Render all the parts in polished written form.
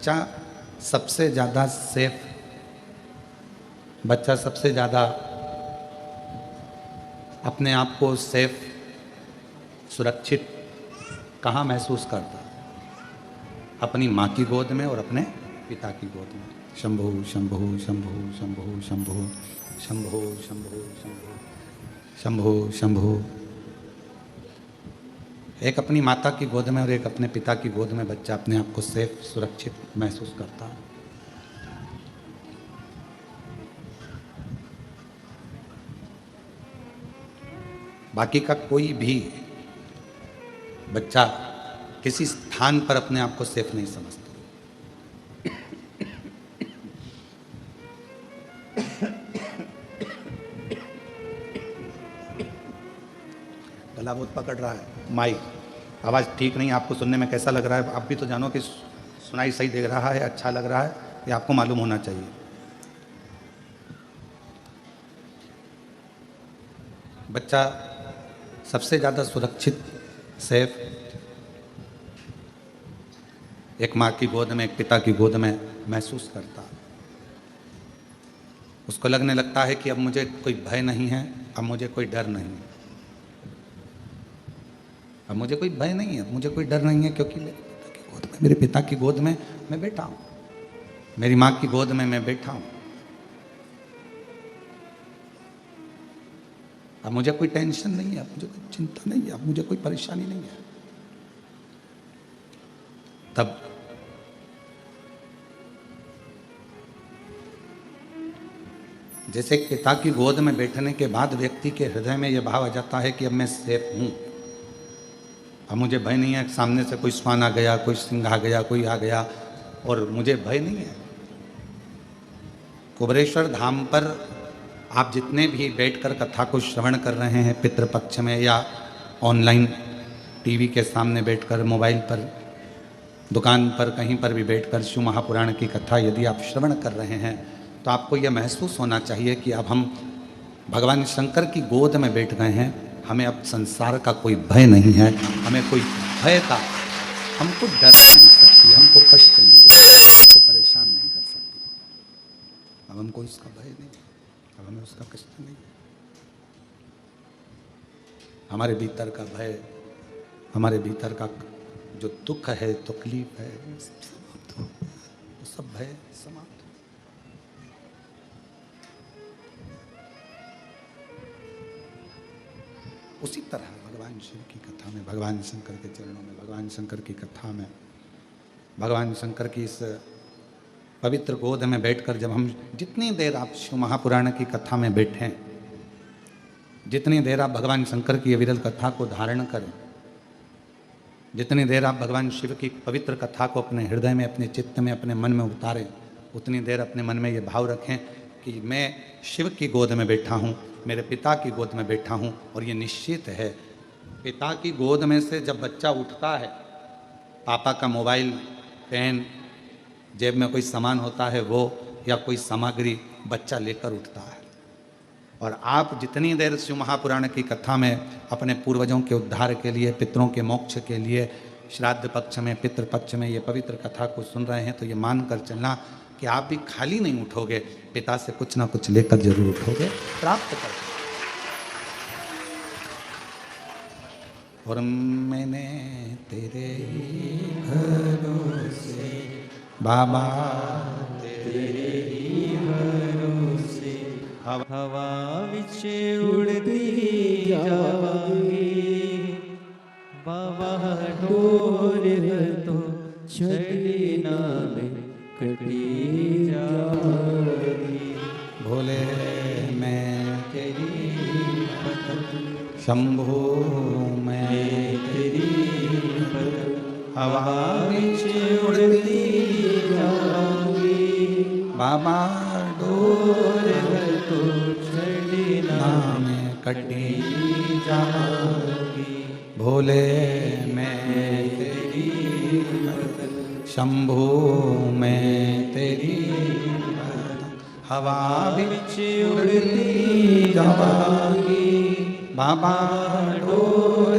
बच्चा सबसे ज़्यादा सेफ, बच्चा सबसे ज़्यादा अपने आप को सेफ, सुरक्षित कहाँ महसूस करता? अपनी माँ की गोद में और अपने पिता की गोद में। शंभो शंभो शंभो शंभो शंभो शंभो शंभो शंभो शंभो शंभो। एक अपनी माता की गोद में और एक अपने पिता की गोद में बच्चा अपने आप को सेफ, सुरक्षित महसूस करता है। बाकी का कोई भी बच्चा किसी स्थान पर अपने आप को सेफ नहीं समझता। गला बहुत पकड़ रहा है, माइक आवाज़ ठीक नहीं, आपको सुनने में कैसा लग रहा है? आप भी तो जानो कि सुनाई सही दे रहा है, अच्छा लग रहा है, ये आपको मालूम होना चाहिए। बच्चा सबसे ज़्यादा सुरक्षित, सेफ एक माँ की गोद में, एक पिता की गोद में महसूस करता। उसको लगने लगता है कि अब मुझे कोई भय नहीं है, अब मुझे कोई डर नहीं है, अब मुझे कोई भय नहीं है, मुझे कोई डर नहीं है, क्योंकि मेरे पिता की गोद में मैं बैठा हूँ, मेरी माँ की गोद में मैं बैठा हूँ। अब मुझे कोई टेंशन नहीं है, अब मुझे कोई चिंता नहीं है, अब मुझे कोई परेशानी नहीं है। तब जैसे पिता की गोद में बैठने के बाद व्यक्ति के हृदय में यह भाव आ जाता है कि अब मैं सेफ हूँ, अब मुझे भय नहीं है, सामने से कोई श्वान आ गया, कोई सिंह आ गया, कोई आ गया, और मुझे भय नहीं है। कुबरेश्वर धाम पर आप जितने भी बैठकर कथा को श्रवण कर रहे हैं, पितृपक्ष में या ऑनलाइन टीवी के सामने बैठकर, मोबाइल पर, दुकान पर, कहीं पर भी बैठकर शिव महापुराण की कथा यदि आप श्रवण कर रहे हैं, तो आपको यह महसूस होना चाहिए कि अब हम भगवान शंकर की गोद में बैठ गए हैं। हमें अब संसार का कोई भय नहीं है, हमें कोई भय का, हमको डर नहीं सकती, हमको कष्ट नहीं दे सकती, हमको परेशान नहीं कर सकती। अब हमको इसका भय नहीं, अब हमें उसका कष्ट नहीं। हमारे भीतर का भय, हमारे भीतर का जो दुख है, तकलीफ है, समाप्त हो, वो सब भय समाप्त। उसी तरह भगवान शिव की कथा में, भगवान शंकर के चरणों में, भगवान शंकर की कथा में, भगवान शंकर की इस पवित्र गोद में बैठकर जब हम जितनी देर आप शिव महापुराण की कथा में बैठें, जितनी देर आप भगवान शंकर की विरल कथा को धारण करें, जितनी देर आप भगवान शिव की पवित्र कथा को अपने हृदय में, अपने चित्त में, अपने मन में उतारें, उतनी देर अपने मन में ये भाव रखें कि मैं शिव की गोद में बैठा हूँ, मेरे पिता की गोद में बैठा हूँ। और ये निश्चित है, पिता की गोद में से जब बच्चा उठता है, पापा का मोबाइल, पेन, जेब में कोई सामान होता है वो, या कोई सामग्री बच्चा लेकर उठता है। और आप जितनी देर शिव महापुराण की कथा में अपने पूर्वजों के उद्धार के लिए, पितरों के मोक्ष के लिए, श्राद्ध पक्ष में, पितृपक्ष में ये पवित्र कथा को सुन रहे हैं, तो ये मान कर चलना कि आप भी खाली नहीं उठोगे, पिता से कुछ ना कुछ लेकर जरूर उठोगे, प्राप्त कर। और मैंने तेरे ही भरोसे बाबा, तेरे ही भरोसे हवा विच उड़ती जावांगी, बाबा डोर तो छड़ी ना में कटी जावांगी। भोले मैं तेरी शंभो मैं तेरी हवा विच उड़ती जाऊंगी, बाबा डोर तो छड़ी ना में कटी जाऊंगी। भोले मैं तेरी शंभो मैं तेरी हवा विच उड़ती जावांगी, बाबा डोर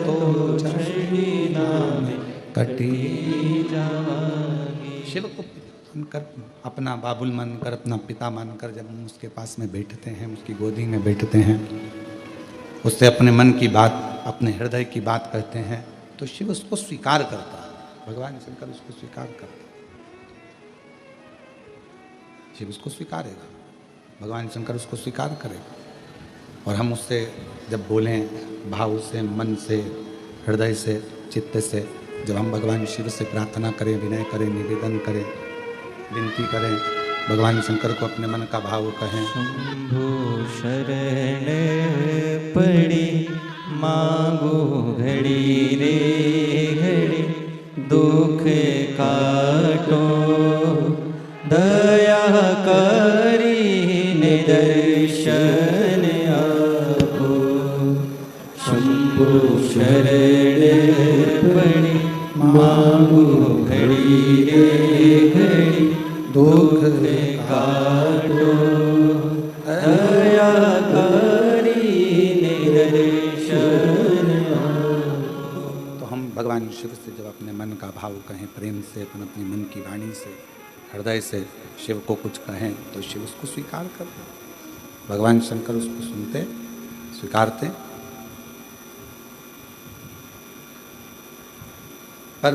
तो छड़ी ना में कटी जावांगी। शिव को मानकर, अपना बाबुल मानकर, अपना पिता मानकर जब हम उसके पास में बैठते हैं, उसकी गोदी में बैठते हैं, उससे अपने मन की बात, अपने हृदय की बात कहते हैं, तो शिव उसको स्वीकार करता है। भगवान शंकर उसको स्वीकार करता है, शिव उसको स्वीकारेगा, भगवान शंकर उसको स्वीकार करेगा। और हम उससे जब बोलें भाव से, मन से, हृदय से, चित्त से, जब हम भगवान शिव से प्रार्थना करें, विनय करें, निवेदन करें, विनती करें, भगवान शंकर को अपने मन का भाव कहें। शंभु शरण पड़ी मांगो घड़ी रे घड़ी, दुख काटो दया करी निदर्शन आपो। शंभु शरण पड़ी मांगो घड़ी रे घड़ी, दुख काटो दया करी निदर्शन आपो। तो हम भगवान शिव से जब अपने मन का भाव कहें, प्रेम से, अपने मन की वाणी से, हृदय से शिव को कुछ कहें, तो शिव उसको स्वीकार करते, भगवान शंकर उसको सुनते, स्वीकारते। पर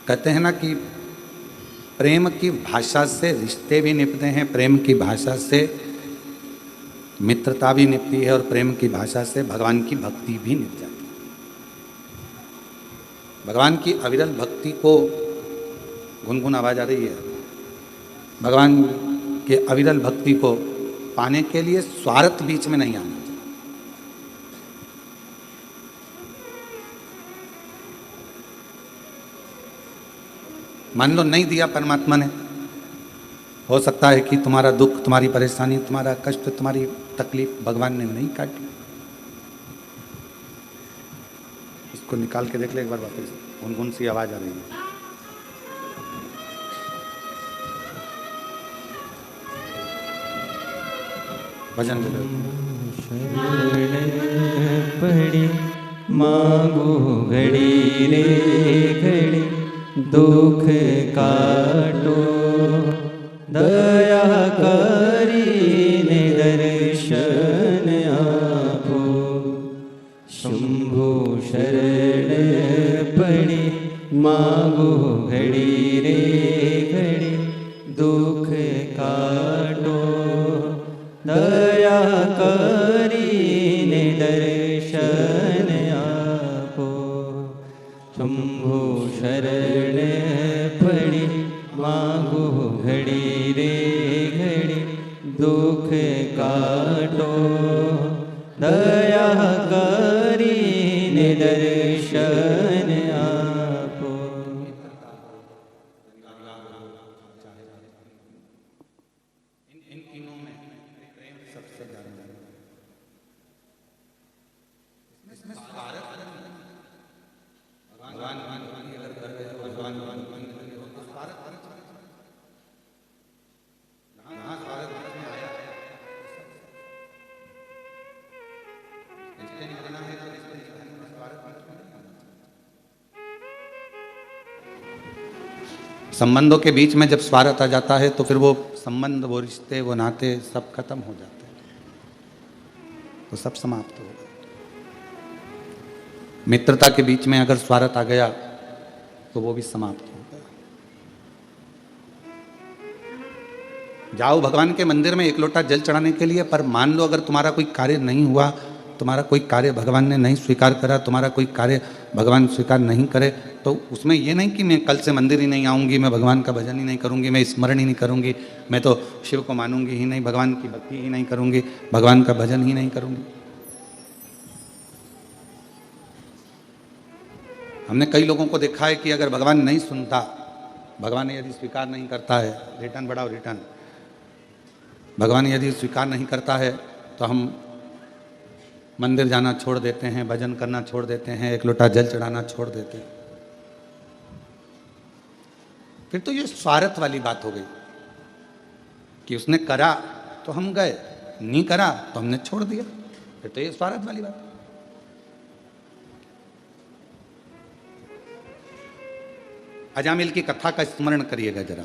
कहते हैं ना कि प्रेम की भाषा से रिश्ते भी निपते हैं, प्रेम की भाषा से मित्रता भी निपती है, और प्रेम की भाषा से भगवान की भक्ति भी निप जाती है। भगवान की अविरल भक्ति को, गुनगुन आवाज आ रही है, भगवान के अविरल भक्ति को पाने के लिए स्वार्थ बीच में नहीं आना चाहिए। मान लो नहीं दिया परमात्मा ने, हो सकता है कि तुम्हारा दुख, तुम्हारी परेशानी, तुम्हारा कष्ट, तुम्हारी तकलीफ भगवान ने नहीं काटी। इसको निकाल के देख ले एक बार वापस, गुनगुन सी आवाज आ रही है। भजन पड़ी मांगो घड़ी रे घड़ी, दुख काटो दया करी निदर्शन आपो। शंभु शरण पड़ी मांगो घड़ी रे घड़ी, दुख काटो दया करी निदर्शन आपो। शंभु शरण पड़ी मांगो घड़ी रे घड़ी, दुख काटो दया करी निदर्शन आपो। इन तीनों में प्रेम सबसे ज्यादा भगवान अगर कर रहे हो, भगवान तो स्वार्थ यहाँ स्वार्थ में आया है, रिश्ते निभाना है तो रिश्ते निभाने में स्वार्थ नहीं आना चाहिए। संबंधों के बीच में जब स्वार्थ आ जाता है तो फिर वो संबंध, वो रिश्ते, वो नाते सब खत्म हो जाते हैं, तो सब समाप्त हो गए। मित्रता के बीच में अगर स्वार्थ आ गया तो वो भी समाप्त हो गया। जाओ भगवान के मंदिर में एक लोटा जल चढ़ाने के लिए, पर मान लो अगर तुम्हारा कोई कार्य नहीं हुआ, तुम्हारा कोई कार्य भगवान ने नहीं स्वीकार करा, तुम्हारा कोई कार्य भगवान स्वीकार नहीं करे, तो उसमें ये नहीं कि मैं कल से मंदिर ही नहीं आऊँगी, मैं भगवान का भजन ही नहीं करूँगी, मैं स्मरण ही नहीं करूँगी, मैं तो शिव को मानूंगी ही नहीं, भगवान की भक्ति ही नहीं करूँगी, भगवान का भजन ही नहीं करूँगी। हमने कई लोगों को देखा है कि अगर भगवान नहीं सुनता, भगवान यदि स्वीकार नहीं करता है, रिटर्न बढ़ाओ रिटर्न, भगवान यदि स्वीकार नहीं करता है तो हम मंदिर जाना छोड़ देते हैं, भजन करना छोड़ देते हैं, एक लोटा जल चढ़ाना छोड़ देते हैं। फिर तो ये स्वार्थ वाली बात हो गई कि उसने करा तो हम गए, नहीं करा तो हमने छोड़ दिया, फिर तो ये स्वार्थ वाली बात। अजामिल की कथा का स्मरण करिएगा जरा।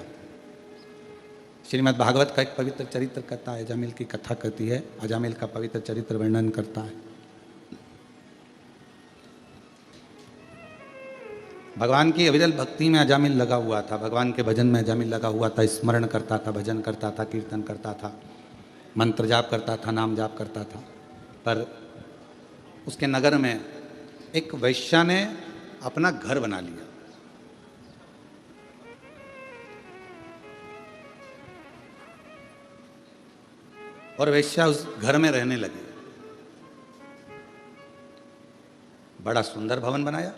श्रीमद् भागवत का एक पवित्र चरित्र कहता है, अजामिल की कथा कहती है, अजामिल का पवित्र चरित्र वर्णन करता है। भगवान की अविरल भक्ति में अजामिल लगा हुआ था, भगवान के भजन में अजामिल लगा हुआ था, स्मरण करता था, भजन करता था, कीर्तन करता था, मंत्र जाप करता था, नाम जाप करता था। पर उसके नगर में एक वैश्या ने अपना घर बना लिया। और वैश्या उस घर में रहने लगी। बड़ा सुंदर भवन बनाया।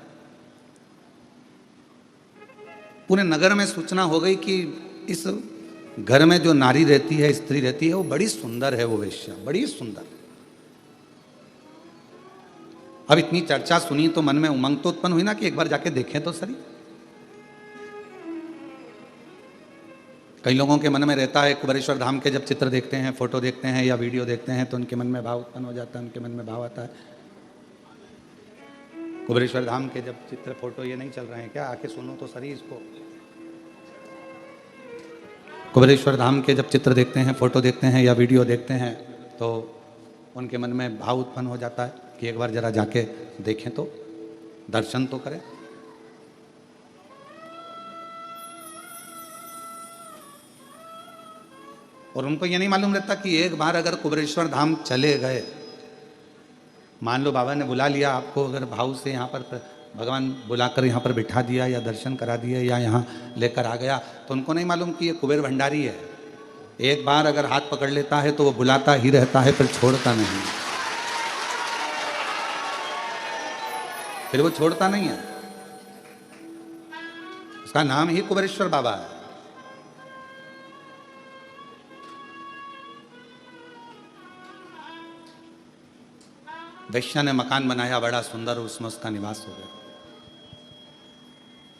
पूरे नगर में सूचना हो गई कि इस घर में जो नारी रहती है, स्त्री रहती है, वो बड़ी सुंदर है, वो वैश्या बड़ी सुंदर। अब इतनी चर्चा सुनी तो मन में उमंग तो उत्पन्न हुई ना कि एक बार जाके देखें तो सही। कई लोगों के मन में रहता है, कुबेरेश्वर धाम के जब चित्र देखते हैं, फोटो देखते हैं या वीडियो देखते हैं तो उनके मन में भाव उत्पन्न हो जाता है, उनके मन में भाव आता है। कुबेरेश्वर धाम के जब चित्र फोटो ये नहीं चल रहे हैं क्या? आके सुनो तो सही इसको। कुबेरेश्वर धाम के जब चित्र देखते हैं, फोटो देखते हैं या वीडियो देखते हैं तो उनके मन में भाव उत्पन्न हो जाता है कि एक बार जरा जाके देखें तो, दर्शन तो करें। और उनको ये नहीं मालूम रहता कि एक बार अगर कुबेरेश्वर धाम चले गए, मान लो बाबा ने बुला लिया आपको, अगर भाव से यहाँ पर भगवान बुलाकर यहाँ पर बिठा दिया या दर्शन करा दिया या यहाँ लेकर आ गया, तो उनको नहीं मालूम कि ये कुबेर भंडारी है। एक बार अगर हाथ पकड़ लेता है तो वो बुलाता ही रहता है, फिर छोड़ता नहीं, फिर वो छोड़ता नहीं है। उसका नाम ही कुबेरेश्वर बाबा है। वैश्या ने मकान बनाया बड़ा सुंदर, उसमें उसका निवास हो गया।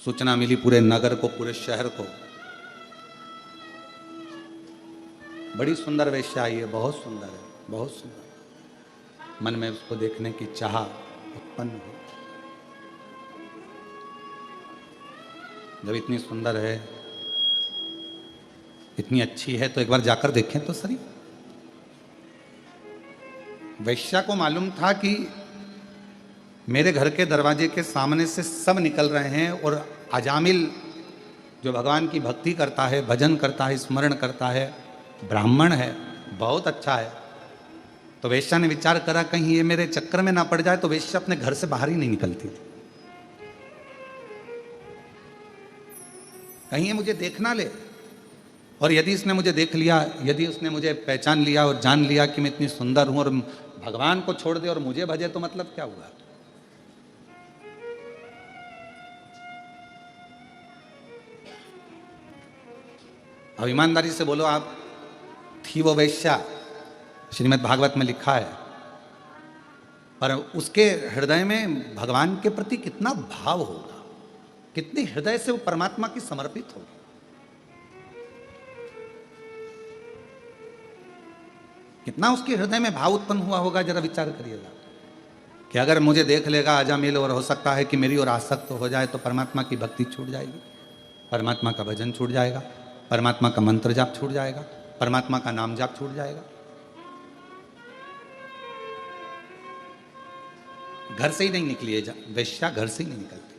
सूचना मिली पूरे नगर को, पूरे शहर को, बड़ी सुंदर वैश्या आई है, बहुत सुंदर है, बहुत सुंदर। मन में उसको देखने की चाह उत्पन्न हुई। जब इतनी सुंदर है, इतनी अच्छी है, तो एक बार जाकर देखें तो सही। वैश्या को मालूम था कि मेरे घर के दरवाजे के सामने से सब निकल रहे हैं और अजामिल जो भगवान की भक्ति करता है, भजन करता है, स्मरण करता है, ब्राह्मण है, बहुत अच्छा है। तो वैश्या ने विचार करा कहीं ये मेरे चक्कर में ना पड़ जाए, तो वैश्या अपने घर से बाहर ही नहीं निकलती थी, कहीं ये मुझे देख ना ले। और यदि इसने मुझे देख लिया, यदि उसने मुझे पहचान लिया और जान लिया कि मैं इतनी सुंदर हूं और भगवान को छोड़ दे और मुझे भजे, तो मतलब क्या हुआ? अब ईमानदारी से बोलो, आप थी वो वैश्या, श्रीमद् भागवत में लिखा है, पर उसके हृदय में भगवान के प्रति कितना भाव होगा, कितनी हृदय से वो परमात्मा की समर्पित होगी। कितना उसके हृदय में भाव उत्पन्न हुआ होगा, जरा विचार करिएगा कि अगर मुझे देख लेगा अजामिल और हो सकता है कि मेरी ओर आसक्त हो जाए, तो परमात्मा की भक्ति छूट जाएगी, परमात्मा का भजन छूट जाएगा, परमात्मा का मंत्र जाप छूट जाएगा, परमात्मा का नाम जाप छूट जाएगा। घर से ही नहीं निकली है वैश्या, घर से ही नहीं निकलती।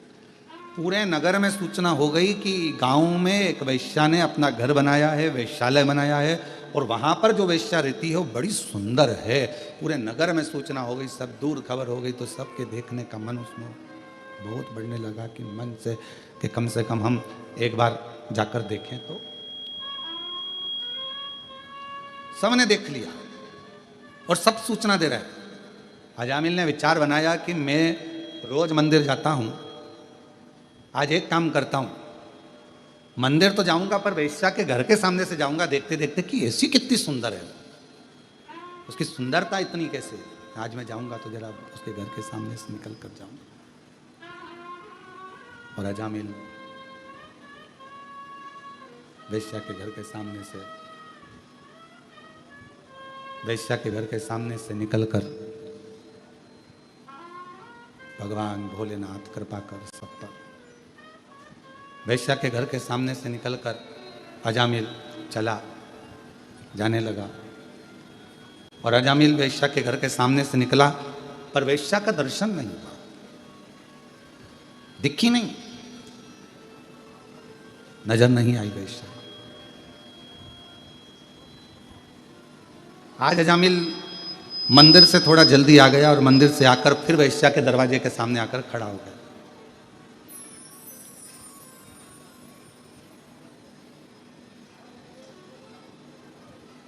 पूरे नगर में सूचना हो गई कि गांव में एक वैश्या ने अपना घर बनाया है, वैश्यालय बनाया है, और वहां पर जो वैश्या रहती है वो बड़ी सुंदर है। पूरे नगर में सूचना हो गई, सब दूर खबर हो गई, तो सबके देखने का मन उसमें बहुत बढ़ने लगा कि मन से कि कम से कम हम एक बार जाकर देखें तो। सबने देख लिया और सब सूचना दे रहे हैं। अजामिल ने विचार बनाया कि मैं रोज मंदिर जाता हूं, आज एक काम करता हूं, मंदिर तो जाऊंगा पर वैश्या के घर के सामने से जाऊंगा देखते देखते कि ऐसी कितनी सुंदर है, उसकी सुंदरता इतनी कैसे। आज मैं जाऊंगा तो जरा उसके घर के सामने से निकल कर जाऊंगा। और अजामिल वैश्या के घर के सामने से, वैश्या के घर के सामने से निकलकर भगवान भोलेनाथ कृपा कर सब पर वैश्या के घर के सामने से निकलकर अजामिल चला, जाने लगा। और अजामिल वैश्या के घर के सामने से निकला, पर वैश्या का दर्शन नहीं हुआ, दिखी नहीं, नजर नहीं आई वैश्या। आज अजामिल मंदिर से थोड़ा जल्दी आ गया और मंदिर से आकर फिर वैश्या के दरवाजे के सामने आकर खड़ा हो गया।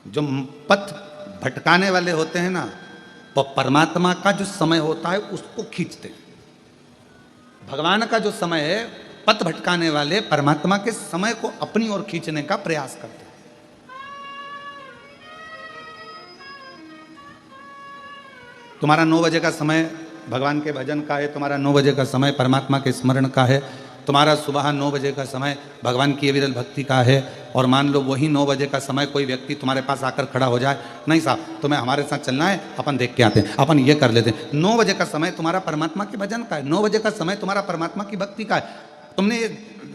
जो पथ भटकाने वाले होते हैं ना, वो परमात्मा का जो समय होता है उसको खींचते हैं। भगवान का जो समय है, पथ भटकाने वाले परमात्मा के समय को अपनी ओर खींचने का प्रयास करते हैं। तुम्हारा 9 बजे का समय भगवान के भजन का है, तुम्हारा 9 बजे का समय परमात्मा के स्मरण का है, तुम्हारा सुबह 9 बजे का समय भगवान की विरल भक्ति का है। और मान लो वही 9 बजे का समय कोई व्यक्ति तुम्हारे पास आकर खड़ा हो जाए, नहीं साहब तुम्हें हमारे साथ चलना है, अपन देख के आते हैं, अपन ये कर लेते हैं। 9 बजे का समय तुम्हारा परमात्मा के भजन का है, 9 बजे का समय तुम्हारा परमात्मा की भक्ति का है। तुमने ये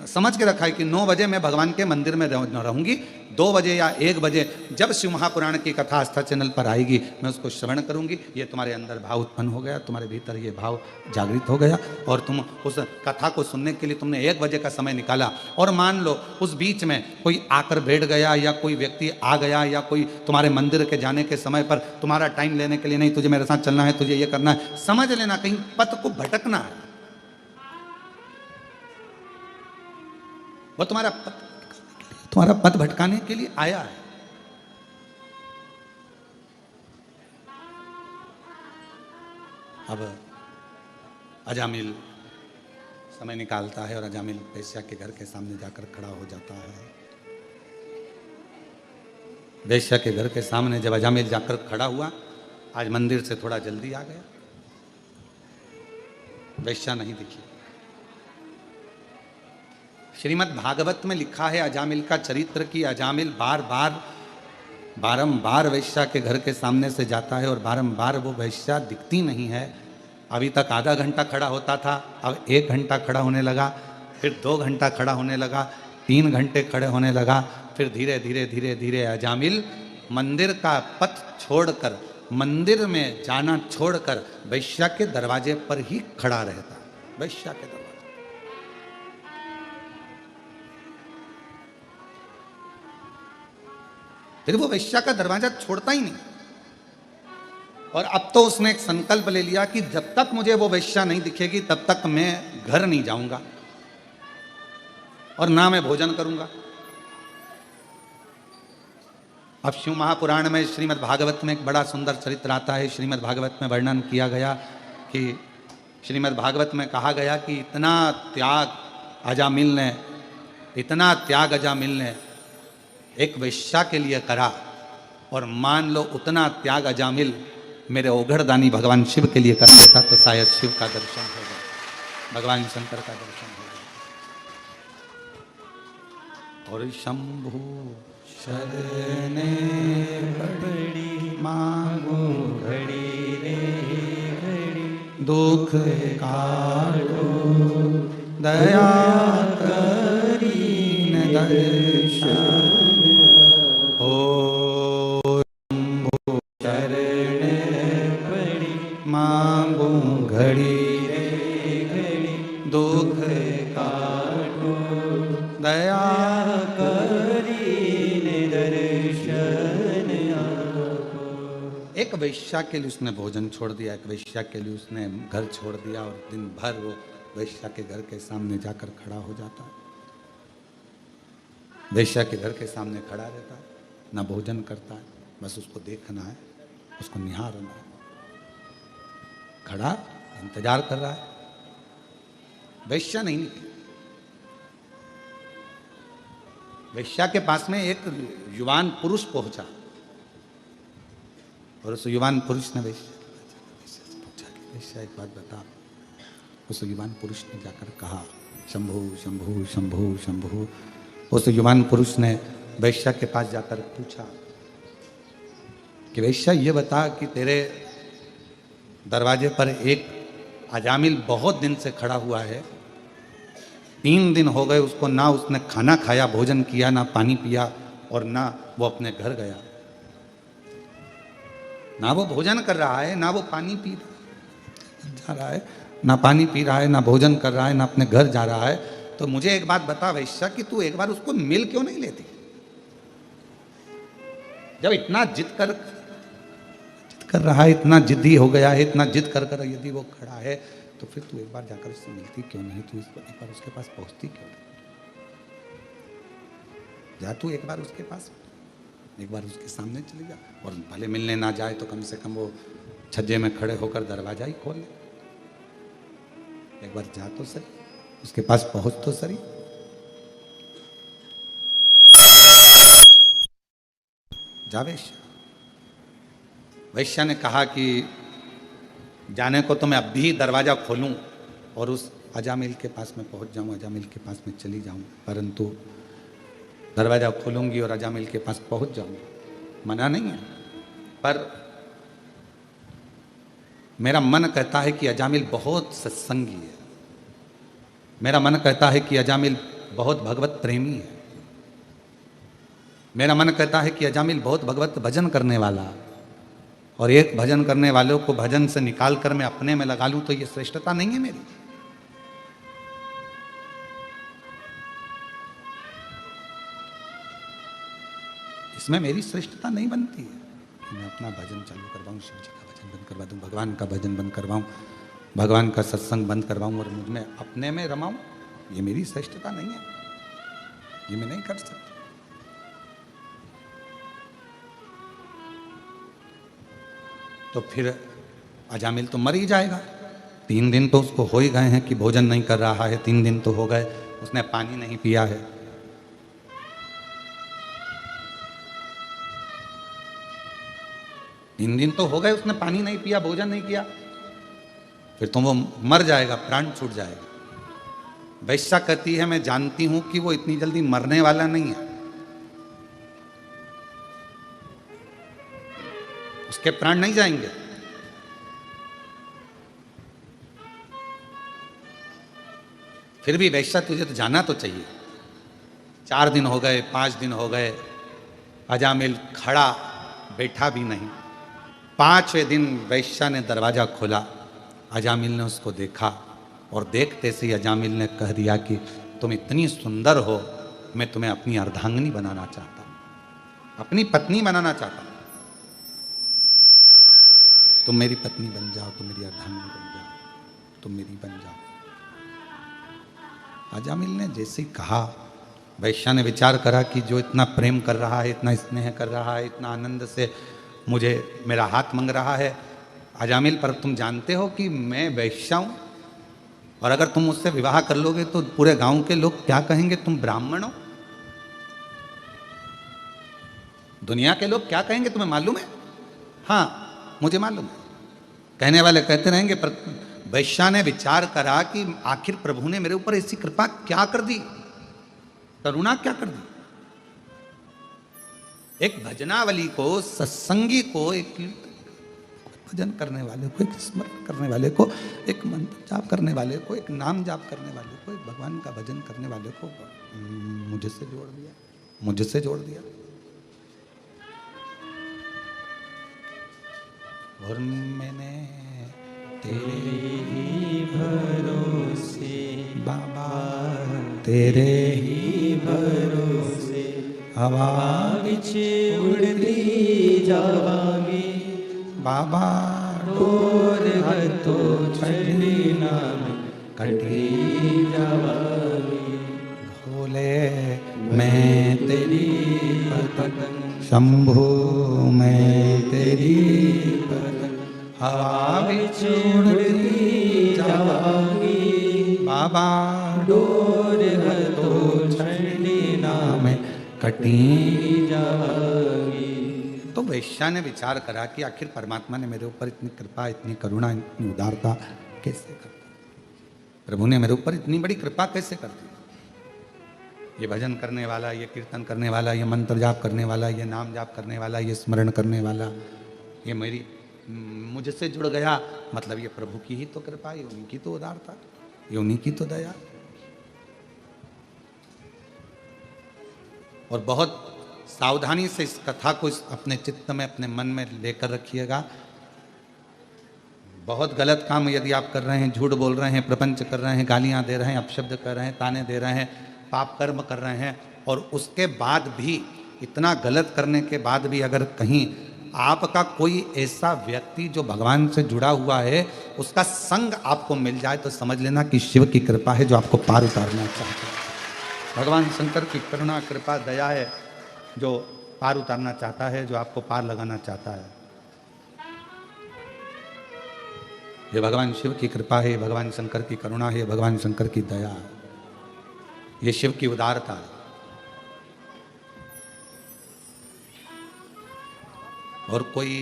समझ के रखा है कि 9 बजे मैं भगवान के मंदिर में रहूंगी, 2 बजे या 1 बजे जब शिव महापुराण की कथा आस्था चैनल पर आएगी मैं उसको श्रवण करूंगी। ये तुम्हारे अंदर भाव उत्पन्न हो गया, तुम्हारे भीतर ये भाव जागृत हो गया और तुम उस कथा को सुनने के लिए तुमने 1 बजे का समय निकाला। और मान लो उस बीच में कोई आकर बैठ गया या कोई व्यक्ति आ गया या कोई तुम्हारे मंदिर के जाने के समय पर तुम्हारा टाइम लेने के लिए, नहीं तुझे मेरे साथ चलना है, तुझे ये करना है, समझ लेना कहीं पथ को भटकना है। वो तुम्हारा पथ भटकाने के लिए आया है। अब अजामिल समय निकालता है और अजामिल वैश्या के घर के सामने जाकर खड़ा हो जाता है। वैश्या के घर के सामने जब अजामिल जाकर खड़ा हुआ, आज मंदिर से थोड़ा जल्दी आ गया, वैश्या नहीं दिखी। श्रीमद् भागवत में लिखा है अजामिल का चरित्र कि अजामिल बारंबार वैश्या के घर के सामने से जाता है और बारंबार वो वैश्या दिखती नहीं है। अभी तक आधा घंटा खड़ा होता था, अब 1 घंटा खड़ा होने लगा, फिर 2 घंटा खड़ा होने लगा, 3 घंटे खड़े होने लगा, फिर धीरे धीरे धीरे धीरे अजामिल मंदिर का पथ छोड़कर, मंदिर में जाना छोड़कर वैश्या के दरवाजे पर ही खड़ा रहता। वैश्या के दरवाजे, फिर वो वैश्या का दरवाजा छोड़ता ही नहीं। और अब तो उसने एक संकल्प ले लिया कि जब तक मुझे वो वैश्या नहीं दिखेगी तब तक मैं घर नहीं जाऊंगा और ना मैं भोजन करूंगा। अब शिव महापुराण में श्रीमद् भागवत में एक बड़ा सुंदर चरित्र आता है। श्रीमद् भागवत में वर्णन किया गया कि श्रीमद् भागवत में कहा गया कि इतना त्याग अजामिल ने एक वैश्या के लिए करा, और मान लो उतना त्याग अजामिल मेरे ओघड़दानी भगवान शिव के लिए कर देता तो शायद शिव का दर्शन हो गया, भगवान शंकर का दर्शन हो गया। और शंभु शरणे पड़ी मांगो घड़ी रे घड़ी, दुख काटो दया करी दर्शन। मांगू घड़ी रे घड़ी, दुख काटो दया करी दर्शन आपो। एक वैश्या के लिए उसने भोजन छोड़ दिया, एक वैश्या के लिए उसने घर छोड़ दिया और दिन भर वो वैश्या के घर के सामने जाकर खड़ा हो जाता है। वैश्या के घर के सामने खड़ा रहता है, ना भोजन करता है, बस उसको देखना है, उसको निहारना है, खड़ा इंतजार कर रहा है। वैश्या नहीं निकली। वैश्या के पास में एक युवान पुरुष पहुंचा और उस युवान पुरुष ने वैश्या से पूछा कि वैश्या एक बात बता। उस युवान पुरुष ने जाकर कहा शंभु शंभु शंभु शंभु। उस युवान पुरुष ने वैश्या के पास जाकर पूछा कि वैश्या ये बता कि तेरे दरवाजे पर एक अजामिल बहुत दिन से खड़ा हुआ है, 3 दिन हो गए उसको, ना उसने खाना खाया, भोजन किया, ना पानी पिया, और ना वो अपने घर गया। ना वो भोजन कर रहा है, ना वो पानी पी जा रहा है, ना पानी पी रहा है, ना भोजन कर रहा है, ना अपने घर जा रहा है। तो मुझे एक बात बता वैश्या कि तू एक बार उसको मिल क्यों नहीं लेती? जब इतना जिद कर रहा है, इतना जिद्दी हो गया है, इतना जिद कर कर यदि वो खड़ा है, तो फिर तू एक बार जाकर उससे मिलती क्यों नहीं? तू एक बार उसके पास पहुंचती क्यों नहीं? जा तू एक बार उसके पास, एक बार उसके सामने चली जा, और भले मिलने ना जाए तो कम से कम वो छज्जे में खड़े होकर दरवाजा ही खोल ले। एक बार जा तो सही, उसके पास पहुंच तो सही। जा वैश्या। वैश्या ने कहा कि जाने को तो मैं अब भी दरवाजा खोलूं और उस अजामिल के पास में पहुंच जाऊं, अजामिल के पास में चली जाऊं, परंतु दरवाजा खोलूंगी और अजामिल के पास पहुंच जाऊंगी, मना नहीं है, पर मेरा मन कहता है कि अजामिल बहुत सत्संगी है, मेरा मन कहता है कि अजामिल बहुत भगवत प्रेमी है, मेरा मन कहता है कि अजामिल बहुत भगवत भजन करने वाला, और एक भजन करने वालों को भजन से निकाल कर मैं अपने में लगा लूं तो ये श्रेष्ठता नहीं है मेरी। इसमें मेरी श्रेष्ठता नहीं बनती है कि मैं अपना भजन चालू करवाऊं, शिव जी का भजन बंद करवा दूं, भगवान का भजन बंद करवाऊं, भगवान का सत्संग बंद करवाऊं और मुझ में अपने में रमाऊं। ये मेरी श्रेष्ठता नहीं है, ये मैं नहीं कर सकता। तो फिर अजामिल तो मर ही जाएगा। 3 दिन तो उसको हो ही गए हैं कि भोजन नहीं कर रहा है, 3 दिन तो हो गए, उसने पानी नहीं पिया है। तीन दिन तो हो गए उसने पानी नहीं पिया, भोजन नहीं किया, फिर तो वो मर जाएगा, प्राण छूट जाएगा। वैश्या कहती है मैं जानती हूं कि वो इतनी जल्दी मरने वाला नहीं है, उसके प्राण नहीं जाएंगे। फिर भी वैश्या तुझे तो जाना तो चाहिए। 4 दिन हो गए, 5 दिन हो गए, अजामिल खड़ा बैठा भी नहीं। 5वें दिन वैश्या ने दरवाजा खोला, अजामिल ने उसको देखा और देखते से ही अजामिल ने कह दिया कि तुम इतनी सुंदर हो, मैं तुम्हें अपनी अर्धांगिनी बनाना चाहता हूं, अपनी पत्नी बनाना चाहता हूं। तुम मेरी पत्नी बन जाओ, तुम मेरी अर्धांगिनी बन जाओ, तुम मेरी बन जाओ। अजामिल ने जैसे ही कहा, वैश्या ने विचार करा कि जो इतना प्रेम कर रहा है, इतना स्नेह कर रहा है, इतना आनंद से मुझे मेरा हाथ मांग रहा है, अजामिल पर तुम जानते हो कि मैं वैश्या हूं, और अगर तुम मुझसे विवाह कर लोगे तो पूरे गांव के लोग क्या कहेंगे, तुम ब्राह्मण हो। दुनिया के लोग क्या कहेंगे तुम्हें मालूम है? हाँ मुझे मालूम है, कहने वाले कहते रहेंगे, पर वैश्या ने विचार करा कि आखिर प्रभु ने मेरे ऊपर ऐसी कृपा क्या कर दी, करुणा क्या कर दी। एक भजनावली को, सत्संगी को, एक भजन करने वाले को, एक स्मरण करने वाले को, एक मंत्र जाप करने वाले को, एक नाम जाप करने वाले को, एक भगवान का भजन करने वाले को मुझसे जोड़ दिया, मुझसे जोड़ दिया। और मैंने तेरे ही भरोसे बाबा, तेरे ही भरोसे हवा पीछे उड़ती जावांगी, बाबा डोर है तो छड़ी नाम कटी जावांगी। भोले मैं तेरी पतंग शंभु मैं तेरी हवा बिच उड़ती जावांगी, बाबा डोर है तो छड़ी नाम कटी जावांगी। तो वैश्या ने विचार करा कि आखिर परमात्मा ने मेरे ऊपर इतनी कृपा, इतनी करुणा, इतनी उदारता कैसे कर दी, प्रभु ने मेरे ऊपर इतनी बड़ी कृपा कैसे कर दी। ये भजन करने वाला, ये कीर्तन करने वाला, ये मंत्र जाप करने वाला, ये नाम जाप करने वाला, ये स्मरण करने वाला, ये मेरी मुझसे जुड़ गया, मतलब ये प्रभु की ही तो कृपा, ये उन्हीं की तो उदारता, ये उन्हीं की तो दया। और बहुत सावधानी से इस कथा को अपने चित्त में, अपने मन में लेकर रखिएगा। बहुत गलत काम यदि आप कर रहे हैं, झूठ बोल रहे हैं, प्रपंच कर रहे हैं, गालियां दे रहे हैं, अपशब्द कर रहे हैं, ताने दे रहे हैं, पाप कर्म कर रहे हैं, और उसके बाद भी, इतना गलत करने के बाद भी अगर कहीं आपका कोई ऐसा व्यक्ति जो भगवान से जुड़ा हुआ है, उसका संग आपको मिल जाए, तो समझ लेना कि शिव की कृपा है जो आपको पार उतारना चाहता है। भगवान शंकर की करुणा, कृपा, दया है जो पार उतारना चाहता है, जो आपको पार लगाना चाहता है। ये भगवान शिव की कृपा है, भगवान शंकर की करुणा है, भगवान शंकर की दया है, ये शिव की उदारता है। और कोई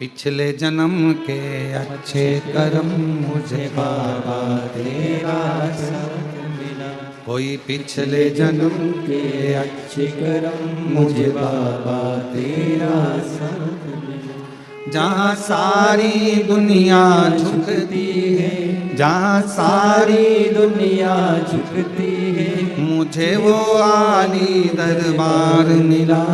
पिछले जन्म के अच्छे कर्म मुझे बाबा तेरा साथ मिला, कोई पिछले जन्म के अच्छे कर्म मुझे बाबा तेरा साथ मिला। जहाँ सारी दुनिया झुकती है, जहाँ सारी दुनिया झुकती है, मुझे वो आली दरबार मिला,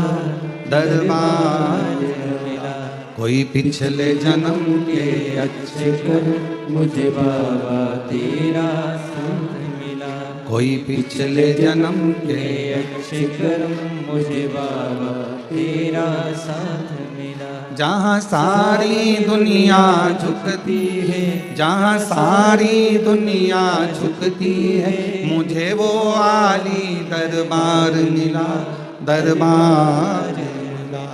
दरबार मिला। कोई पिछले जन्म के अच्छे कर्म मुझे बाबा तेरा साथ मिला, कोई पिछले जन्म के के अच्छे कर्म मुझे बाबा तेरा साथ मिला। जहाँ सारी दुनिया झुकती है, जहाँ सारी दुनिया झुकती है, मुझे वो आली दरबार मिला, दरबार मिला।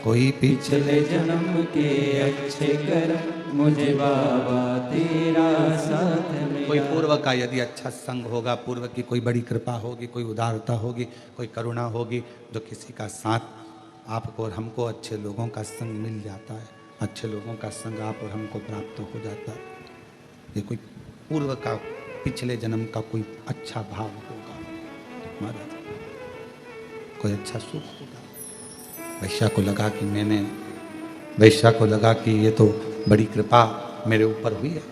कोई पिछले जन्म के अच्छे कर्म मुझे बाबा तेरा साथ मिला। कोई पूर्व का यदि अच्छा संग होगा, पूर्व की कोई बड़ी कृपा होगी, कोई उदारता होगी, कोई करुणा होगी, जो किसी का साथ आपको और हमको, अच्छे लोगों का संग मिल जाता है, अच्छे लोगों का संग आप और हमको प्राप्त हो जाता है। ये कोई पूर्व का, पिछले जन्म का कोई अच्छा भाव होगा महाराज, कोई अच्छा सुख होगा। वैश्या को लगा कि वैश्या को लगा कि ये तो बड़ी कृपा मेरे ऊपर हुई है।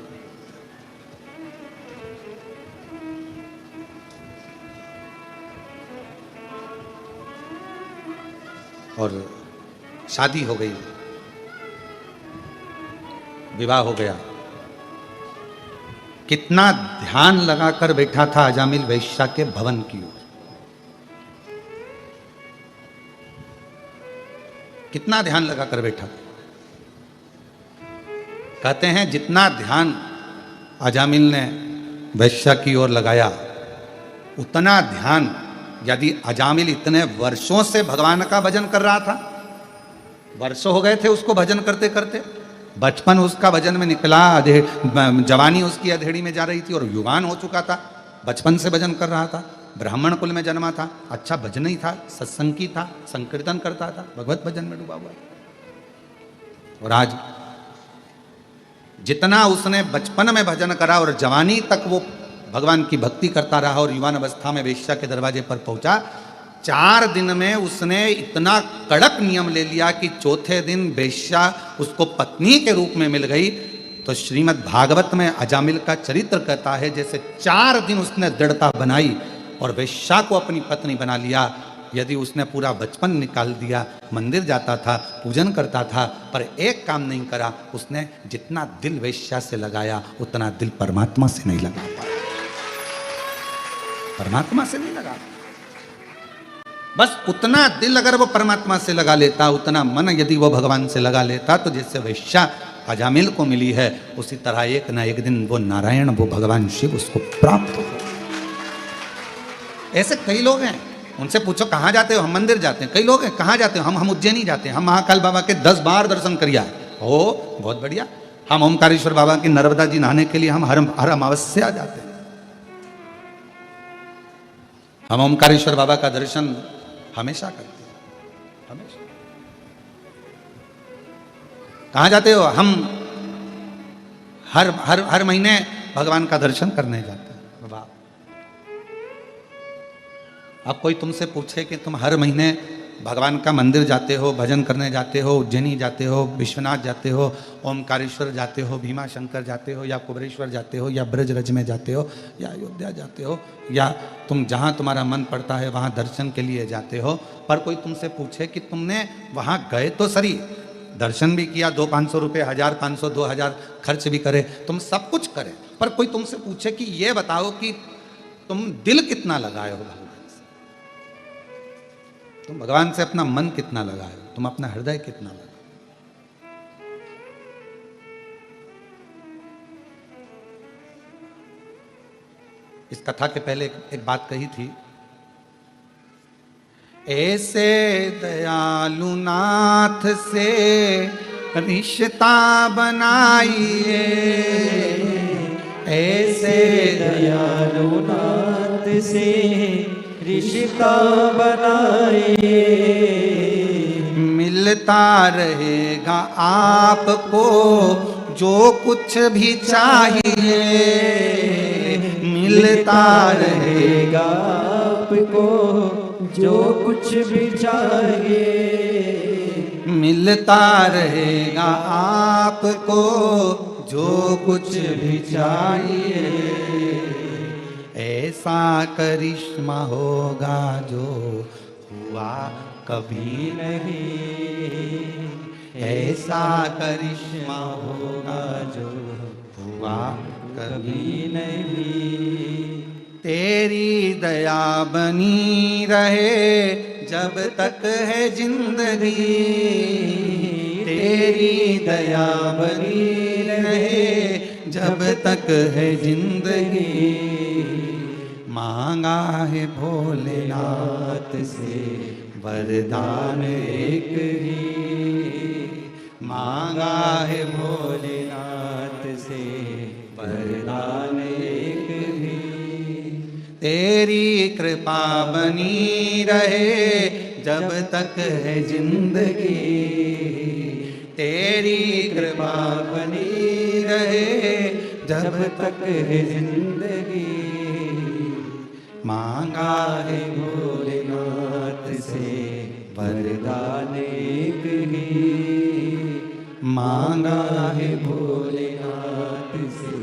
और शादी हो गई, विवाह हो गया। कितना ध्यान लगाकर बैठा था अजामिल वैश्या के भवन की ओर, कितना ध्यान लगाकर बैठा। कहते हैं जितना ध्यान अजामिल ने वैश्या की ओर लगाया, उतना ध्यान यदि अजामिल इतने वर्षों से भगवान का भजन कर रहा था, वर्षों हो गए थे उसको भजन करते करते, बचपन उसका भजन में निकला, जवानी उसकी अधेड़ी में जा रही थी और युवान हो चुका था, बचपन से भजन कर रहा था, ब्राह्मण कुल में जन्मा था, अच्छा भजन ही था, सत्संगी था, संकीर्तन करता था, भगवत भजन में डूबा हुआ। और आज जितना उसने बचपन में भजन करा और जवानी तक वो भगवान की भक्ति करता रहा और युवान अवस्था में वेश्या के दरवाजे पर पहुंचा, 4 दिन में उसने इतना कड़क नियम ले लिया कि चौथे दिन वेश्या उसको पत्नी के रूप में मिल गई। तो श्रीमद् भागवत में अजामिल का चरित्र कहता है जैसे 4 दिन उसने दृढ़ता बनाई और वेश्या को अपनी पत्नी बना लिया। यदि उसने पूरा बचपन निकाल दिया, मंदिर जाता था, पूजन करता था, पर एक काम नहीं करा, उसने जितना दिल वेश्या से लगाया उतना दिल परमात्मा से नहीं लगा पाया, परमात्मा से नहीं लगा। बस उतना दिल अगर वो परमात्मा से लगा लेता, उतना मन यदि वो भगवान से लगा लेता, तो जैसे वेश्या अजामिल को मिली है, उसी तरह एक ना एक दिन वो नारायण, वो भगवान शिव उसको प्राप्त हो। ऐसे कई लोग हैं, उनसे पूछो कहाँ जाते हो, हम मंदिर जाते हैं। कई लोग हैं कहाँ जाते हो, हम उज्जैनी जाते हैं, हम महाकाल बाबा के 10 बार दर्शन करिया। ओ बहुत बढ़िया। हम ओमकारेश्वर बाबा की नर्मदा जी नहाने के लिए हम हर अमावस्या जाते हैं। हम ओमकारेश्वर बाबा का दर्शन हमेशा करते हैं, हमेशा। कहाँ जाते हो, हम हर महीने भगवान का दर्शन करने जाते हैं। वाह। अब कोई तुमसे पूछे कि तुम हर महीने भगवान का मंदिर जाते हो, भजन करने जाते हो, उज्जैनी जाते हो, विश्वनाथ जाते हो, ओमकारेश्वर जाते हो, भीमा शंकर जाते हो, या कुबरेश्वर जाते हो, या ब्रजरज में जाते हो, या अयोध्या जाते हो, या तुम जहाँ तुम्हारा मन पड़ता है वहाँ दर्शन के लिए जाते हो, पर कोई तुमसे पूछे कि तुमने वहाँ गए तो सही, दर्शन भी किया, 200-500 रुपये, 1000-500, 2000 खर्च भी करे, तुम सब कुछ करे, पर कोई तुमसे पूछे कि ये बताओ कि तुम दिल कितना लगाए हो भगवान से, तुम भगवान से अपना मन कितना लगाए हो, तुम अपना हृदय कितना लगाए। इस कथा के पहले एक बात कही थी, ऐसे दयालु नाथ से रिश्ता बनाइए, ऐसे दयालु नाथ से रिश्ता बनाइए, मिलता रहेगा आपको जो कुछ भी चाहिए, मिलता रहेगा आपको जो कुछ भी चाहिए, मिलता रहेगा आपको जो कुछ भी चाहिए, ऐसा करिश्मा होगा जो हुआ कभी नहीं, ऐसा करिश्मा होगा जो हुआ कभी नहीं, तेरी दया बनी रहे जब तक है जिंदगी, तेरी दया बनी रहे जब तक है जिंदगी, मांगा है भोलेनाथ से वरदान एक ही, मांगा है भोलेनाथ से वरदान एक ही, तेरी कृपा बनी रहे जब तक है जिंदगी, तेरी कृपा बनी रहे जब तक है जिंदगी, मांगा है भोलेनाथ से वरदान एक ही, मांगा है भोलेनाथ से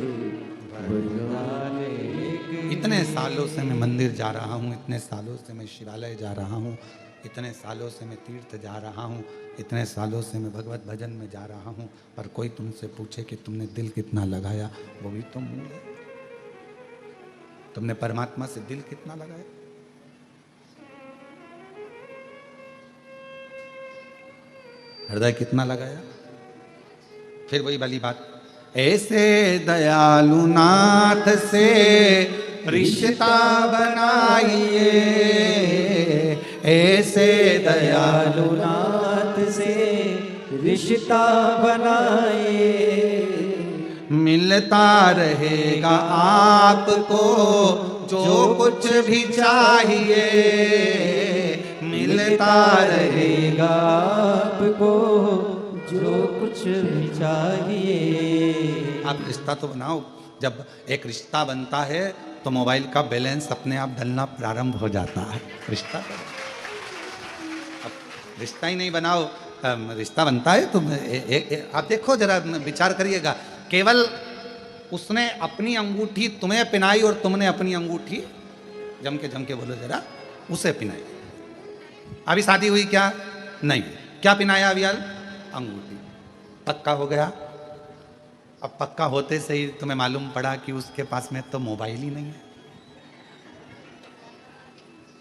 वरदान एक ही। इतने सालों से मैं मंदिर जा रहा हूँ, इतने सालों से मैं शिवालय जा रहा हूँ, इतने सालों से मैं तीर्थ जा रहा हूँ, इतने सालों से मैं भगवत भजन में जा रहा हूँ, पर कोई तुमसे पूछे कि तुमने दिल कितना लगाया, वो भी तो मूल है। तुमने परमात्मा से दिल कितना लगाया? हृदय कितना लगाया? फिर वही वाली बात, ऐसे दयालु नाथ से रिश्ता बनाइए, ऐसे दयालु नाथ से रिश्ता बनाइए, मिलता रहेगा आपको जो कुछ भी चाहिए, मिलता रहेगा आपको जो कुछ भी चाहिए। आप रिश्ता तो बनाओ, जब एक रिश्ता बनता है तो मोबाइल का बैलेंस अपने आप डलना प्रारंभ हो जाता है। रिश्ता तो अब रिश्ता ही नहीं बनाओ, रिश्ता बनता है तो आप देखो जरा विचार करिएगा, केवल उसने अपनी अंगूठी तुम्हें पिनाई और तुमने अपनी अंगूठी जम के बोलो जरा उसे पिनाई। अभी शादी हुई क्या? नहीं। क्या पिनाया अभी यार? अंगूठी। पक्का हो गया। अब पक्का होते से ही तुम्हें मालूम पड़ा कि उसके पास में तो मोबाइल ही नहीं है,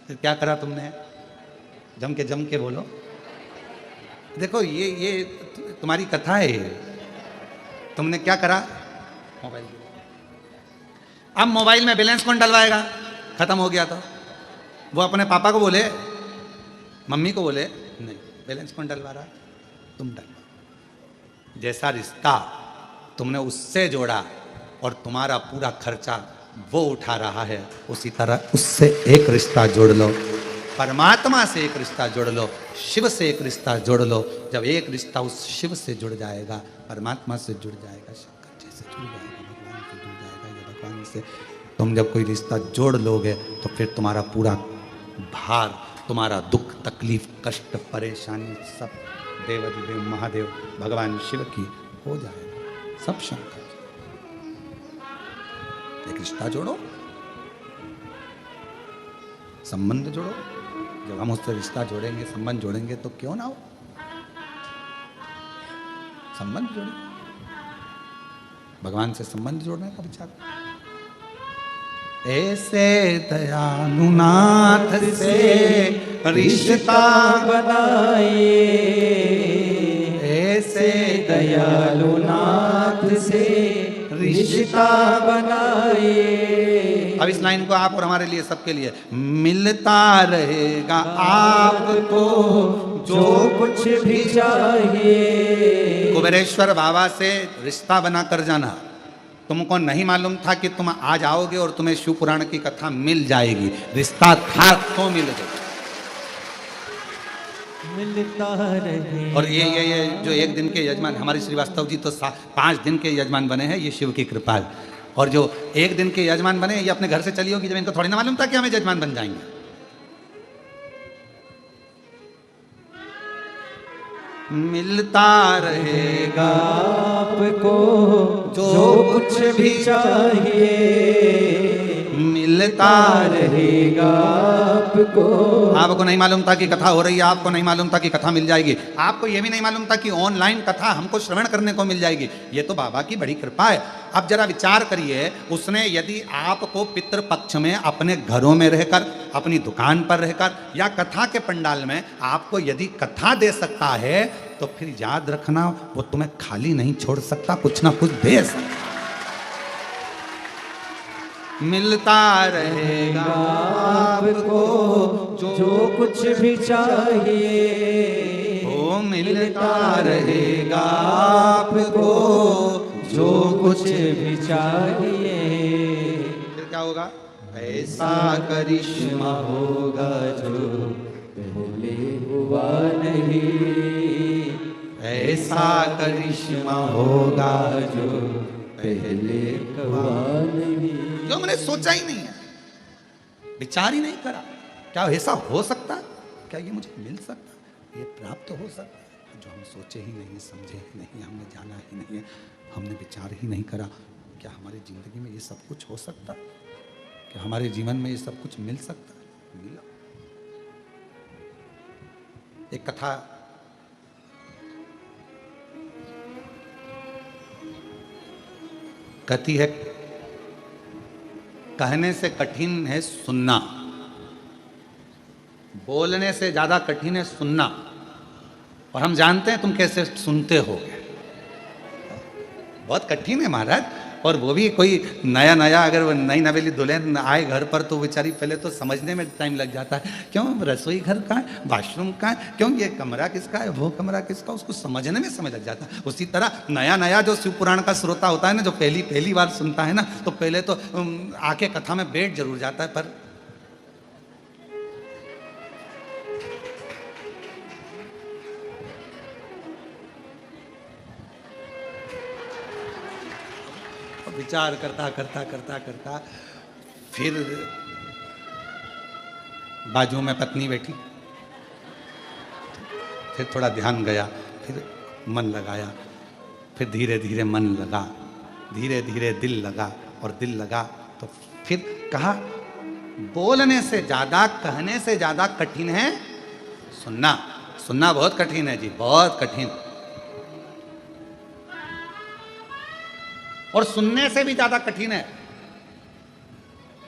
तो क्या करा तुमने? जम के बोलो। देखो ये तुम्हारी कथा है, ये तुमने क्या करा? मोबाइल। अब मोबाइल में बैलेंस कौन डलवाएगा? खत्म हो गया तो वो अपने पापा को बोले, मम्मी को बोले, नहीं बैलेंस कौन डलवा रहा? तुम डलवा। जैसा रिश्ता तुमने उससे जोड़ा और तुम्हारा पूरा खर्चा वो उठा रहा है, उसी तरह उससे एक रिश्ता जोड़ लो, परमात्मा से एक रिश्ता जोड़ लो, शिव से एक रिश्ता जोड़ लो। जब एक रिश्ता उस शिव से जुड़ जाएगा, परमात्मा से जुड़ जाएगा, शंकर जी से जुड़ जाएगा, भगवान से जुड़ जाएगा, या भगवान से तुम जब कोई रिश्ता जोड़ लोगे तो फिर तुम्हारा पूरा भार तुम्हारा दुख तकलीफ कष्ट परेशानी सब देवाधिदेव महादेव भगवान शिव की हो जाएगा, सब शंकर। एक रिश्ता जोड़ो, संबंध जोड़ो। जब हम उससे रिश्ता जोड़ेंगे, संबंध जोड़ेंगे तो क्यों ना हो, संबंध जोड़ेंगे। भगवान से संबंध जोड़ने का विचार। ऐसे दयालुनाथ से रिश्ता बनाइए, ऐसे दयालुनाथ से रिश्ता बनाइए। अब इस लाइन को आप और हमारे लिए, सबके लिए, मिलता रहेगा आपको जो कुछ भी चाहिए। कुबेरेश्वर बाबा से रिश्ता बना कर जाना। तुमको नहीं मालूम था कि तुम आज आओगे और तुम्हें शिव पुराण की कथा मिल जाएगी, रिश्ता था तो मिल जाएगी। मिलता रहे। और ये जो एक दिन के यजमान हमारे श्रीवास्तव जी तो 5 दिन के यजमान बने हैं, ये शिव की कृपा है। और जो एक दिन के यजमान बने, ये अपने घर से चली होगी, जब इनको थोड़ी ना मालूम था कि हमें यजमान बन जाएंगे। मिलता रहेगा आपको जो कुछ भी चाहिए, मिलता रहेगा आपको। आपको नहीं मालूम था कि कथा हो रही है, आपको नहीं मालूम था कि कथा मिल जाएगी, आपको यह भी नहीं मालूम था कि ऑनलाइन कथा हमको श्रवण करने को मिल जाएगी। ये तो बाबा की बड़ी कृपा है। अब जरा विचार करिए, उसने यदि आपको पितृपक्ष में अपने घरों में रहकर, अपनी दुकान पर रहकर या कथा के पंडाल में आपको यदि कथा दे सकता है, तो फिर याद रखना वो तुम्हें खाली नहीं छोड़ सकता, कुछ ना कुछ दे सकता। मिलता रहेगा आपको जो कुछ भी चाहिए, वो मिलता रहेगा आपको जो कुछ भी चाहिए। फिर क्या होगा? ऐसा करिश्मा होगा जो पहले हुआ नहीं, ऐसा करिश्मा होगा जो पहले हुआ नहीं। जो मैंने सोचा ही नहीं है, विचार ही नहीं करा, क्या ऐसा हो सकता, क्या ये मुझे मिल सकता, ये प्राप्त हो सकता, जो हम सोचे ही नहीं, समझे ही नहीं, हमने जाना ही नहीं है, हमने विचार ही नहीं करा, क्या हमारी जिंदगी में ये सब कुछ हो सकता, क्या हमारे जीवन में ये सब कुछ मिल सकता? मिला। एक कथा कहती है, कहने से कठिन है सुनना, बोलने से ज्यादा कठिन है सुनना। और हम जानते हैं तुम कैसे सुनते हो, बहुत कठिन है महाराज। और वो भी कोई नया नया, अगर वो नई नवेली दुल्हन आए घर पर तो बेचारी पहले तो समझने में टाइम लग जाता है, क्यों रसोई घर कहाँ है, वाशरूम कहाँ है, क्यों ये कमरा किसका है, वो कमरा किसका, उसको समझने में समय लग जाता है। उसी तरह नया नया जो शिव पुराण का श्रोता होता है ना, जो पहली बार सुनता है ना, तो पहले तो आके कथा में बैठ जरूर जाता है, पर विचार करता करता करता करता फिर बाजू में पत्नी बैठी, फिर थोड़ा ध्यान गया, फिर मन लगाया, फिर धीरे धीरे मन लगा, धीरे धीरे दिल लगा, और दिल लगा तो फिर कहा, बोलने से ज्यादा, कहने से ज्यादा कठिन है सुनना। सुनना बहुत कठिन है जी, बहुत कठिन। और सुनने से भी ज्यादा कठिन है,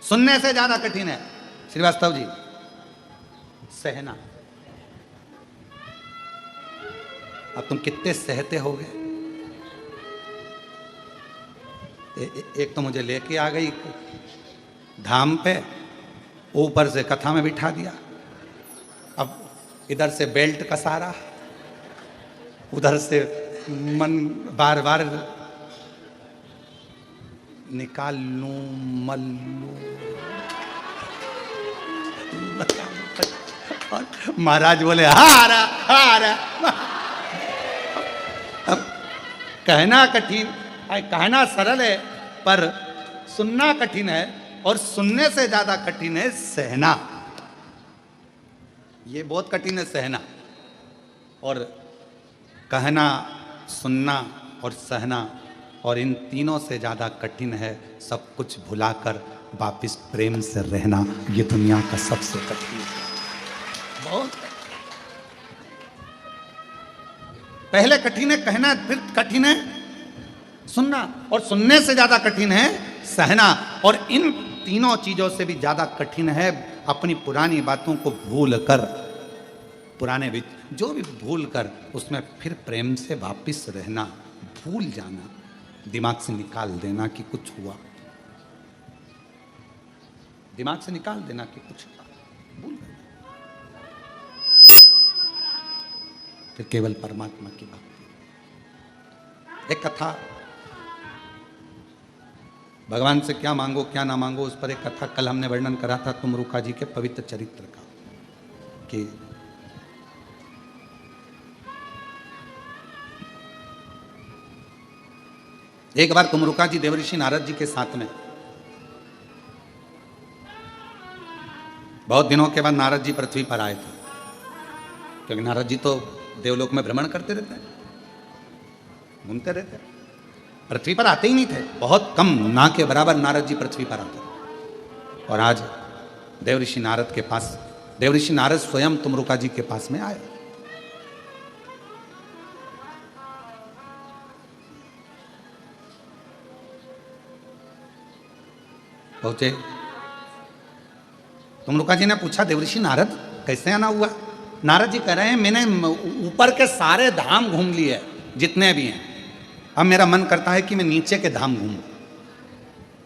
सुनने से ज्यादा कठिन है श्रीवास्तव जी सहना। अब तुम कितने सहते होगे। एक तो मुझे लेके आ गई धाम पे, ऊपर से कथा में बिठा दिया, अब इधर से बेल्ट कसा रहा, उधर से मन बार बार निकाल लूं मल लूं। महाराज बोले हारा हारा। अब कहना कठिन, कहना सरल है, पर सुनना कठिन है, और सुनने से ज्यादा कठिन है सहना। ये बहुत कठिन है सहना, और कहना, सुनना और सहना, और इन तीनों से ज़्यादा कठिन है सब कुछ भुलाकर वापिस प्रेम से रहना। ये दुनिया का सबसे कठिन है, बहुत पहले कठिन है कहना, फिर कठिन है सुनना, और सुनने से ज़्यादा कठिन है सहना, और इन तीनों चीज़ों से भी ज़्यादा कठिन है अपनी पुरानी बातों को भूल कर, पुराने भी जो भी भूल कर उसमें फिर प्रेम से वापिस रहना, भूल जाना, दिमाग से निकाल देना कि कुछ हुआ, दिमाग से निकाल देना कि कुछ हुआ, भूल गए, फिर केवल परमात्मा की भक्ति। एक कथा, भगवान से क्या मांगो क्या ना मांगो, उस पर एक कथा कल हमने वर्णन करा था तुमरुका जी के पवित्र चरित्र का, कि एक बार तुमरुका जी देवऋषि नारद जी के साथ में, बहुत दिनों के बाद नारद जी पृथ्वी पर आए थे, क्योंकि नारद जी तो देवलोक में भ्रमण करते रहते हैं, घूमते रहते हैं, पृथ्वी पर आते ही नहीं थे, बहुत कम, ना के बराबर नारद जी पृथ्वी पर आते। और आज देवऋषि नारद के पास, देवऋषि नारद स्वयं तुमरुका जी के पास में आए। पहुंचे, तुमरुका जी ने पूछा देवऋषि नारद कैसे आना हुआ? नारद जी कह रहे हैं मैंने ऊपर के सारे धाम घूम लिए जितने भी हैं, अब मेरा मन करता है कि मैं नीचे के धाम घूमूं।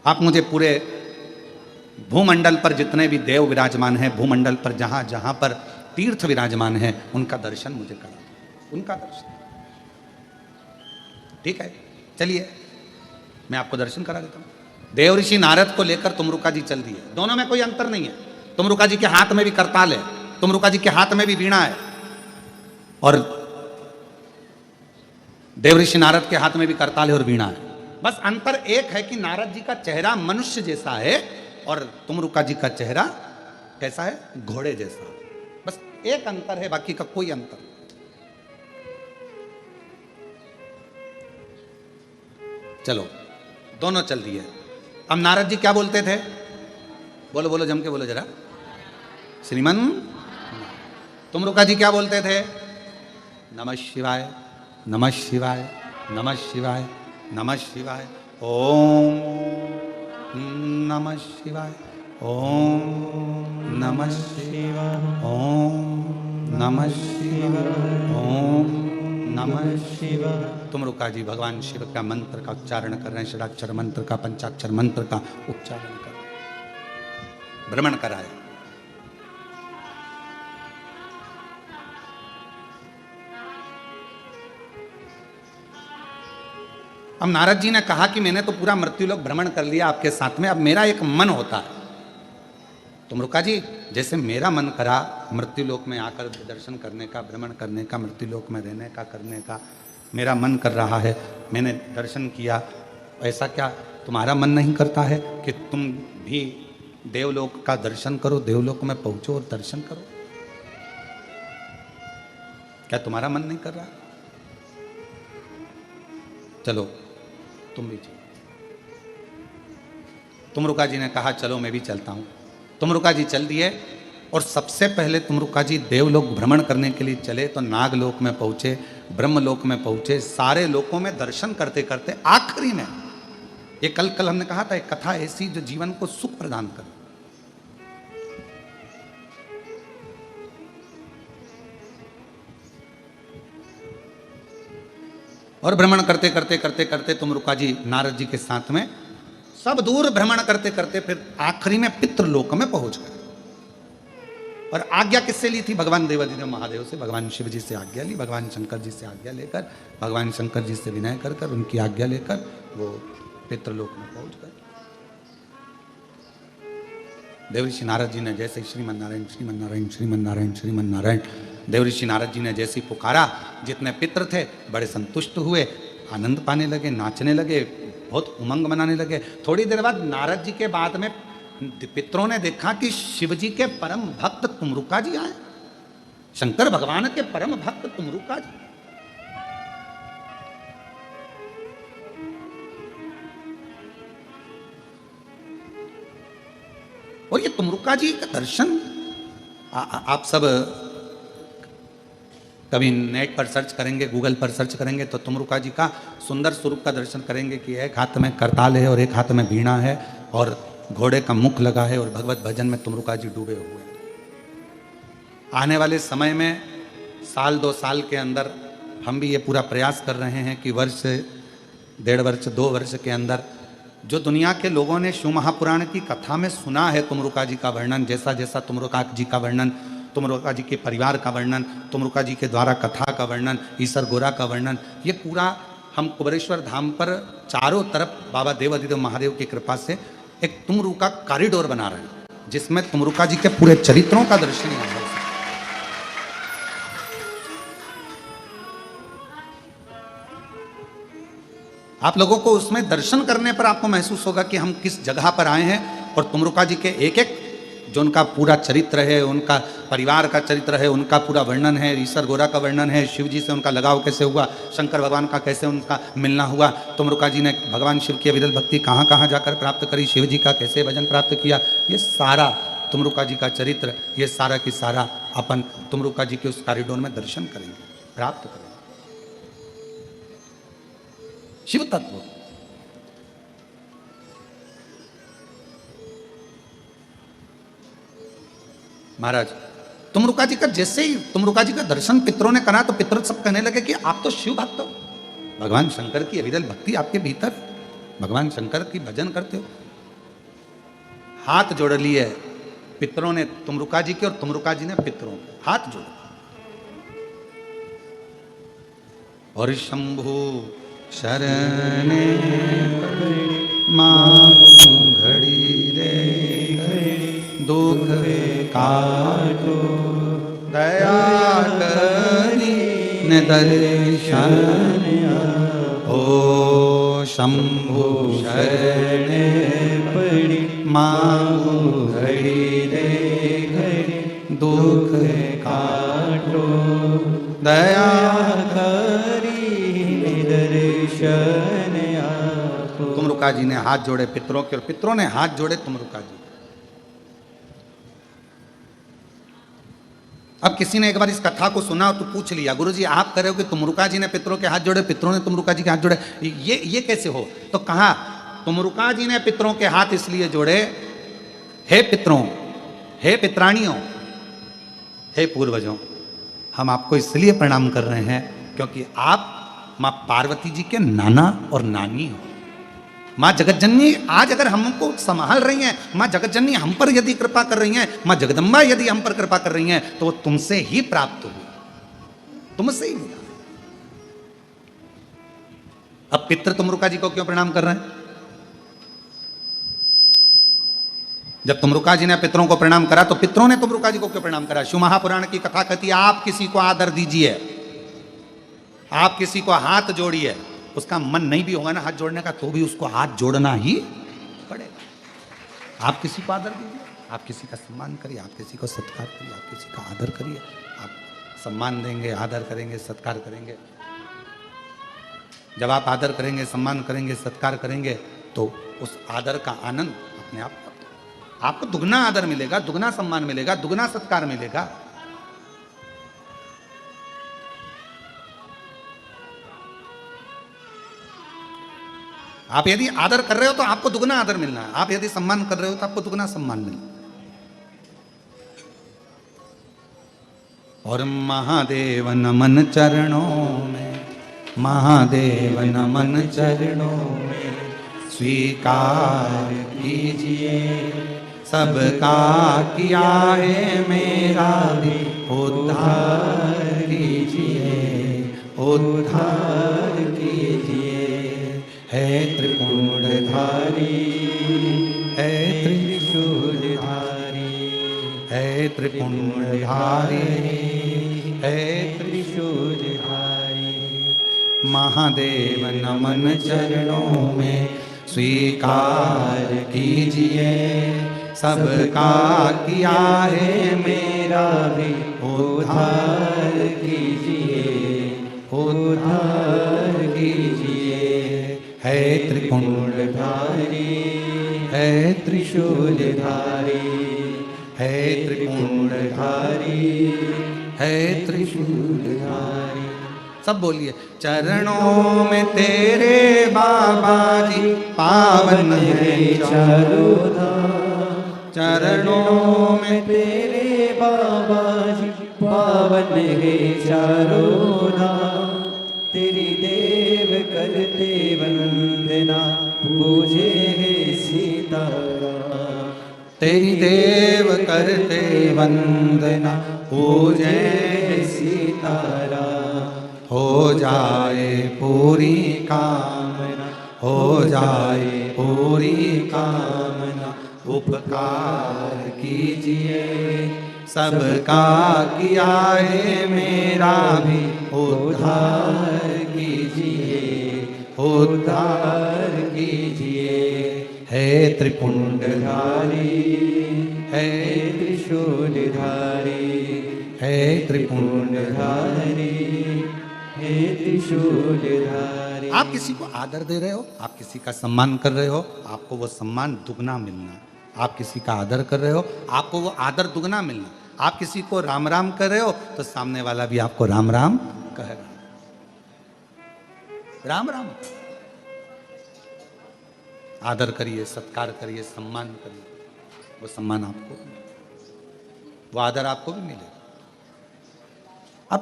आप मुझे पूरे भूमंडल पर जितने भी देव विराजमान हैं, भूमंडल पर जहां जहां पर तीर्थ विराजमान हैं, उनका दर्शन मुझे करा दो, उनका दर्शन। ठीक है, चलिए मैं आपको दर्शन करा देता हूं। देवऋषि नारद को लेकर तुमरुका जी चल दिए, दोनों में कोई अंतर नहीं है। तुमरुका जी के हाथ में भी करताल है, तुमरुका जी के हाथ में भी वीणा है, और देवऋषि नारद के हाथ में भी करताल है और वीणा है। बस अंतर एक है कि नारद जी का चेहरा मनुष्य जैसा है और तुमरुका जी का चेहरा कैसा है? घोड़े जैसा। बस एक अंतर है, बाकी का कोई अंतर नहीं। चलो दोनों चल दिए। अब नारद जी क्या बोलते थे? बोलो बोलो, जम के बोलो जरा। श्रीमन। तुमरुका जी क्या बोलते थे? नमः शिवाय, नमः शिवाय, नमः शिवाय, नमः शिवाय, ओम नमः शिवाय, ओम नमः शिवाय, ओम नमः शिवाय, ओम नमः शिवाय। तुमरुका जी भगवान शिव का मंत्र का उच्चारण कर रहे हैं, षडाक्षर मंत्र का, पंचाक्षर मंत्र का उच्चारण कर रहे हैं, भ्रमण कराया। अब नारद जी ने कहा कि मैंने तो पूरा मृत्युलोक भ्रमण कर लिया आपके साथ में, अब मेरा एक मन होता है। तुमरुका जी, जैसे मेरा मन करा मृत्युलोक में आकर दर्शन करने का, भ्रमण करने का, मृत्युलोक में रहने का, करने का मेरा मन कर रहा है, मैंने दर्शन किया, ऐसा क्या तुम्हारा मन नहीं करता है कि तुम भी देवलोक का दर्शन करो, देवलोक में पहुंचो और दर्शन करो? क्या तुम्हारा मन नहीं कर रहा? चलो तुम भी चलो। तुमरुका जी ने कहा चलो मैं भी चलता हूं। तुमरुका जी चल दिए, और सबसे पहले तुमरुका जी देवलोक भ्रमण करने के लिए चले तो नागलोक में पहुंचे, ब्रह्मलोक में पहुंचे, सारे लोकों में दर्शन करते करते आखिरी में, ये कल हमने कहा था, एक कथा ऐसी जो जीवन को सुख प्रदान करे। और भ्रमण करते करते करते करते तुमरुका जी नारद जी के साथ में सब दूर भ्रमण करते करते फिर आखिरी में पितृलोक में पहुंच गए। और आज्ञा किससे ली थी? भगवान देवाधिदेव महादेव से, भगवान शिव जी से आज्ञा ली, भगवान शंकर जी से आज्ञा लेकर, भगवान शंकर जी से विनय कर कर उनकी आज्ञा लेकर वो पितृलोक में पहुंच गए। देवऋषि नारद जी ने जैसे श्रीमन नारायण श्रीमन नारायण श्रीमन नारायण श्रीमन नारायण, देवऋषि नारद जी ने जैसे पुकारा, जितने पितृ थे बड़े संतुष्ट हुए, आनंद पाने लगे, नाचने लगे, बहुत उमंग मनाने लगे। थोड़ी देर बाद नारद जी के बाद में पितरों ने देखा कि शिव जी के परम भक्त तुमरुका जी आए। शंकर भगवान के परम भक्त तुमरुका जी। और ये तुमरुका जी का दर्शन आप सब कभी नेट पर सर्च करेंगे, गूगल पर सर्च करेंगे तो तुमरुका जी का सुंदर स्वरूप का दर्शन करेंगे कि एक हाथ में करताल है और एक हाथ में वीणा है और घोड़े का मुख लगा है और भगवत भजन में तुमरुका जी डूबे हुए हैं। आने वाले समय में साल 2 साल के अंदर हम भी ये पूरा प्रयास कर रहे हैं कि वर्ष 1.5 वर्ष 2 वर्ष के अंदर जो दुनिया के लोगों ने शिव महापुराण की कथा में सुना है तुमरुका जी का वर्णन, जैसा जैसा तुमरुका जी का वर्णन, तुमरुका जी के परिवार का वर्णन, तुमरुका जी के द्वारा कथा का वर्णन, ईसर गोरा का वर्णन, ये पूरा हम कुबेरेश्वर धाम पर चारों तरफ बाबा देवाधिदेव महादेव की कृपा से एक तुमरुका कॉरिडोर बना रहे हैं जिसमें तुमरुका जी के पूरे चरित्रों का दर्शन यहाँ हो। आप लोगों को उसमें दर्शन करने पर आपको महसूस होगा कि हम किस जगह पर आए हैं और तुमरुका जी के एक एक जो उनका पूरा चरित्र है, उनका परिवार का चरित्र है, उनका पूरा वर्णन है, ईसर गोरा का वर्णन है, शिव जी से उनका लगाव कैसे हुआ, शंकर भगवान का कैसे उनका मिलना हुआ, तुमरुका जी ने भगवान शिव की अविरल भक्ति कहाँ कहाँ जाकर प्राप्त करी, शिव जी का कैसे भजन प्राप्त किया, ये सारा तुमरुका जी का चरित्र, ये सारा की सारा अपन तुमरुका जी के उस कॉरिडोर में दर्शन करेंगे, प्राप्त करेंगे। शिव तत्व महाराज तुमरुका जी का जैसे ही तुमरुका जी का दर्शन पितरों ने करा तो पितर सब कहने लगे कि आप तो शिव भक्त हो, भगवान शंकर की अविरल भक्ति आपके भीतर, भगवान शंकर की भजन करते हो। हाथ जोड़ लिए पितरों ने तुमरुका जी के और तुमरुका जी ने पितरों के हाथ जोड़े और शंभु शरणे मांगू घड़ी रे दुख काटो दया करी न दर्शन हो शंभु शरणे पड़ी मांगू घड़ी रे घड़ी दुख काटो दया तुमरुका जी ने हाथ जोड़े पितरों के और पितरों ने हाथ जोड़े तुमरुका जी। अब किसी ने एक बार इस कथा को सुना तो पूछ लिया, गुरुजी आप कह रहे हो कि तुमरुका जी ने पितरों के हाथ जोड़े, पितरों ने तुमरुका जी के हाथ जोड़े, ये कैसे हो? तो कहा तुमरुका जी ने पितरों के हाथ इसलिए जोड़े, हे पितरों, हे पितरानियों, हे पूर्वजों, हम आपको इसलिए प्रणाम कर रहे हैं क्योंकि आप माँ पार्वती जी के नाना और नानी हो। माँ जगतजननी आज अगर हमको संभाल रही हैं, माँ जगतजननी हम पर यदि कृपा कर रही हैं, माँ जगदम्बा यदि हम पर कृपा कर रही हैं तो वो तुमसे ही प्राप्त हुई, तुमसे ही मिला। अब पितृ तुमरुका जी को क्यों प्रणाम कर रहे हैं? जब तुमरुका जी ने पितरों को प्रणाम करा तो पितरों ने तुमरुका जी को क्यों प्रणाम करा? शिव महापुराण की कथा कहती है आप किसी को आदर दीजिए, आप किसी को हाथ जोड़िए, उसका मन नहीं भी होगा ना हाथ जोड़ने का तो भी उसको हाथ जोड़ना ही पड़ेगा। आप किसी को आदर दीजिए, आप किसी का सम्मान करिए, आप किसी को सत्कार करिए, आप किसी का आदर करिए। आप सम्मान देंगे, आदर करेंगे, सत्कार करेंगे। जब आप आदर करेंगे, सम्मान करेंगे, सत्कार करेंगे तो उस आदर का आनंद अपने आप आपको दुगना आदर मिलेगा, दुगना सम्मान मिलेगा, दुगना सत्कार मिलेगा। आप यदि आदर कर रहे हो तो आपको दुगना आदर मिलना है, आप यदि सम्मान कर रहे हो तो आपको दुगना सम्मान मिलना। और महादेव नमन चरणों में, महादेव नमन चरणों में स्वीकार कीजिए, सबका किया है मेरा भी उद्धार कीजिए, उद्धार कीजिए। है त्रिपुंडधारी, है त्रिशूलधारी, है त्रिपुंडधारी, है त्रिशूलधारी। महादेव नमन चरणों में स्वीकार कीजिए, सबका किया है मेरा भी उद्धार कीजिए, उद्धार कीजिए। है त्रिपुंडधारी, है त्रिशूलधारी, है त्रिपुंडधारी, है त्रिशूलधारी। सब बोलिए। चरणों में तेरे बाबा जी पावन है चारों धाम, चरणों में तेरे बाबा जी पावन है चारों धाम। तेरी देव करते वंदना, पूजे है सीताराम। तेरी देव करते वंदना, पूजे सीताराम। हो जाए पूरी कामना, हो जाए पूरी कामना। उपकार कीजिए सबका किया है, मेरा भी उद्धार कीजिए, उद्धार कीजिए। है त्रिपुंडधारी, है त्रिशूलधारी, है त्रिपुंडधारी, हे त्रिशूलधारी। आप किसी को आदर दे रहे हो, आप किसी का सम्मान कर रहे हो, आपको वो सम्मान दुगना मिलना। आप किसी का आदर कर रहे हो, आपको वो आदर दुगना मिलना। आप किसी को राम राम कर रहे हो तो सामने वाला भी आपको राम राम कह रहा है। राम राम। आदर करिए, सत्कार करिए, सम्मान करिए, वो सम्मान आपको, वो आदर आपको भी मिलेगा। अब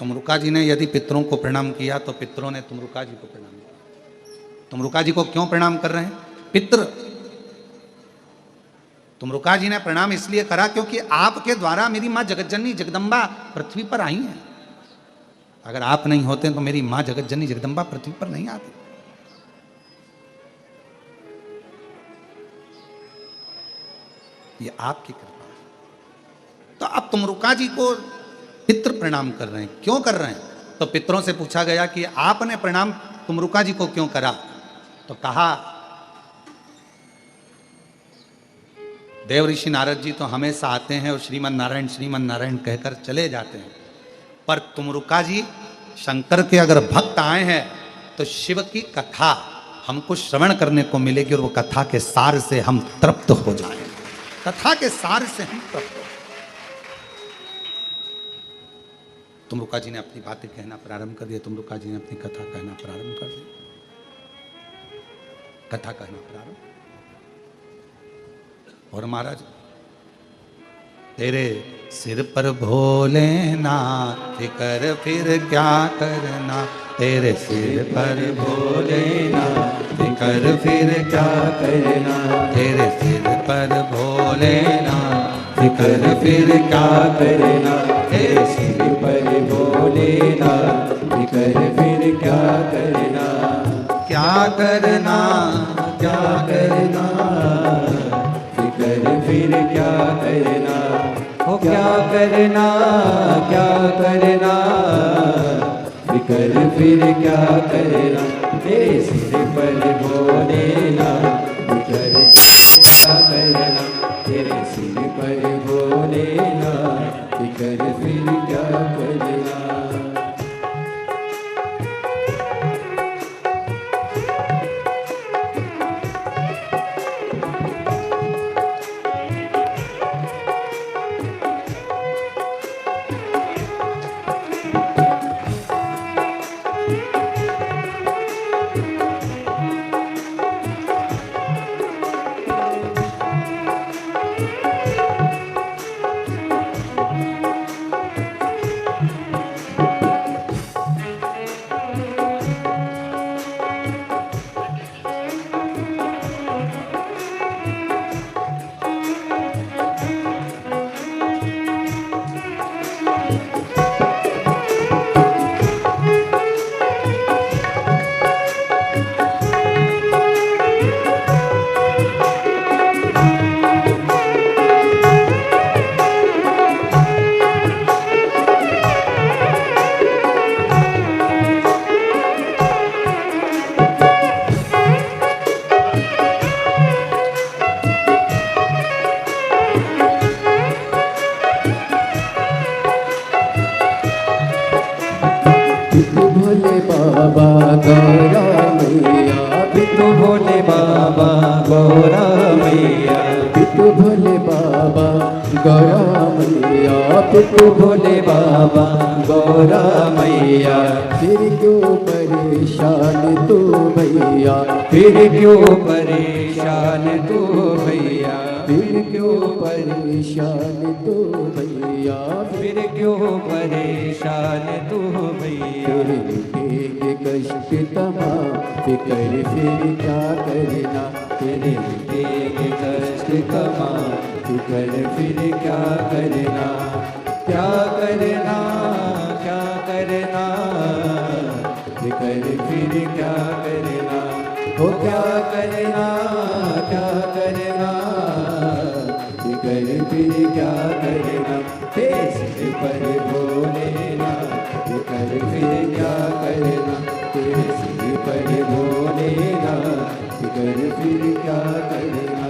तुमरुका जी ने यदि पितरों को प्रणाम किया तो पितरों ने तुमरुका जी को प्रणाम किया। तुमरुका जी को क्यों प्रणाम कर रहे हैं? पितृ। तुमरुका जी ने प्रणाम इसलिए करा क्योंकि आपके द्वारा मेरी मां जगतजननी जगदम्बा पृथ्वी पर आई हैं। अगर आप नहीं होते तो मेरी मां जगतजननी जगदम्बा पृथ्वी पर नहीं आती। ये आपकी कृपा है। तो अब तुमरुका जी को पितृ प्रणाम कर रहे हैं। क्यों कर रहे हैं? तो पितरों से पूछा गया कि आपने प्रणाम तुमरुका जी को क्यों करा? तो कहा देव ऋषि नारद जी तो हमेशा आते हैं और श्रीमन नारायण कहकर चले जाते हैं, पर तुमरुका जी शंकर के अगर भक्त आए हैं तो शिव की कथा हमको श्रवण करने को मिलेगी और वो कथा के सार से हम तृप्त हो जाएं। कथा के सार से हम तृप्त हो। तुमरुका जी ने अपनी बातें कहना प्रारंभ कर दिया। तुमरुका जी ने अपनी कथा कहना प्रारंभ कर दी। कथा कहना प्रारंभ। और महाराज, तेरे सिर पर भोलेनाथ कर फिर क्या करना, तेरे सिर पर भोलेनाथ कर फिर क्या करना, तेरे सिर पर भोलेनाथ कर फिर क्या करना, तेरे सिर पर भोलेनाथ कर फिर क्या करना। क्या करना, क्या करना, फिर क्या करना, हो क्या करना, क्या करना, फिकर फिर क्या करना। तेरे सिर पर भोलेनाथ फिकर क्या करना, तेरे सिर पर भोलेनाथ फिकर फिर क्या करना। तू भोले बाबा गौरा मैया, फिर क्यों परेशान तू भैया, फिर क्यों परेशान तू भैया, फिर क्यों परेशान तू भैया, फिर क्यों परेशान तू भैया। तेरे कष्ट तमाम फिकर फिर क्या करना, तेरे तेरे कष्ट तमाम फिकर फिर क्या करना, क्या करना क्या करना, फिकर फिर क्या करना, हो क्या करना क्या करना, फिकर फिर क्या करना, तेरे सिर पर भोलेनाथ, फिकर फिर क्या करना, तेरे सिर पर भोलेनाथ, फिकर फिर क्या करना।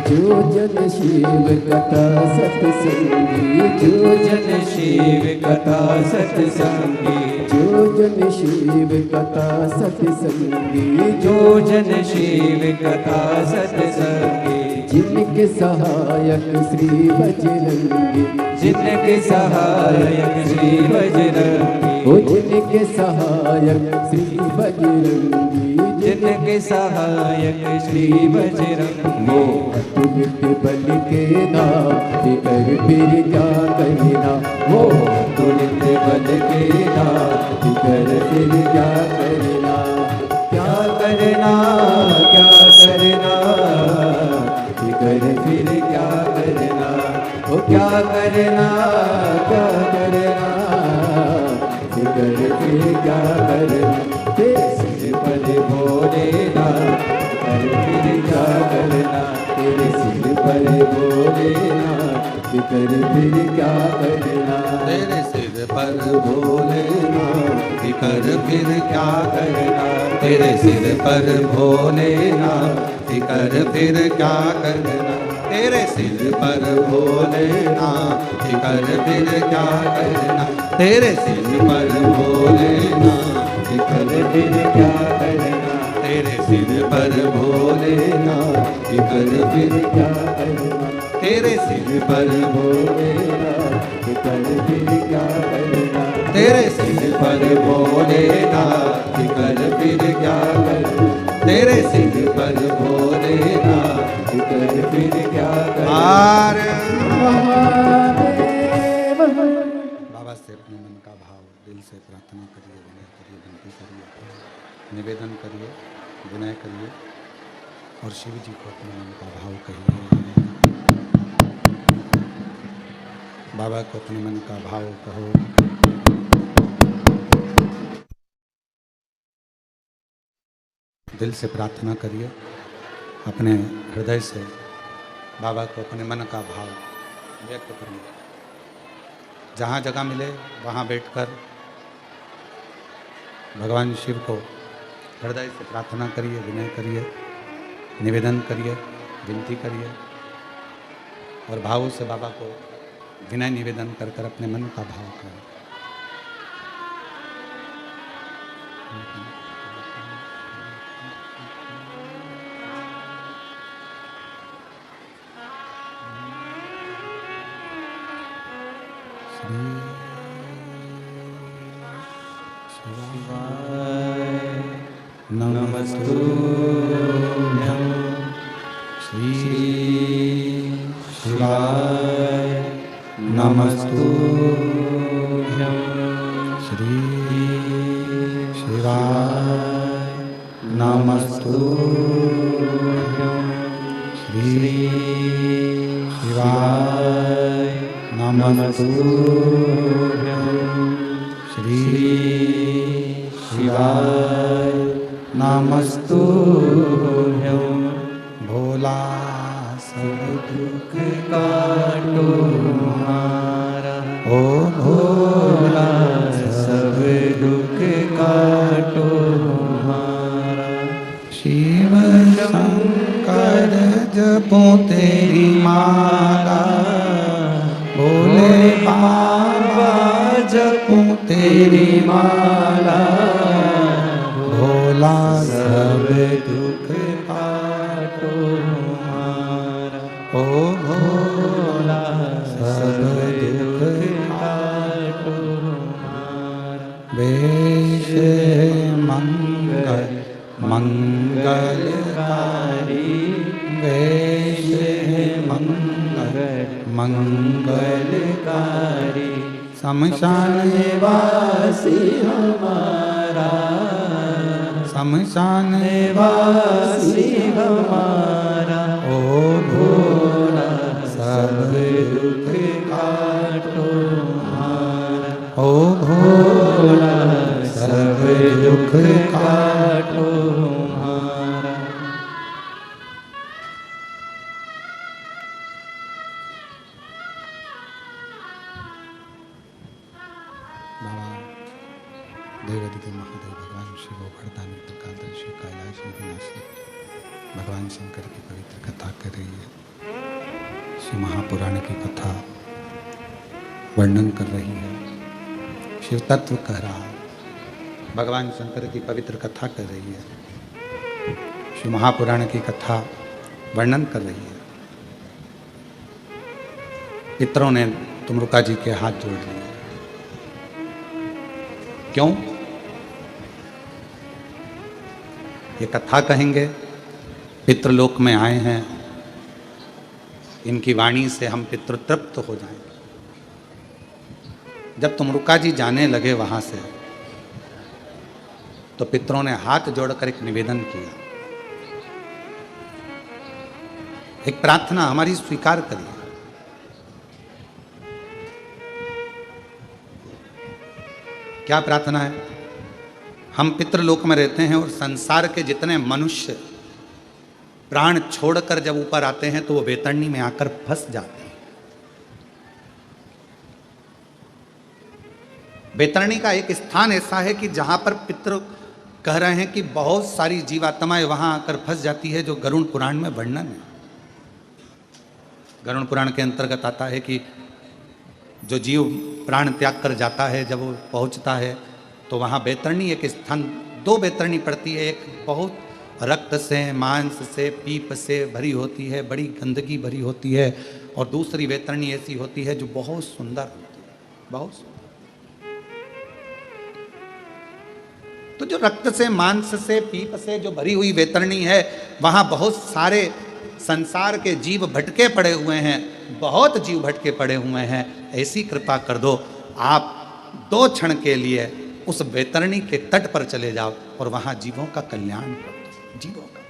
जो जन शिव कथा सत्संगी, जो जन शिव कथा सत्संगी, जो जन शिव कथा सत्संगी, जो जन शिव कथा सत्संगी, जिनके सहायक श्री बजरंगी, जिनके सहायक श्री बजरंगी, ओ जिनके सहायक श्री बजरंगी, जिनके सहायक श्री बजरंगी, अतुलित बल के नाम फिकर फिर क्या करना, वो तुलित बल के नाम फिकर फिर क्या करना, क्या करना क्या करना, फिकर फिर क्या करना, वो क्या करना क्या करना, फिकर फिर क्या करना, तेरे सिर पर भोलेनाथ, फिकर फिर क्या करना, तेरे सिर पर भोलेनाथ, फिकर फिर क्या करना, तेरे सिर पर भोलेनाथ फिकर फिर क्या करना, तेरे सिर पर भोलेनाथ फिकर फिर क्या करना, तेरे सिर पर भोलेनाथ फिकर फिर क्या करना, तेरे सिर पर भोलेनाथ फिकर फिर क्या करना, तेरे सिर पर भोलेनाथ फिकर फिर क्या करना, तेरे सिर पर भोलेनाथ फिकर फिर क्या करना, तेरे सिर पर भोलेनाथ फिकर फिर क्या करना, तेरे सिर पर भोलेनाथ फिकर फिर क्या करना। बाबा से अपने मन का भाव दिल से प्रार्थना करिए, विनय करिए, विनती करिए, निवेदन करिए, विनय करिए और शिव जी को अपने मन का भाव कहिए। बाबा को अपने मन का भाव कहो। दिल से प्रार्थना करिए, अपने हृदय से बाबा को अपने मन का भाव व्यक्त करिए। जहाँ जगह मिले वहाँ बैठकर भगवान शिव को हृदय से प्रार्थना करिए, विनय करिए, निवेदन करिए, विनती करिए और भाव से बाबा को विनय निवेदन कर कर अपने मन का भाव करें। नमस्तुभ्यं श्री शिवाय नमस्तुभ्यं श्री शिवाय नमस्तुभ्यं श्री शिवाय नमस्तुभ्यं श्री शिवाय नमस्तुभ्यं भोला सब दुख काटो हमारा ओ भोला सब दुख काटो हमारा शिव शंकर जपो तेरी माला भोले बाबा जपो तेरी माला भोला सब दुख काटो हमारा ओ भोला सब दुख काटो हमारा वेश मंगल मंगलकारी वेश मंगल मंगलकारी शमशान वासी हमारा शमशान वासी हमारा ओ भोला सब दुख काटो हमारा ओ भोला सब दुख काटो हमारा बाबा देवादिदेव महादेव भगवान शिव वरदानी त्रिकालदर्शी कैलाश विनाशी भगवान शंकर की पवित्र कथा कर रही है। श्री महापुराण की कथा वर्णन कर रही है, शिव तत्व कह रहा है, भगवान शंकर की पवित्र कथा कर रही है, श्री महापुराण की कथा वर्णन कर रही है। पितरों ने तुमरुका जी के हाथ जोड़ लिए। क्यों? ये कथा कहेंगे, पितृलोक में आए हैं, इनकी वाणी से हम पितृतृप्त हो जाएंगे। जब तुमरुका जी जाने लगे वहां से तो पितरों ने हाथ जोड़कर एक निवेदन किया, एक प्रार्थना हमारी स्वीकार करिए। क्या प्रार्थना है? हम पितृलोक में रहते हैं और संसार के जितने मनुष्य प्राण छोड़कर जब ऊपर आते हैं तो वो वेतरणी में आकर फंस जाते हैं। वेतरणी का एक स्थान ऐसा है कि जहां पर पितृ कह रहे हैं कि बहुत सारी जीवात्माएं वहां आकर फंस जाती है, जो गरुड़ पुराण में वर्णन है। गरुड़ पुराण के अंतर्गत आता है कि जो जीव प्राण त्याग कर जाता है, जब वो पहुंचता है तो वहाँ बैतरणी एक स्थान, दो बैतरणी पड़ती है। एक बहुत रक्त से, मांस से, पीप से भरी होती है, बड़ी गंदगी भरी होती है, और दूसरी बैतरणी ऐसी होती है जो बहुत सुंदर होती है, बहुत सुंदर। तो जो रक्त से, मांस से, पीप से जो भरी हुई बैतरणी है, वहाँ बहुत सारे संसार के जीव भटके पड़े हुए हैं, बहुत जीव भटके पड़े हुए हैं। ऐसी कृपा कर दो, आप 2 क्षण के लिए उस बैतरणी के तट पर चले जाओ और वहां जीवों का कल्याण कर दो, जीवों का।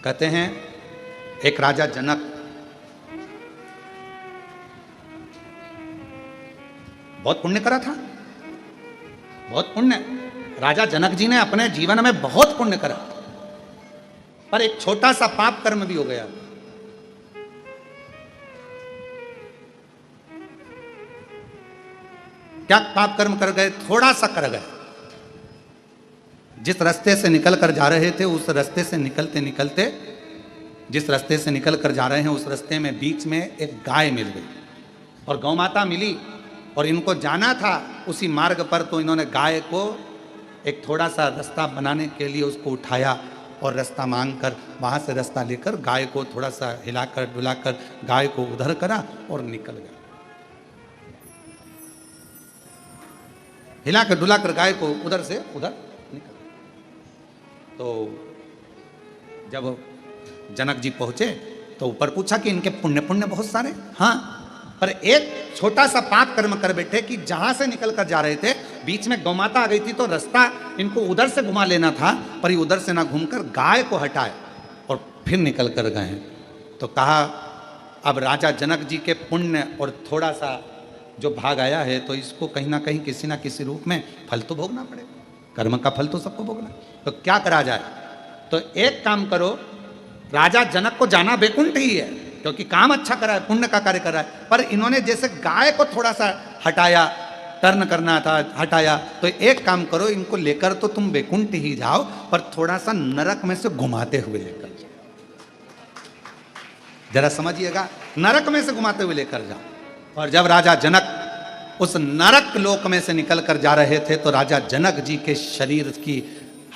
कहते हैं एक राजा जनक बहुत पुण्य करा था, बहुत पुण्य। राजा जनक जी ने अपने जीवन में बहुत पुण्य करा, पर एक छोटा सा पाप कर्म भी हो गया। क्या पाप कर्म कर गए? थोड़ा सा कर गए। जिस रास्ते से निकल कर जा रहे थे, उस रास्ते से निकलते निकलते, जिस रास्ते से निकल कर जा रहे हैं उस रास्ते में बीच में एक गाय मिल गई और गौ माता मिली, और इनको जाना था उसी मार्ग पर। तो इन्होंने गाय को एक थोड़ा सा रास्ता बनाने के लिए उसको उठाया और रास्ता मांगकर वहाँ से रास्ता लेकर गाय को थोड़ा सा हिलाकर डुलाकर गाय को उधर करा और निकल गया। हिलाकर डुलाकर गाय को उधर से उधर निकल। तो जब जनक जी पहुंचे तो ऊपर पूछा कि इनके पुण्य पुण्य बहुत सारे, हाँ, पर एक छोटा सा पाप कर्म कर बैठे कि जहां से निकल कर जा रहे थे बीच में गौमाता आ गई थी, तो रास्ता इनको उधर से घुमा लेना था, पर ये उधर से ना घूमकर गाय को हटाए और फिर निकल कर गए। तो कहा अब राजा जनक जी के पुण्य और थोड़ा सा जो भाग आया है, तो इसको कहीं ना किसी रूप में फल तो भोगना पड़ेगा, कर्म का फल तो सबको भोगना। तो क्या करा जाए? तो एक काम करो, राजा जनक को जाना वैकुंठ ही है, क्योंकि काम अच्छा करा है, पुण्य का कार्य करा है, पर इन्होंने जैसे गाय को थोड़ा सा हटाया, टर्न करना था, हटाया, तो एक काम करो, इनको लेकर तो तुम वैकुंठ ही जाओ, पर थोड़ा सा नरक में से घुमाते हुए लेकर जाओ। जरा समझिएगा, नरक में से घुमाते हुए लेकर जाओ। और जब राजा जनक उस नरक लोक में से निकल कर जा रहे थे, तो राजा जनक जी के शरीर की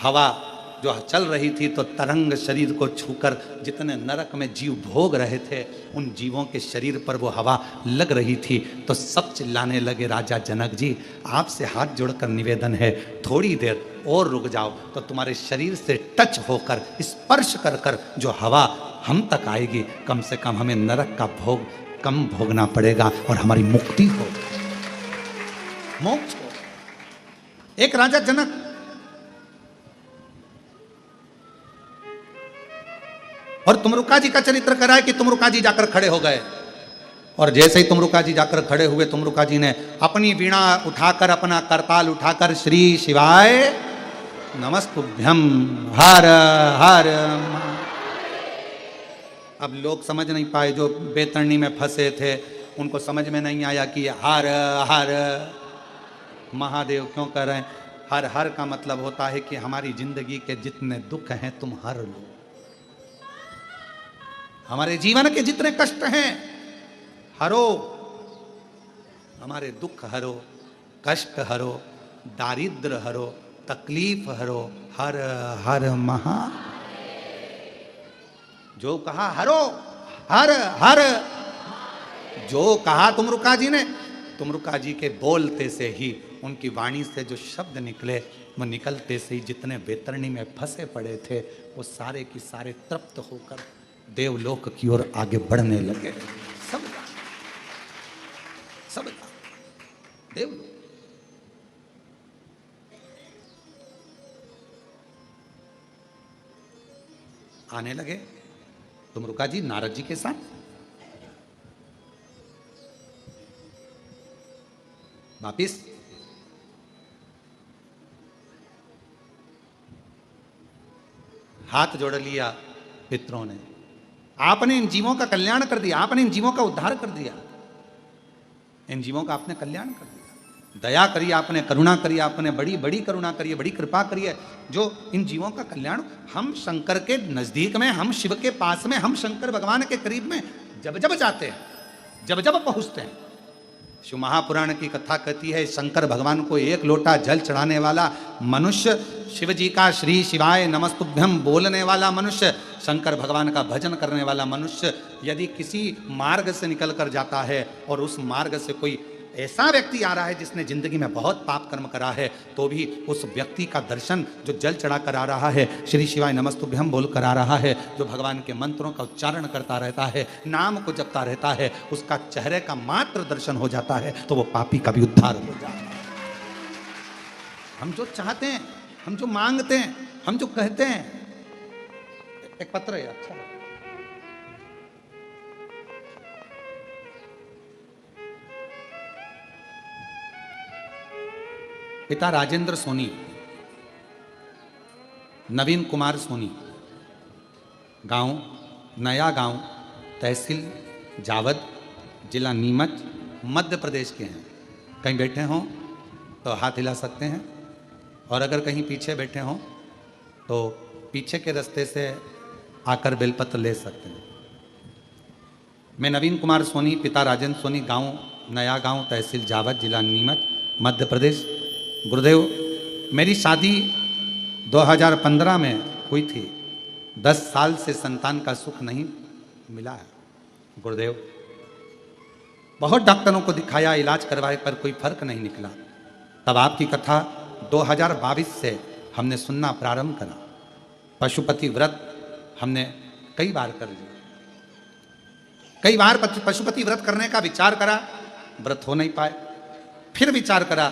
हवा जो चल रही थी, तो तरंग शरीर को छूकर जितने नरक में जीव भोग रहे थे, उन जीवों के शरीर पर वो हवा लग रही थी। तो सब चिल्लाने लगे, राजा जनक जी आपसे हाथ जोड़कर निवेदन है, थोड़ी देर और रुक जाओ, तो तुम्हारे शरीर से टच होकर, स्पर्श कर कर जो हवा हम तक आएगी, कम से कम हमें नरक का भोग कम भोगना पड़ेगा और हमारी मुक्ति हो, मोक्ष हो। एक राजा जनक और तुमरुका जी का चरित्र करा है कि तुमरुका जी जाकर खड़े हो गए, और जैसे ही तुमरुका जी जाकर खड़े हुए, तुमरुका जी ने अपनी वीणा उठाकर, अपना करताल उठाकर, श्री शिवाय नमस्तुभ्यम हर हर। अब लोग समझ नहीं पाए, जो बेतरनी में फंसे थे उनको समझ में नहीं आया कि हर हर महादेव क्यों कर रहे हैं। हर हर का मतलब होता है कि हमारी जिंदगी के जितने दुख हैं तुम हर लो, हमारे जीवन के जितने कष्ट हैं हरो, हमारे दुख हरो, कष्ट हरो, दारिद्र हरो, तकलीफ हरो, हर हर महा। जो कहा हरो, हर हर, जो कहा तुमरुका जी ने, तुमरुका जी के बोलते से ही, उनकी वाणी से जो शब्द निकले, वो निकलते से ही जितने बेतरनी में फंसे पड़े थे, वो सारे की सारे तृप्त होकर देवलोक की ओर आगे बढ़ने लगे। सब देवलोक आने लगे। तुमरुका जी नारद जी के साथ, वापिस हाथ जोड़ लिया पितरों ने, आपने इन जीवों का कल्याण कर दिया, आपने इन जीवों का उद्धार कर दिया, इन जीवों का आपने कल्याण कर दिया, दया करिए आपने, करुणा करिए आपने, बड़ी बड़ी करुणा करिए, बड़ी कृपा करिए, जो इन जीवों का कल्याण। हम शंकर के नजदीक में, हम शिव के पास में, हम शंकर भगवान के करीब में जब जब जाते हैं, जब जब पहुंचते हैं, शिव महापुराण की कथा कहती है, शंकर भगवान को एक लोटा जल चढ़ाने वाला मनुष्य, शिव जी का श्री शिवाय नमस्तुभ्यम बोलने वाला मनुष्य, शंकर भगवान का भजन करने वाला मनुष्य, यदि किसी मार्ग से निकल कर जाता है और उस मार्ग से कोई ऐसा व्यक्ति आ रहा है जिसने जिंदगी में बहुत पाप कर्म करा है, तो भी उस व्यक्ति का दर्शन, जो जल चढ़ा कर आ रहा है, श्री शिवाय नमस्तुभ्यम बोल कर आ रहा है, जो भगवान के मंत्रों का उच्चारण करता रहता है, नाम को जपता रहता है, उसका चेहरे का मात्र दर्शन हो जाता है, तो वो पापी का भी उद्धार हो जाता है। हम जो चाहते हैं, हम जो मांगते हैं, हम जो कहते हैं, एक पत्र है अच्छा, पिता राजेंद्र सोनी, नवीन कुमार सोनी, गांव नया गांव, तहसील जावद, जिला नीमच, मध्य प्रदेश के हैं। कहीं बैठे हों तो हाथ हिला सकते हैं, और अगर कहीं पीछे बैठे हों तो पीछे के रास्ते से आकर बेलपत्र ले सकते हैं। मैं नवीन कुमार सोनी, पिता राजेंद्र सोनी, गांव नया गांव, तहसील जावद, जिला नीमच, मध्य प्रदेश। गुरुदेव, मेरी शादी 2015 में हुई थी, 10 साल से संतान का सुख नहीं मिला है। गुरुदेव, बहुत डॉक्टरों को दिखाया, इलाज करवाए, पर कोई फर्क नहीं निकला। तब आपकी कथा 2022 से हमने सुनना प्रारंभ करा। पशुपति व्रत हमने कई बार कर लिया। कई बार पशुपति व्रत करने का विचार करा, व्रत हो नहीं पाए। फिर विचार करा,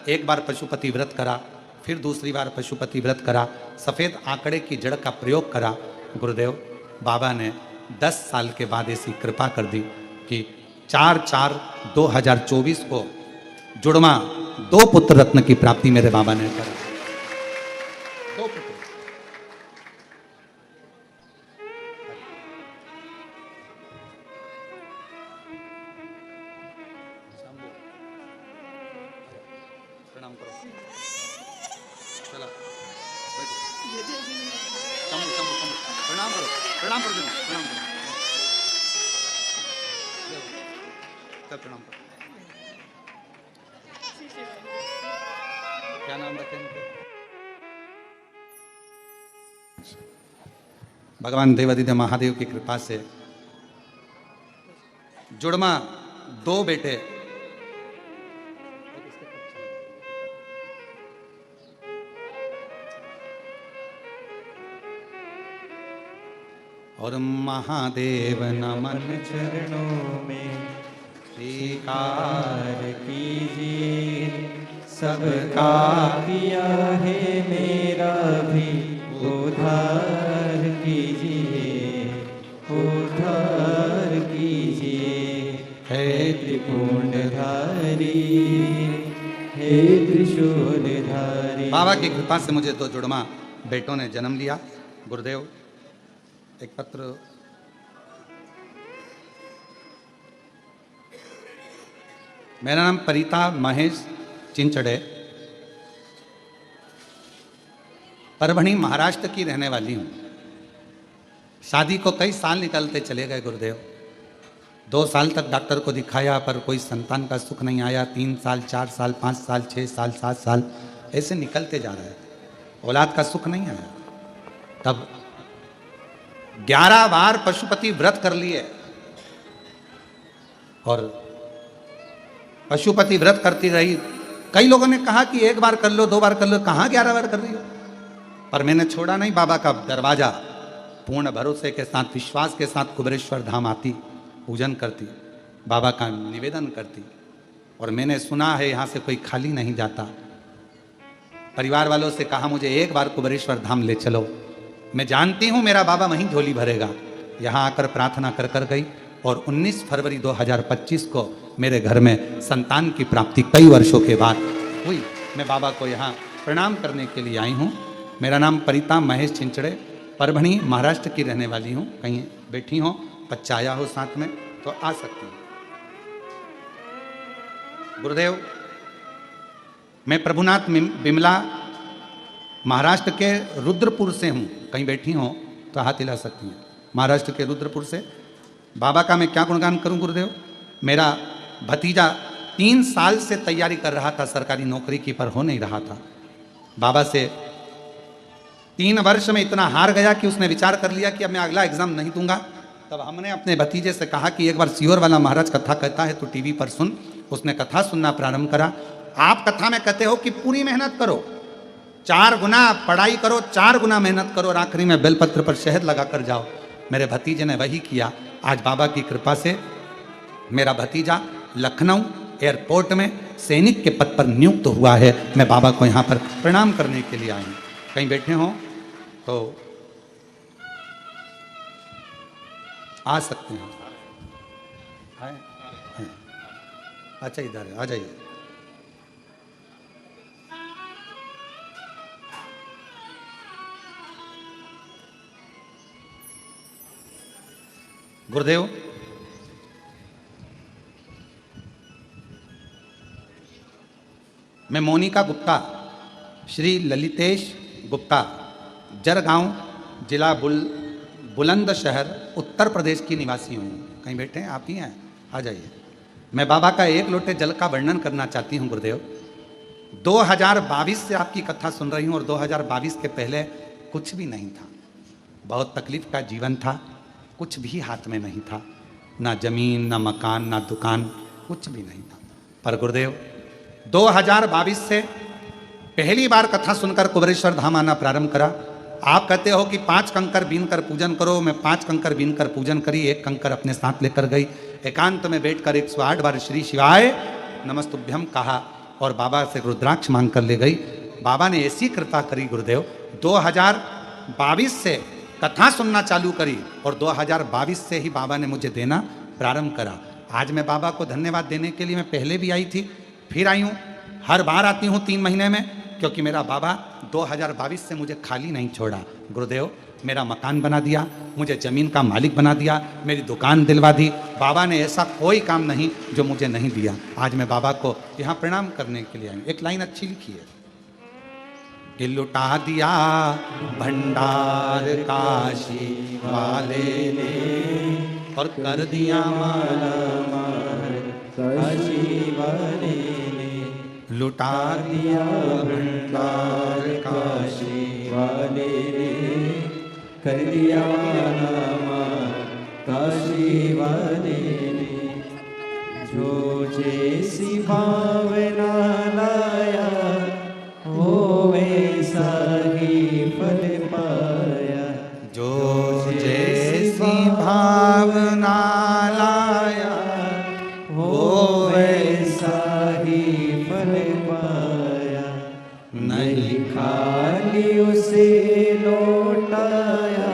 एक बार पशुपति व्रत करा, फिर दूसरी बार पशुपति व्रत करा, सफ़ेद आंकड़े की जड़ का प्रयोग करा। गुरुदेव बाबा ने 10 साल के बाद ऐसी कृपा कर दी कि 4/4/2024 को जुड़वा 2 पुत्र रत्न की प्राप्ति मेरे बाबा ने करा। 2 पुत्र। प्रणाम करो। चला प्रणाम करो, प्रणाम करो, प्रणाम करो, प्रणाम करो। क्या नाम रखें इनके? भगवान देवादिदेव महादेव की कृपा से जुड़मा 2 बेटे और महादेव नमन चरणों में स्वीकार स्वीकार कीजिए, सबका किया है मेरा भी उद्धार कीजिए, उद्धार कीजिए। हे त्रिपुंडधारी, हे त्रिशूलधारी। बाबा की कृपा से मुझे 2 जुड़वा बेटों ने जन्म लिया। गुरुदेव एक पत्र मेरा नाम परिता महेश चिंचड़े, परभणी महाराष्ट्र की रहने वाली हूँ। शादी को कई साल निकलते चले गए गुरुदेव। 2 साल तक डॉक्टर को दिखाया पर कोई संतान का सुख नहीं आया। 3 साल, 4 साल, 5 साल, 6 साल, 7 साल ऐसे निकलते जा रहे हैं, औलाद का सुख नहीं आया। तब 11 बार पशुपति व्रत कर लिए और पशुपति व्रत करती रही। कई लोगों ने कहा कि 1 बार कर लो, 2 बार कर लो, कहाँ 11 बार कर रही हो? पर मैंने छोड़ा नहीं। बाबा का दरवाजा पूर्ण भरोसे के साथ, विश्वास के साथ कुबेरेश्वर धाम आती, पूजन करती, बाबा का निवेदन करती। और मैंने सुना है यहाँ से कोई खाली नहीं जाता। परिवार वालों से कहा मुझे 1 बार कुबेरेश्वर धाम ले चलो, मैं जानती हूँ मेरा बाबा वहीं झोली भरेगा। यहाँ आकर प्रार्थना कर कर गई और 19 फरवरी 2025 को मेरे घर में संतान की प्राप्ति कई वर्षों के बाद हुई। मैं बाबा को यहाँ प्रणाम करने के लिए आई हूँ। मेरा नाम परिता महेश चिंचड़े, परभणी महाराष्ट्र की रहने वाली हूँ। कहीं बैठी हो, बच्चा आया हो साथ में तो आ सकती हूँ। गुरुदेव मैं प्रभुनाथ बिमला महाराष्ट्र के रुद्रपुर से हूँ। कहीं बैठी हो तो हाथ हिला सकती हैं। महाराष्ट्र के रुद्रपुर से। बाबा का मैं क्या गुणगान करूं गुरुदेव। मेरा भतीजा 3 साल से तैयारी कर रहा था सरकारी नौकरी की, पर हो नहीं रहा था। बाबा से 3 वर्ष में इतना हार गया कि उसने विचार कर लिया कि अब मैं अगला एग्जाम नहीं दूंगा। तब हमने अपने भतीजे से कहा कि 1 बार सीहोर वाला महाराज कथा कहता है तो टीवी पर सुन। उसने कथा सुनना प्रारंभ करा। आप कथा में कहते हो कि पूरी मेहनत करो, 4 गुना पढ़ाई करो, 4 गुना मेहनत करो और आखिरी में बेलपत्र पर शहद लगा कर जाओ। मेरे भतीजे ने वही किया। आज बाबा की कृपा से मेरा भतीजा लखनऊ एयरपोर्ट में सैनिक के पद पर नियुक्त हुआ है। मैं बाबा को यहाँ पर प्रणाम करने के लिए आई हूँ। कहीं बैठे हो तो आ सकते हैं। अच्छा इधर आ जाइए। गुरुदेव मैं मोनिका गुप्ता, श्री ललितेश गुप्ता, जरगांव जिला बुलंदशहर उत्तर प्रदेश की निवासी हूँ। कहीं बैठे हैं? आप ही हैं, आ जाइए। मैं बाबा का 1 लोटे जल का वर्णन करना चाहती हूँ गुरुदेव। 2022 से आपकी कथा सुन रही हूँ और 2022 के पहले कुछ भी नहीं था। बहुत तकलीफ का जीवन था, कुछ भी हाथ में नहीं था, ना जमीन, ना मकान, ना दुकान, कुछ भी नहीं था। पर गुरुदेव 2022 से पहली बार कथा सुनकर कुबेरेश्वर धाम आना प्रारंभ करा। आप कहते हो कि 5 कंकर बीन कर पूजन करो, मैं 5 कंकर बीन कर पूजन करी, एक कंकर अपने साथ लेकर गई, एकांत में बैठकर 108 बार श्री शिवाय नमस्तुभ्यम कहा और बाबा से रुद्राक्ष मांग कर ले गई। बाबा ने ऐसी कृपा करी गुरुदेव, 2022 से कथा सुनना चालू करी और 2022 से ही बाबा ने मुझे देना प्रारंभ करा। आज मैं बाबा को धन्यवाद देने के लिए मैं पहले भी आई थी, फिर आई हूँ, हर बार आती हूँ 3 महीने में, क्योंकि मेरा बाबा 2022 से मुझे खाली नहीं छोड़ा। गुरुदेव मेरा मकान बना दिया, मुझे ज़मीन का मालिक बना दिया, मेरी दुकान दिलवा दी। बाबा ने ऐसा कोई काम नहीं जो मुझे नहीं दिया। आज मैं बाबा को यहाँ प्रणाम करने के लिए आई। एक लाइन अच्छी लिखी है कि लुटा दिया भंडार काशी वाले ने और कर दिया माला माल काशी वाले ने, लुटा दिया भंडार काशी वाले ने, कर दिया माला माल काशी वाले ने। जो जैसी भावना लाया वो वैसा ही फल पाया, जो जैसी भावना लाया वो वैसा ही फल पाया। नहीं खाली उसे लौटाया,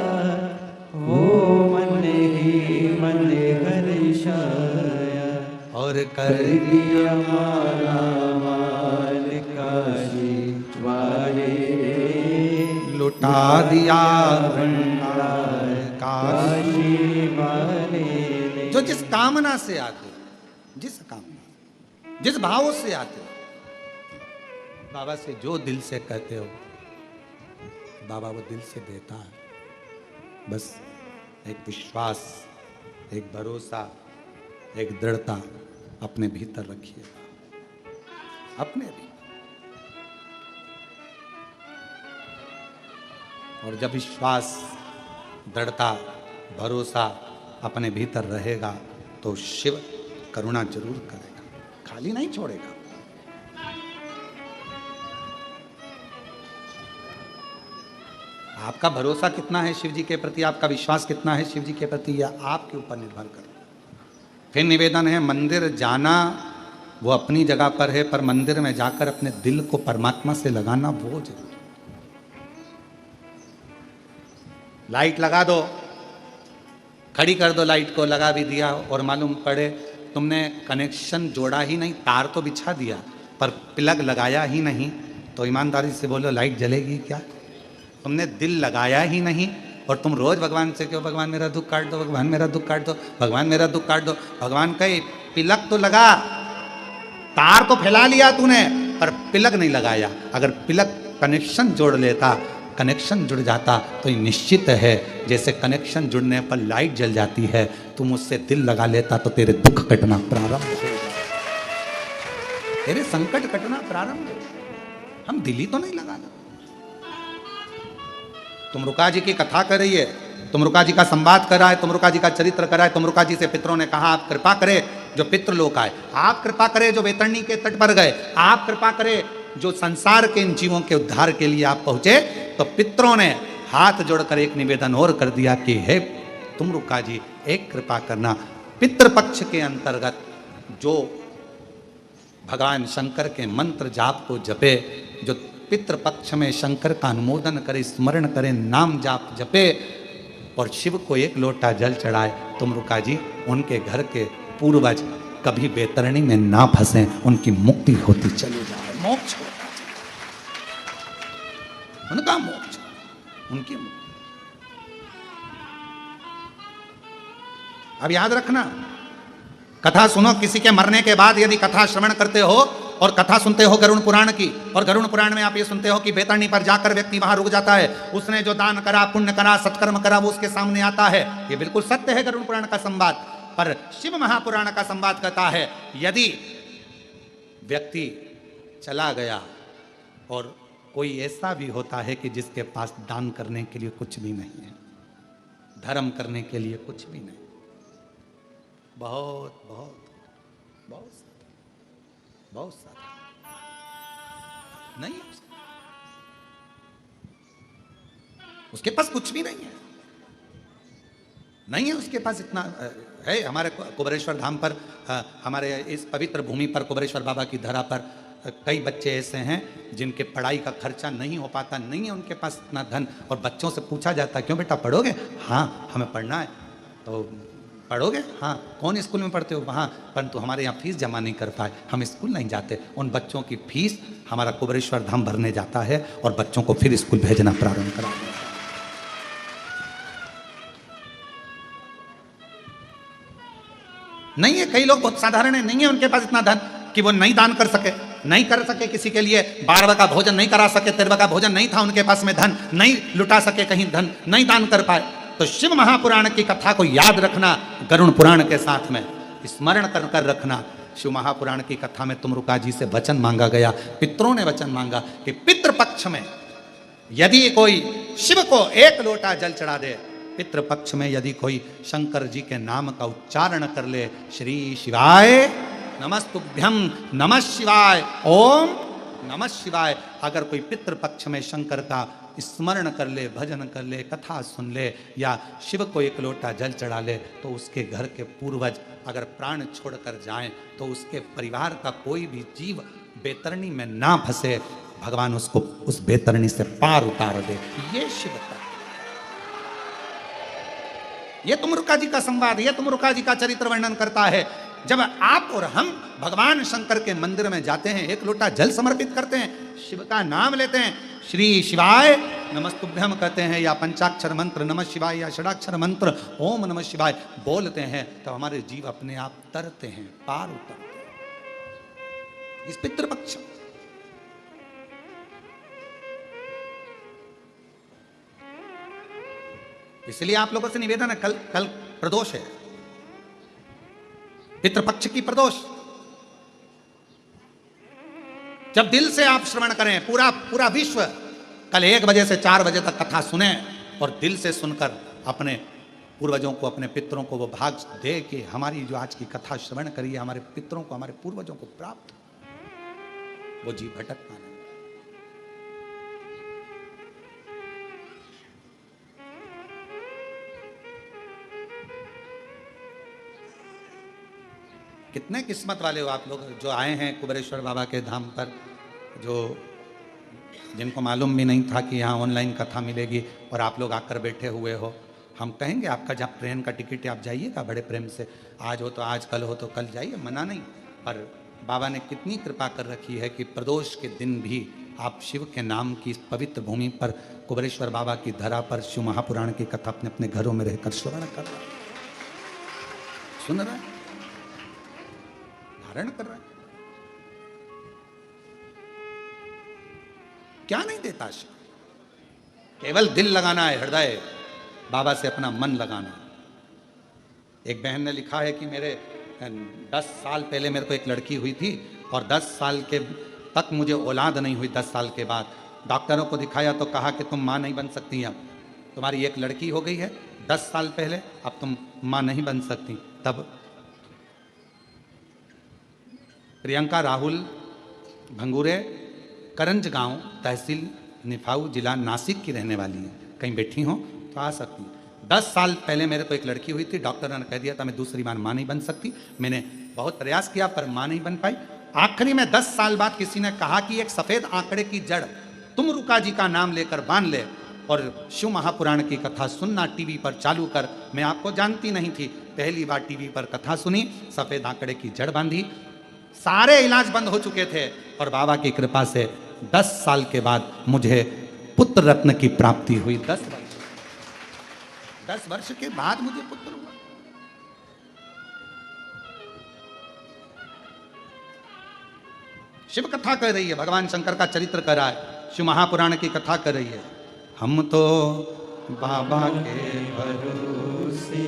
वो मन ही मन हर्षाया। और कर दिया माला माल काशी वाले ने, लुटा दिया भंडार काशी वाले ने। जो जिस कामना से आते, जिस कामना, जिस भाव से आते, बाबा से जो दिल से कहते हो, बाबा वो दिल से देता है। बस एक विश्वास, एक भरोसा, एक दृढ़ता अपने भीतर रखिएगा, अपने भी। और जब विश्वास, दृढ़ता, भरोसा अपने भीतर रहेगा तो शिव करुणा जरूर करेगा, खाली नहीं छोड़ेगा। आपका भरोसा कितना है शिव जी के प्रति, आपका विश्वास कितना है शिव जी के प्रति, यह आपके ऊपर निर्भर करता है। फिर निवेदन है, मंदिर जाना वो अपनी जगह पर है, पर मंदिर में जाकर अपने दिल को परमात्मा से लगाना वो जरूरी। लाइट लगा दो, खड़ी कर दो लाइट को, लगा भी दिया और मालूम पड़े तुमने कनेक्शन जोड़ा ही नहीं, तार तो बिछा दिया पर प्लग लगाया ही नहीं, तो ईमानदारी से बोलो लाइट जलेगी क्या? तुमने दिल लगाया ही नहीं और तुम रोज भगवान से क्यों, भगवान मेरा दुख काट दो, भगवान मेरा दुख काट दो, भगवान मेरा दुख काट दो। भगवान कहे पिलक तो लगा, तार तो फैला लिया तूने पर पिलक नहीं लगाया। अगर पिलक कनेक्शन जोड़ लेता, कनेक्शन जुड़ जाता तो ये निश्चित है जैसे कनेक्शन जुड़ने पर लाइट जल जाती है, तुम उससे दिल लगा लेता तो तेरे दुख कटना प्रारंभ हो जाता, तेरे संकट कटना प्रारंभ। हम दिल ही तो नहीं लगाना। तुम रुका जी की कथा कर रही है, तुम रुका जी का संवाद कर रहा है, तुम रुका जी का चरित्र कर रहा है, तुम रुका जी से पितरों ने कहा आप कृपा करे जो पितृ लोक आए, आप कृपा करे जो वैतरणी के तट पर गए, आप कृपा करे जो संसार के इन जीवों के उद्धार के लिए आप पहुंचे। तो पितरों ने हाथ जोड़कर एक निवेदन और कर दिया कि हे तुम रुका जी एक कृपा करना, पितृपक्ष के अंतर्गत जो भगवान शंकर के मंत्र जाप को जपे, जो पितृपक्ष में शंकर का अनुमोदन करे, स्मरण करे, नाम जाप जपे और शिव को एक लोटा जल चढ़ाए, तुम रुका जी उनके घर के पूर्वज कभी वैतरणी में ना फंसे, उनकी मुक्ति होती चली जाए, मोक्ष होता है, उनका मोक्ष, उनकी मुक्ति। अब याद रखना, कथा सुनो, किसी के मरने के बाद यदि कथा श्रवण करते हो और कथा सुनते हो गरुड़ पुराण की, और गरुड़ पुराण में आप ये सुनते हो कि वैतरणी पर जाकर व्यक्ति वहां रुक जाता है, उसने जो दान करा, पुण्य करा, सत्कर्म करा वो उसके सामने आता है। ये बिल्कुल सत्य है गरुड़ पुराण का संवाद। पर शिव महापुराण का संवाद कहता है यदि व्यक्ति चला गया और कोई ऐसा भी होता है कि जिसके पास दान करने के लिए कुछ भी नहीं है, धर्म करने के लिए कुछ भी नहीं, बहुत बहुत बहुत बहुत सारा नहीं हो सकता। उसके पास कुछ भी नहीं है, नहीं है उसके पास इतना है। हमारे कुबेरेश्वर धाम पर, हमारे इस पवित्र भूमि पर, कुबेरेश्वर बाबा की धरा पर कई बच्चे ऐसे हैं जिनके पढ़ाई का खर्चा नहीं हो पाता, नहीं है उनके पास इतना धन, और बच्चों से पूछा जाता है क्यों बेटा पढ़ोगे? हाँ हमें पढ़ना है। तो पढ़ोगे? हाँ। कौन स्कूल में पढ़ते हो? वहाँ। परंतु हमारे यहाँ फीस जमा नहीं कर पाए, हम स्कूल नहीं जाते। उन बच्चों की फीस हमारा कुबेरेश्वर धाम भरने जाता है और बच्चों को फिर स्कूल भेजना प्रारंभ करा देता है। नहीं है, कई लोग बहुत साधारण है, नहीं है उनके पास इतना धन कि वो नहीं दान कर सके, नहीं कर सके किसी के लिए 12 का भोजन नहीं करा सके, 13 का भोजन नहीं था उनके पास में धन, नहीं लुटा सके, कहीं धन नहीं दान कर पाए। तो शिव महापुराण की कथा को याद रखना, गरुड़ पुराण के साथ में स्मरण कर कर रखना। शिव महापुराण की कथा में तुमरुका जी से वचन मांगा गया, पितरों ने वचन मांगा कि पितृपक्ष में यदि कोई शिव को 1 लोटा जल चढ़ा दे, पितृपक्ष में यदि कोई शंकर जी के नाम का उच्चारण कर ले, श्री शिवाय नमस्तुभ्यम, नमः शिवाय, ओम नमः शिवाय, अगर कोई पितृपक्ष में शंकर का स्मरण कर ले, भजन कर ले, कथा सुन ले, या शिव को 1 लोटा जल चढ़ा ले, तो उसके घर के पूर्वज अगर प्राण छोड़कर जाएं तो उसके परिवार का कोई भी जीव बेतरणी में ना फंसे, भगवान उसको उस बेतरणी से पार उतार दे। ये शिव का, ये तुमरुका जी का संवाद, ये तुमरुका जी का चरित्र वर्णन करता है। जब आप और हम भगवान शंकर के मंदिर में जाते हैं, 1 लोटा जल समर्पित करते हैं, शिव का नाम लेते हैं, श्री शिवाय नमस्तुभ्यम कहते हैं, या पंचाक्षर मंत्र नमः शिवाय, या षडाक्षर मंत्र ओम नमः शिवाय बोलते हैं, तो हमारे जीव अपने आप तरते हैं, पार उतरते हैं। इस पितृपक्ष इसलिए आप लोगों से निवेदन है, कल प्रदोष है, पितृपक्ष की प्रदोष। जब दिल से आप श्रवण करें, पूरा विश्व कल 1 बजे से 4 बजे तक कथा सुने और दिल से सुनकर अपने पूर्वजों को, अपने पितरों को वो भाग दे कि हमारी जो आज की कथा श्रवण करी है, हमारे पितरों को, हमारे पूर्वजों को प्राप्त, वो जीव भटक पाना। कितने किस्मत वाले हो आप लोग जो आए हैं कुबेरेश्वर बाबा के धाम पर, जो जिनको मालूम भी नहीं था कि यहाँ ऑनलाइन कथा मिलेगी और आप लोग आकर बैठे हुए हो। हम कहेंगे आपका जब ट्रेन का टिकट है आप जाइएगा बड़े प्रेम से, आज हो तो आज, कल हो तो कल जाइए, मना नहीं। पर बाबा ने कितनी कृपा कर रखी है कि प्रदोष के दिन भी आप शिव के नाम की इस पवित्र भूमि पर, कुबेरेश्वर बाबा की धरा पर शिव महापुराण की कथा अपने अपने घरों में रहकर श्रवण कर रहे हैं, सुन रहे हैं, धारण कर रहे हैं। क्या नहीं देता शिव, केवल दिल लगाना है, हृदय बाबा से अपना मन लगाना। एक बहन ने लिखा है कि मेरे 10 साल पहले मेरे को एक लड़की हुई थी और 10 साल के तक मुझे औलाद नहीं हुई। 10 साल के बाद डॉक्टरों को दिखाया तो कहा कि तुम माँ नहीं बन सकती, अब तुम्हारी एक लड़की हो गई है 10 साल पहले, अब तुम माँ नहीं बन सकती। तब प्रियंका राहुल भंगूरे, करंज गांव, तहसील निफाऊ, जिला नासिक की रहने वाली है। कहीं बैठी हो तो आ सकती है। 10 साल पहले मेरे को एक लड़की हुई थी, डॉक्टर ने कह दिया था मैं दूसरी बार माँ नहीं बन सकती। मैंने बहुत प्रयास किया पर माँ नहीं बन पाई। आखिरी में 10 साल बाद किसी ने कहा कि एक सफेद आंकड़े की जड़ तुमरुका जी का नाम लेकर बांध ले और शिव महापुराण की कथा सुनना टीवी पर चालू कर। मैं आपको जानती नहीं थी, पहली बार टीवी पर कथा सुनी, सफेद आंकड़े की जड़ बांधी, सारे इलाज बंद हो चुके थे और बाबा की कृपा से 10 साल के बाद मुझे पुत्र रत्न की प्राप्ति हुई। 10 वर्ष के बाद मुझे पुत्र हुआ। शिव कथा कर रही है, भगवान शंकर का चरित्र कर रहा है, शिव महापुराण की कथा कर रही है। हम तो बाबा के भरोसे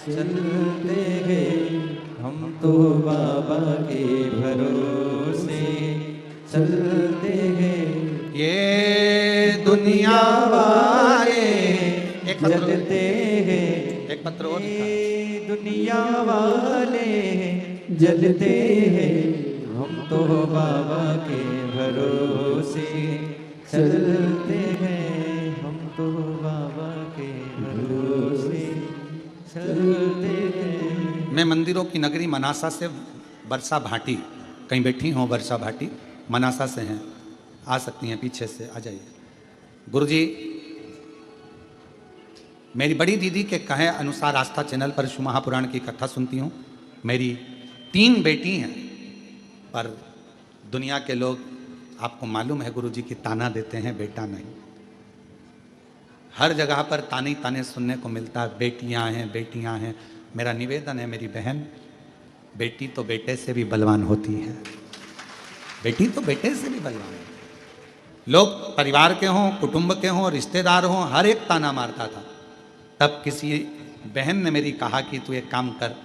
चलते हैं, हम तो बाबा के भरोसे चलते हैं। ये दुनिया वाले जलते हैं, एक पत्र और ये दुनिया वाले जलते हैं, हम तो बाबा के भरोसे चलते हैं, हम तो बाबा के भरोसे चलते हैं। मैं मंदिरों की नगरी मनासा से वर्षा भाटी, कहीं बैठी हो वर्षा भाटी, मनासा से हैं, आ सकती हैं, पीछे से आ जाइए। गुरुजी, मेरी बड़ी दीदी के कहे अनुसार आस्था चैनल पर शिव महापुराण की कथा सुनती हूँ। मेरी 3 बेटी हैं, पर दुनिया के लोग, आपको मालूम है गुरुजी, की ताना देते हैं, बेटा नहीं। हर जगह पर ताने ही ताने सुनने को मिलता है, बेटियां हैं बेटियां हैं। मेरा निवेदन है, मेरी बहन, बेटी तो बेटे से भी बलवान होती है, बेटी तो बेटे से भी बलवान है। लोग परिवार के हों, कुटुंब के हों, रिश्तेदार हों, हर एक ताना मारता था। तब किसी बहन ने मेरी कहा कि तू एक काम कर,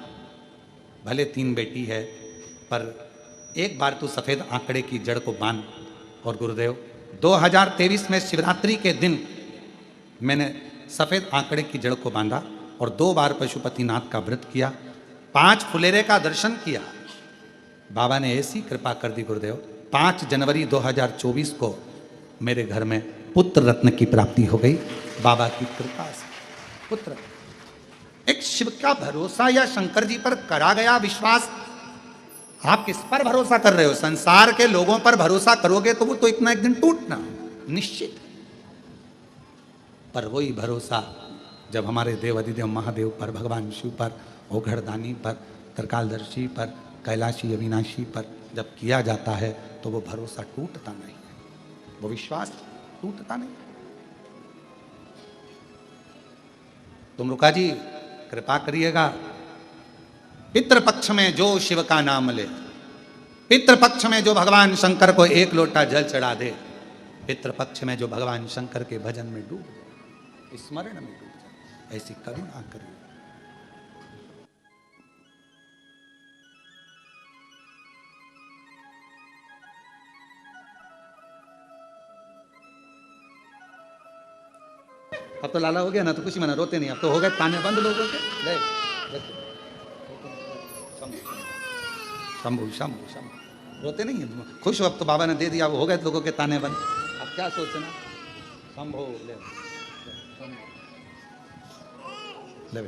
भले 3 बेटी है, पर एक बार तू सफ़ेद आंकड़े की जड़ को बांध। और गुरुदेव, 2023 में शिवरात्रि के दिन मैंने सफ़ेद आंकड़े की जड़ को बांधा और 2 बार पशुपतिनाथ का व्रत किया, 5 फुलेरे का दर्शन किया। बाबा ने ऐसी कृपा कर दी गुरुदेव, 5 जनवरी 2024 को मेरे घर में पुत्र रत्न की प्राप्ति हो गई, बाबा की कृपा से। पुत्र, एक शिव का भरोसा या शंकर जी पर करा गया विश्वास, आप किस पर भरोसा कर रहे हो? संसार के लोगों पर भरोसा करोगे तो वो तो एक ना एक दिन टूटना निश्चित है। पर वही भरोसा जब हमारे देव अधिदेव महादेव पर, भगवान शिव पर, ओघड़दानी पर, त्रिकालदर्शी पर, कैलाशी अविनाशी पर जब किया जाता है तो वो भरोसा टूटता नहीं है, वो विश्वास टूटता नहीं। तुम रुका जी, कृपा करिएगा, पितृपक्ष में जो शिव का नाम ले, पितृपक्ष में जो भगवान शंकर को 1 लोटा जल चढ़ा दे, पितृपक्ष में जो भगवान शंकर के भजन में डूब जाए, स्मरण में डूब जाए, ऐसी करुणा करिए। अब तो लाला हो गया ना, तो कुछ ही मना, रोते नहीं, अब तो हो गए ताने बंद लोगों के। ले शंभू शंभू शंभू, रोते नहीं है, खुश हो, अब तो बाबा ने दे दिया, वो हो गए लोगों के ताने बंद, अब क्या सोचना। शंभू ले, ले।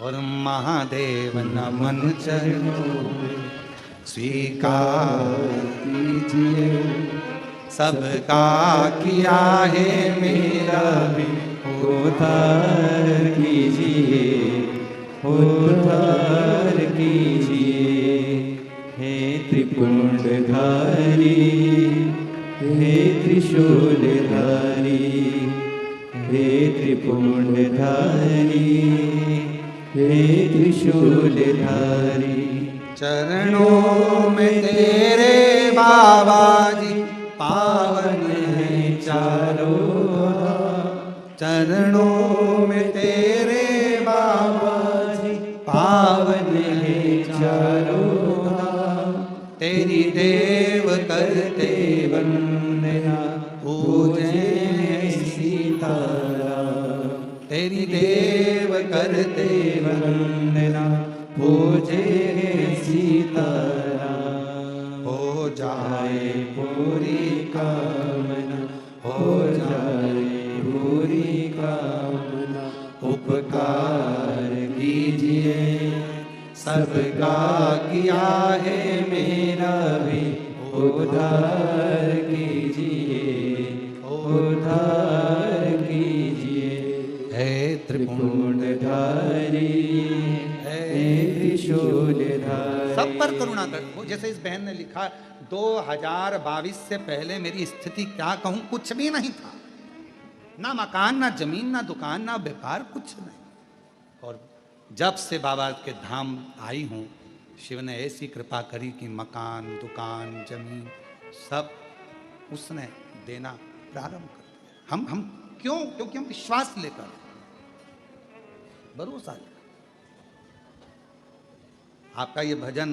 और महादेव नमन चरणों स्वीकार कीजिए, सबका किया है मेरा भी उद्धार कीजिए, उद्धार कीजिए। हे त्रिपुंडधारी, हे त्रिशूलधारी, हे त्रिपुंडधारी, हे त्रिशूलधारी। चरणों में तेरे बाबा जी पावन है चारों धाम, चरणों में तेरे बाबा जी पावन है चारों धाम। तेरी देव करते वंदना पूजे सीताराम, तेरी देव करते वंदना पूजे सीताराम। हो जाए पूरी कामना, हो जाए पूरी कामना। उपकार कीजिए, सबका किया है मेरा भी उद्धार कीजिए, उद्धार कीजिए। है त्रिपुंडधारी, है त्रिशूलधारी। सब पर करुणा कर। वो जैसे इस बहन ने लिखा, 2022 से पहले मेरी स्थिति क्या कहूं, कुछ भी नहीं था, ना मकान, ना जमीन, ना दुकान, ना व्यापार, कुछ नहीं। और जब से बाबा के धाम आई हूं, शिव ने ऐसी कृपा करी कि मकान, दुकान, जमीन सब उसने देना प्रारंभ कर दिया। हम क्यों? क्योंकि हम विश्वास लेकर, भरोसा लेकर। आपका ये भजन,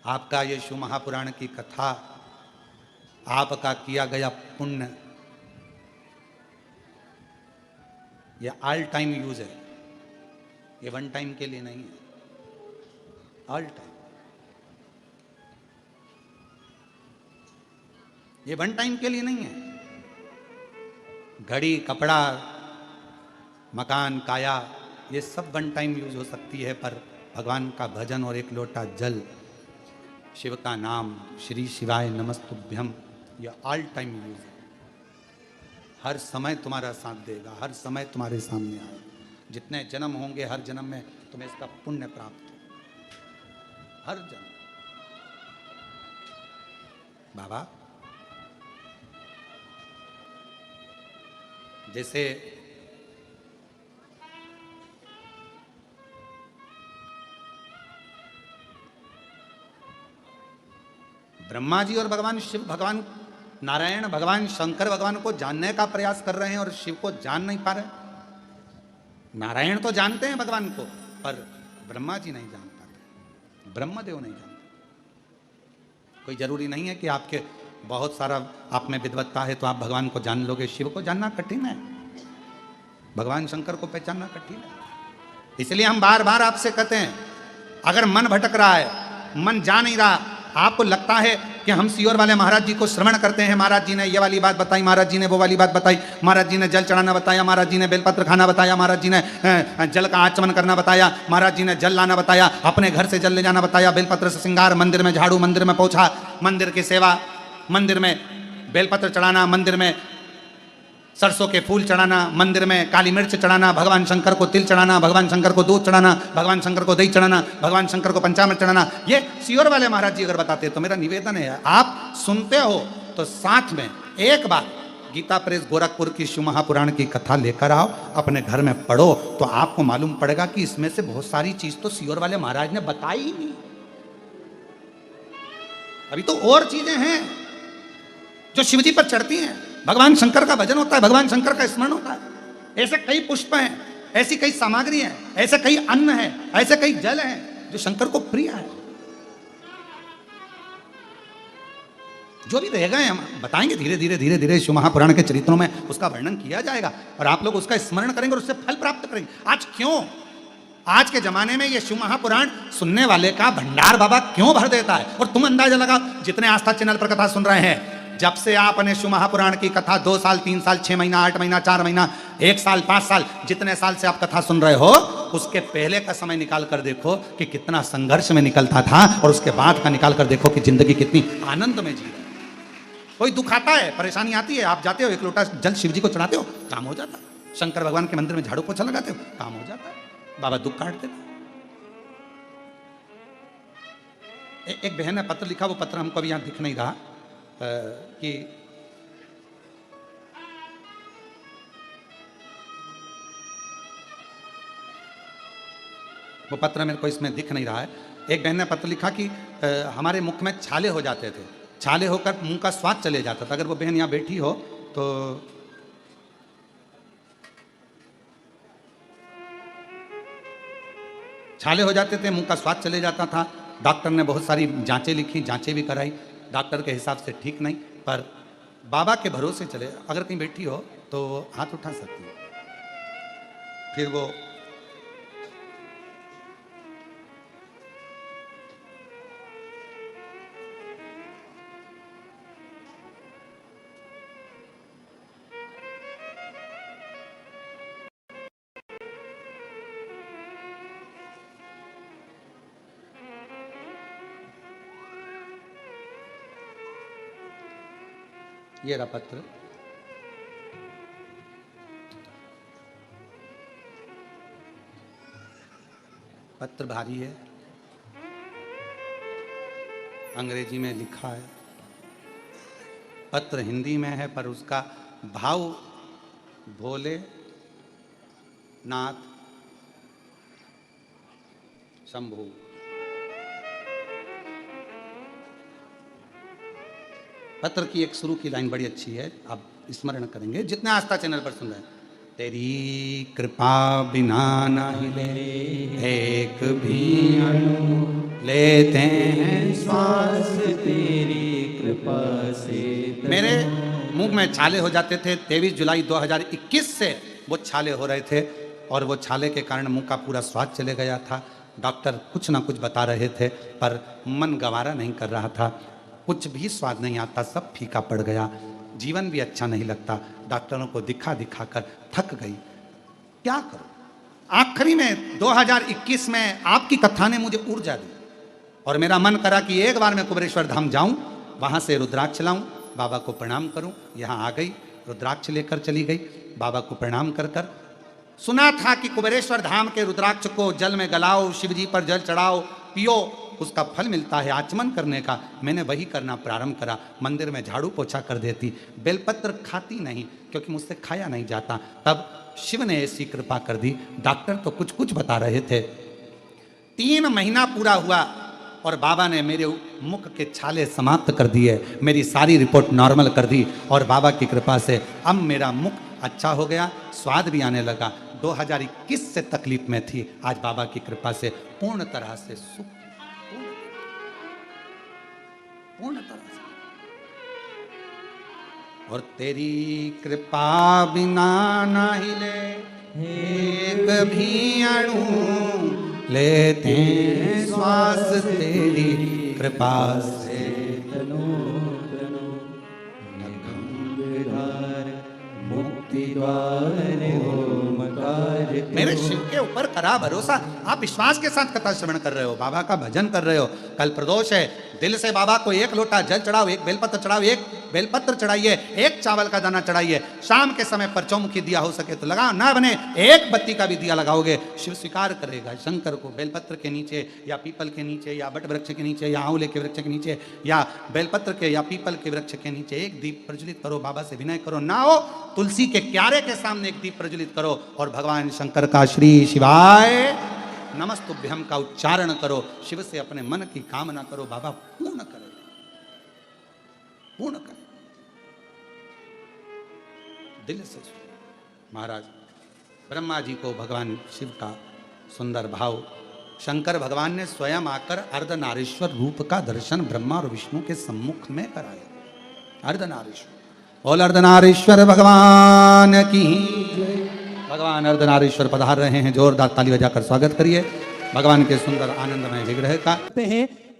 आपका ये शिव महापुराण की कथा, आपका किया गया पुण्य, ये ऑल टाइम यूज है, ये वन टाइम के लिए नहीं है, ऑल टाइम। ये वन टाइम के लिए नहीं है। घड़ी, कपड़ा, मकान, काया, ये सब वन टाइम यूज हो सकती है, पर भगवान का भजन और एक लोटा जल, शिव का नाम, श्री शिवाय नमस्तुभ्यम, यह ऑल टाइम यूज है। हर समय तुम्हारा साथ देगा, हर समय तुम्हारे सामने आएगा। जितने जन्म होंगे हर जन्म में तुम्हें इसका पुण्य प्राप्त हो, हर जन्म। बाबा जैसे ब्रह्मा जी और भगवान शिव, भगवान नारायण, भगवान शंकर भगवान को जानने का प्रयास कर रहे हैं और शिव को जान नहीं पा रहे। नारायण तो जानते हैं भगवान को, पर ब्रह्मा जी नहीं जान पाते, ब्रह्मदेव नहीं जानते। कोई जरूरी नहीं है कि आपके बहुत सारा आप में विद्वत्ता है तो आप भगवान को जान लोगे। शिव को जानना कठिन है, भगवान शंकर को पहचानना कठिन है। इसलिए हम बार बार आपसे कहते हैं, अगर मन भटक रहा है, मन जा नहीं रहा, आपको लगता है कि हम सियोर वाले महाराज जी को श्रवण करते हैं, महाराज जी ने ये वाली बात बताई, महाराज जी ने वो वाली बात बताई, महाराज जी ने जल चढ़ाना बताया, महाराज जी ने बेलपत्र खाना बताया, महाराज जी ने जल का आचमन करना बताया, महाराज जी ने जल लाना बताया, अपने घर से जल ले जाना बताया, बेलपत्र से श्रृंगार, मंदिर में झाड़ू, मंदिर में पोछा, मंदिर की सेवा, मंदिर में बेलपत्र चढ़ाना, मंदिर में सरसों के फूल चढ़ाना, मंदिर में काली मिर्च चढ़ाना, भगवान शंकर को तिल चढ़ाना, भगवान शंकर को दूध चढ़ाना, भगवान शंकर को दही चढ़ाना, भगवान शंकर को पंचामृत चढ़ाना। ये सियोर वाले महाराज जी अगर बताते तो मेरा निवेदन है, आप सुनते हो तो साथ में एक बार गीता प्रेस गोरखपुर की शिव महापुराण की कथा लेकर आओ, अपने घर में पढ़ो, तो आपको मालूम पड़ेगा कि इसमें से बहुत सारी चीज तो सियोर वाले महाराज ने बताई ही नहीं। अभी तो और चीजें हैं जो शिवजी पर चढ़ती हैं। भगवान शंकर का भजन होता है, भगवान शंकर का स्मरण होता है। ऐसे कई पुष्प हैं, ऐसी कई सामग्री हैं, ऐसे कई अन्न हैं, ऐसे कई जल हैं जो शंकर को प्रिय है। जो भी रहेगा हम बताएंगे, धीरे धीरे धीरे धीरे शिव महापुराण के चरित्रों में उसका वर्णन किया जाएगा और आप लोग उसका स्मरण करेंगे और उससे फल प्राप्त करेंगे। आज क्यों, आज के जमाने में ये शिव महापुराण सुनने वाले का भंडार बाबा क्यों भर देता है? और तुम अंदाजा लगाओ, जितने आस्था चैनल पर कथा सुन रहे हैं, जब से आपने शिव महापुराण की कथा 2 साल, 3 साल, 6 महीना, 8 महीना, 4 महीना, 1 साल, 5 साल, जितने साल से आप कथा सुन रहे हो, उसके पहले का समय निकाल कर देखो कि कितना संघर्ष में निकलता था और उसके बाद का निकाल कर देखो कि जिंदगी कितनी आनंद में जी रहे। कोई दुख आता है, परेशानी आती है, आप जाते हो, 1 लोटा जल शिव जी को चढ़ाते हो, काम हो जाता है। शंकर भगवान के मंदिर में झाड़ू पोछा लगाते हो, काम हो जाता है, बाबा दुख काट देता। एक बहन ने पत्र लिखा, वो पत्र हमको अभी यहां दिख नहीं रहा, कि वो पत्र मेरे को इसमें दिख नहीं रहा है। एक बहन ने पत्र लिखा कि हमारे मुख में छाले हो जाते थे, छाले होकर मुंह का स्वाद चले जाता था। अगर वो बहन यहाँ बैठी हो तो छाले हो जाते थे, मुंह का स्वाद चले जाता था। डॉक्टर ने बहुत सारी जांचें लिखी, जांचें भी कराई, डॉक्टर के हिसाब से ठीक नहीं, पर बाबा के भरोसे चले। अगर कहीं बैठी हो तो हाथ उठा सकती है। फिर वो ये रहा पत्र। पत्र भारी है, अंग्रेजी में लिखा है, पत्र हिंदी में है, पर उसका भाव भोले नाथ शंभू। पत्र की एक शुरू की लाइन बड़ी अच्छी है, आप स्मरण करेंगे जितने आस्था चैनल पर सुन रहे हैं। तेरी कृपा बिना नहीं ले एक भी अणु लेते हैं श्वास, तेरी कृपा से। मेरे मुंह में छाले हो जाते थे। 23 जुलाई 2021 से वो छाले हो रहे थे और वो छाले के कारण मुंह का पूरा स्वाद चले गया था। डॉक्टर कुछ ना कुछ बता रहे थे पर मन गवारा नहीं कर रहा था। कुछ भी स्वाद नहीं आता, सब फीका पड़ गया, जीवन भी अच्छा नहीं लगता, डॉक्टरों को दिखा दिखा कर थक गई, क्या करूं। आखिरी में 2021 में आपकी कथा ने मुझे ऊर्जा दी और मेरा मन करा कि एक बार मैं कुबेरेश्वर धाम जाऊं, वहां से रुद्राक्ष लाऊं, बाबा को प्रणाम करूं। यहाँ आ गई, रुद्राक्ष लेकर चली गई, बाबा को प्रणाम कर कर। सुना था कि कुबेरेश्वर धाम के रुद्राक्ष को जल में गलाओ, शिव जी पर जल चढ़ाओ, पियो, उसका फल मिलता है आचमन करने का। मैंने वही करना प्रारंभ करा। मंदिर में झाड़ू पोछा कर देती, बेलपत्र खाती नहीं क्योंकि मुझसे खाया नहीं जाता। तब शिव ने ऐसी कृपा कर दी। डॉक्टर तो कुछ कुछ बता रहे थे। 3 महीना पूरा हुआ और बाबा ने मेरे मुख के छाले समाप्त कर दिए, मेरी सारी रिपोर्ट नॉर्मल कर दी और बाबा की कृपा से अब मेरा मुख अच्छा हो गया, स्वाद भी आने लगा। 2021 से तकलीफ में थी, आज बाबा की कृपा से पूर्ण तरह से सुख, पूर्ण तरह से। और तेरी कृपा बिना ना हिले एक भी अणु, लेते हैं श्वास तेरी कृपा से। मुक्ति द्वार ओमकार, मेरे शिव के ऊपर करा भरोसा। आप विश्वास के साथ कथा श्रवण कर रहे हो, बाबा का भजन कर रहे हो। कल प्रदोष है, दिल से बाबा को 1 लोटा जल चढ़ाओ, 1 बेलपत्र चढ़ाओ, 1 बेलपत्र चढ़ाइए, 1 चावल का दाना चढ़ाइए। शाम के समय पर चौमुखी दिया हो सके तो लगाओ, ना बने 1 बत्ती का भी दिया लगाओगे, शिव स्वीकार करेगा। शंकर को बेलपत्र के नीचे या पीपल के नीचे या बट वृक्ष के नीचे या आंवले के वृक्ष के नीचे या बेलपत्र के या पीपल के वृक्ष के नीचे 1 दीप प्रज्वलित करो, बाबा से विनय करो। ना हो तुलसी के क्यारे के सामने 1 दीप प्रज्वलित करो और भगवान शंकर का श्री शिवाय नमस्तुभ्यम का उच्चारण करो। शिव से अपने मन की कामना करो, बाबा पूर्ण करे, पूर्ण करे, दिल से। महाराज ब्रह्मा जी को भगवान शिव का सुंदर भाव, शंकर भगवान ने स्वयं आकर अर्धनारीश्वर रूप का दर्शन ब्रह्मा और विष्णु के सम्मुख में कराया। अर्धनारीश्वर, बोल अर्धनारीश्वर भगवान की। भगवान अर्धनारीश्वर पधार रहे हैं, जोरदार ताली बजाकर स्वागत करिए भगवान के सुंदर आनंदमय विग्रह का।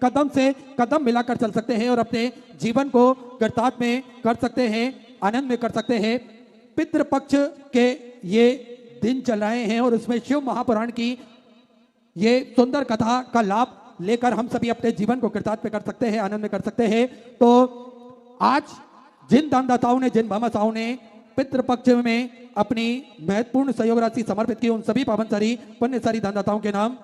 कदम से कदम मिलाकर चल सकते हैं और अपने जीवन को गर्तात में कर सकते हैं, आनंद में कर सकते हैं। पितृपक्ष के ये दिन चल रहे हैं और उसमें शिव महापुराण की ये सुंदर कथा का लाभ लेकर हम सभी अपने जीवन को गर्तात में कर सकते हैं, आनंद में कर सकते हैं। तो आज जिन दानदाताओं ने, जिन भामाशाहों ने पितृपक्ष में अपनी महत्वपूर्ण सहयोग राशि समर्पित की, उन सभी पावनसारी पुण्यसारी दानदाताओं के नाम: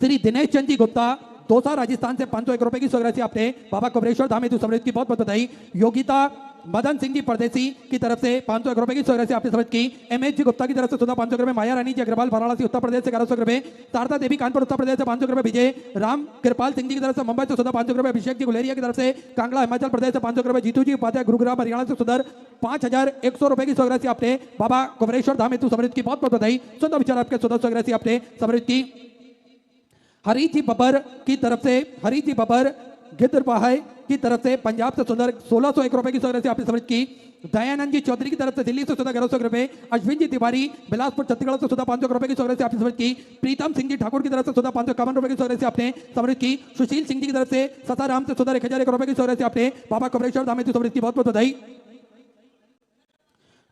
श्री दिनेश चंद जी गुप्ता, दौसा राजस्थान से 501 रुपए की सहयोग राशि आपने बाबा कुबेरेश्वर धाम हेतु समर्पित की, बहुत बहुत बधाई। योगिता मदन सिंह जी परदेसी की तरफ से 501 रुपए की सहयोग राशि आपने समर्पित की। एमएच जी गुप्ता की तरफ से 500 रुपए। माया रानी जी अग्रवाल वाराणसी उत्तर प्रदेश से 1100 रुपए। शारदा देवी कानपुर उत्तर प्रदेश से 500 रुपए। विजय राम कृपाल सिंह जी की तरफ से मुंबई से 500 रुपए। अभिषेक जी गुलेरिया की तरफ से कांगड़ा हिमाचल प्रदेश से 500 रुपए। जीतू जी उपाध्याय गुरुग्राम हरियाणा से सुधर 5100 रुपए की सहयोग राशि आपने बाबा कुबेरेश्वर धाम हेतु समर्पित की, बहुत बहुत बधाई। सुंदर विचार आपके सहयोग राशि आपने समर्पित की। हरी जी बबर की तरफ से, हरी जी बबर गिद्रपाहाय की तरफ से पंजाब से सुंदर 1601 रुपए की सहयोग राशि आपने समर्पित की। दयानंद जी चौधरी की तरफ से दिल्ली से 1100 रुपए। अश्विन जी तिवारी बिलासपुर छत्तीसगढ़ से 500 रुपए की सहयोग राशि आपने समर्पित की। प्रीतम सिंह जी ठाकुर की तरफ से 551 रुपए की सहयोग राशि आपने समर्पित की। सुशील सिंह जी की तरफ से ससाराम से 1001 रुपए की सहयोग राशि आपने बाबा कुबेरेश्वर धाम हेतु समर्पित की, बहुत बहुत बधाई।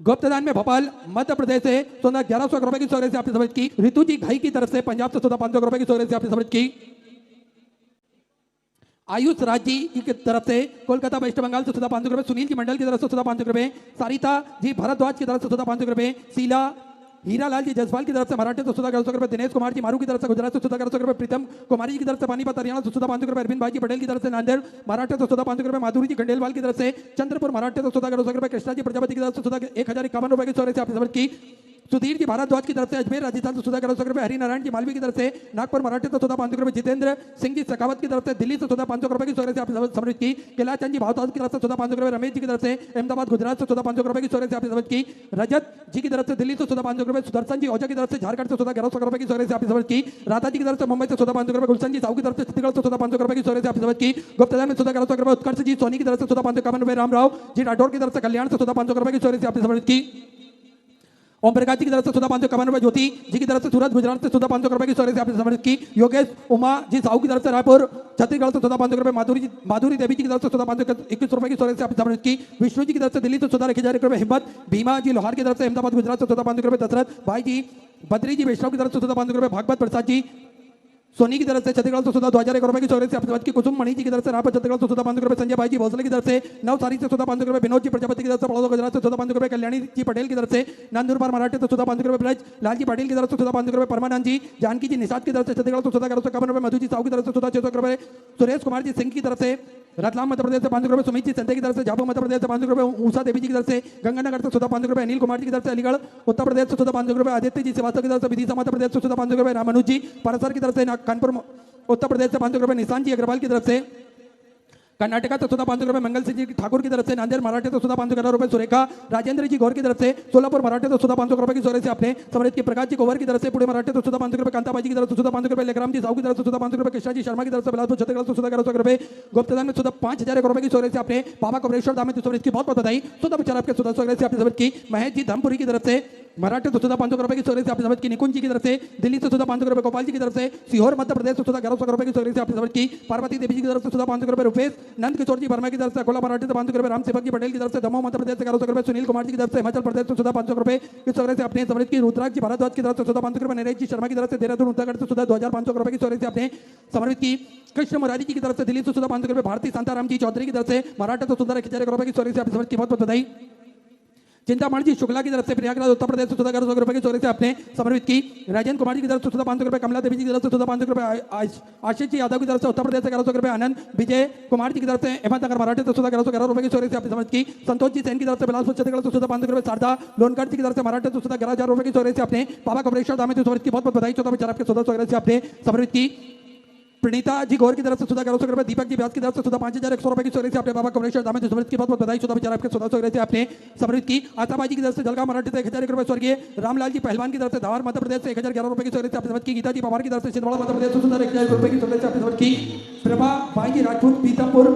गुप्तदान में भोपाल मध्य प्रदेश से 1100 रुपए की सहयोग राशि आपने समर्पित की। ऋतु जी घाई की तरफ से पंजाब से 500 रुपए की सहयोग राशि आपने समर्पित की। आयुष राज जी की तरफ से कोलकाता वेस्ट बंगाल से 500 रुपए। सुनील जी मंडल की तरफ से 500 रुपए। सारिता जी भारद्वाज की तरफ से 500 रुपए। शीला हीरालाल जी जसवाल की तरफ से मराठे से 1100 रुपए। दिनेश कुमार जी मारू की तरफ से गुजरात से 1100 रुपए। प्रीतम कुमारी जी की तरफ से पानीपत हरियाणा से 500 रुपए। अरविंद भाई जी पटेल की तरफ से नांदेड़ मराठे से 500 रुपए। माधुरी जी खंडेलवाल की तरफ से चंद्रपुर मराठे से 1100 रुपए। कृष्णा जी प्रजापति की तरफ से 1051 रुपए की सहयोग से आपने समर्पित की। सुधीर जी भारद्वाज की तरफ से अजमेर राजस्थान से 1100 रुपए। हरिनारायण जी मालवी की तरफ से नागपुर मराठे से 500 रुपए। जितेंद्र सिंह जी शेखावत की तरफ से दिल्ली से 500 रुपए की सहयोग से आपने समर्पित की। कैलाचंद जी भारद्वाज की तरफ से 500 रुपए। रमेश जी की तरफ से अहमदाबाद गुजरात से 500 रुपए की सहयोग से आपने समर्पित की। रजत जी की तरफ से दिल्ली से 500 रुपए। सुदर्शन जी ओझा की तरफ से झारखंड से 1100 रुपए की सहयोग से आपने समर्पित की। राधा जी की तरफ से मुंबई से 500 रुपए। गुलशन जी साहू की तरफ से छत्तीसगढ़ से 500 रुपए की सहयोग से आपने समर्पित की। गुप्तदान में 1100 रुपए। उत्कर्ष जी सोनी की तरफ से 551 रुपए। रामराव जी राठौर की तरफ से कल्याण से 500 रुपए की सहयोग से आपने समर्पित की। ओम प्रकाश जी की तरफ से 14,551 रुपए, ज्योति जी की तरफ से सूरत गुजरात से 14,500 रुपए की सौरे से आपने समर्पित की। योगेश उमा जी साहू की तरफ से रायपुर छत्तीसगढ़ से 14,500 रुपए, माधुरी देवी जी की तरफ से 14,521 रुपए की सौरे से आपने समर्पित की। विष्णु जी की तरफ से दिल्ली से 14,1,000 रुपए, हिम्मत भीमा जी लोहार की तरफ से अहमदाबाद गुजरात से 14,500 रुपए, दशरथ भाई जी बद्री जी वैष्णव की तरफ से 14,500 रुपए, भागवत प्रसाद जी सोनी की तरफ से छत्तीसगढ़ से 2,001 रुपए की सौरे से आपने की। कुसुम मणि जी की तरफ से रायपुर छत्तीसगढ़ से 14,500 रुपए, संजय भाई जी भोसले की तरफ से नवसारी से 14,500 रुपए, विनोद जी प्रजापति की तरफ से बड़ौदा गुजरात से 14,500 रुपए, कल्याणी जी पटेल की तरफ से नंदुरबार मराठे से 14,500 रुपए, ब्रज लाल जी पाटिल की तरफ से 14,500 रुपए, परमानंद जी जानकी जी निषाद की तरफ से छत्तीसगढ़ से 14,151 रुपए, मधु जी साहू की तरफ से 14,600 रुपए, सुरेश कुमार जी सिंह की तरफ से रतलाम मध्य प्रदेश से 500 रुपए, सुमित जी संते की तरफ से झाबुआ मध्य प्रदेश से 500 रुपए, उषा देवी जी की तरफ से गंगानगर से 14,500 रुपए, अनिल कुमार जी की तरफ से अलीगढ़ उत्तर प्रदेश से 14,500 रुपए, आदित्य जी श्रीवास्तव की तरफ से विदिशा मध्य प्रदेश से 14,500 रुपए, रामानुज जी परसर की तरफ से कानपुर उत्तर प्रदेश से 500 रुपए, निशान जी अग्रवाल की तरफ से कर्नाटका से 14,500 रुपए, मंगल सिंह जी ठाकुर की तरफ से नांदेड़ मराठे से 14,500 रुपए, सुरेखा राजेंद्र जी गौर की तरफ से सोलापुर मराठे से 14,500 रुपए की सौरे से आपने समृद्ध की। प्रकाश जी कोवर की तरफ से पुणे मराठे से 14,500 रुपए, कांताबाजी की तरफ से 14,500 रुपए, लेखराम जी साहू की तरफ से 14,500 रुपए, कृष्णा जी शर्मा की तरफ से बिलासपुर छत्तीसगढ़ से 14,100 रुपए, गुप्तदान में 5,000 रुपए की सौरे से आपने बाबा कमलेश्वर धाम में समृद्ध की बहुत बहुत बधाई। 14 विचार आपके 1400 से आपने समृद्ध की। महेश जी धमपुरी की तरफ से मराठे से 14,500 रुपए की सौरे से आपने समझ की। निकुंज जी की तरफ से दिल्ली से 14,500 रुपए, गोपाल जी की तरफ से सीहोर मध्य प्रदेश से 14,1100 रुपए की सौरे से आपने समझ की। पार्वती देवी जी की तरफ से 14,500 रुपए, रुपेश नंद किशोर जी वर्मा की तरफ से अकोला मराठे से 500 रुपए, राम सेवक जी पटेल की तरफ से दमोह मध्य प्रदेश से 1100 रुपए, सुनील कुमार जी की तरफ से हिमाचल प्रदेश से 14,500 रुपए की सौरे से आपने समझ की। रुद्राक्ष जी भारद्वाज की तरफ से 14,500 रुपए, नरेश जी शर्मा की तरफ से देहरादून उत्तराखंड से 2,500 रुपए की सौरे से आपने समर्पित की। कृष्ण मुरारी जी की तरफ से दिल्ली से 14,500 रुपए, भारती शांताराम जी चौधरी की तरफ से मराठा से 14,100 रुपए की सौरे से आपने समर्पित की बहुत बहुत बधाई। चिंतामणि जी शुक्ला की तरफ से प्रयागराज उत्तर प्रदेश से 14,100 रुपए की सौरे से आपने समर्पित की। राजेंद्र कुमार जी की तरफ से 14,500 रुपए, कमला देवी जी की तरफ से 14,500 रुपए, आशीष जी यादव की तरफ से उत्तर प्रदेश से 1100 रुपए, आनंद विजय कुमार जी की तरफ से अहमदनगर मराठे से 14,1111 रुपए की सौरे से आपने समर्पित की। संतोष जी सेन की तरफ से बिलासपुर छत्तीसगढ़ से 14,500 रुपए, शारदा लोनकर जी की तरफ से मराठे से 14,11,000 रुपए की सौरे से आपने बाबा कमलेश्वर धाम में समर्पित की बहुत बहुत बधाई। 14 विचार आपके 1400 से आपने समर्पित की। प्रणीता जी गौर की तरफ से 14,1100 रुपए, दीपक जी व्यास की तरफ से 5,100 रुपए की सौरे से आपने बाबा कमलेश्वर धाम में समर्पित की बहुत बहुत बधाई। 14 विचार आपके 1400 से आपने समर्पित की। आशाबाजी की तरफ से जलगांव मराठी से 1,001 रुपए, स्वर्गीय रामलाल जी पहलवान की तरफ से धार मध्य प्रदेश से 1,011 रुपए की सौरे से आपने समर्पित की। गीता जी पवार की तरफ से छिंदवाड़ा मध्य प्रदेश से 1,001 रुपए की सौरे से आपने समर्पित की। प्रभा भाई जी राजपूत पीतमपुर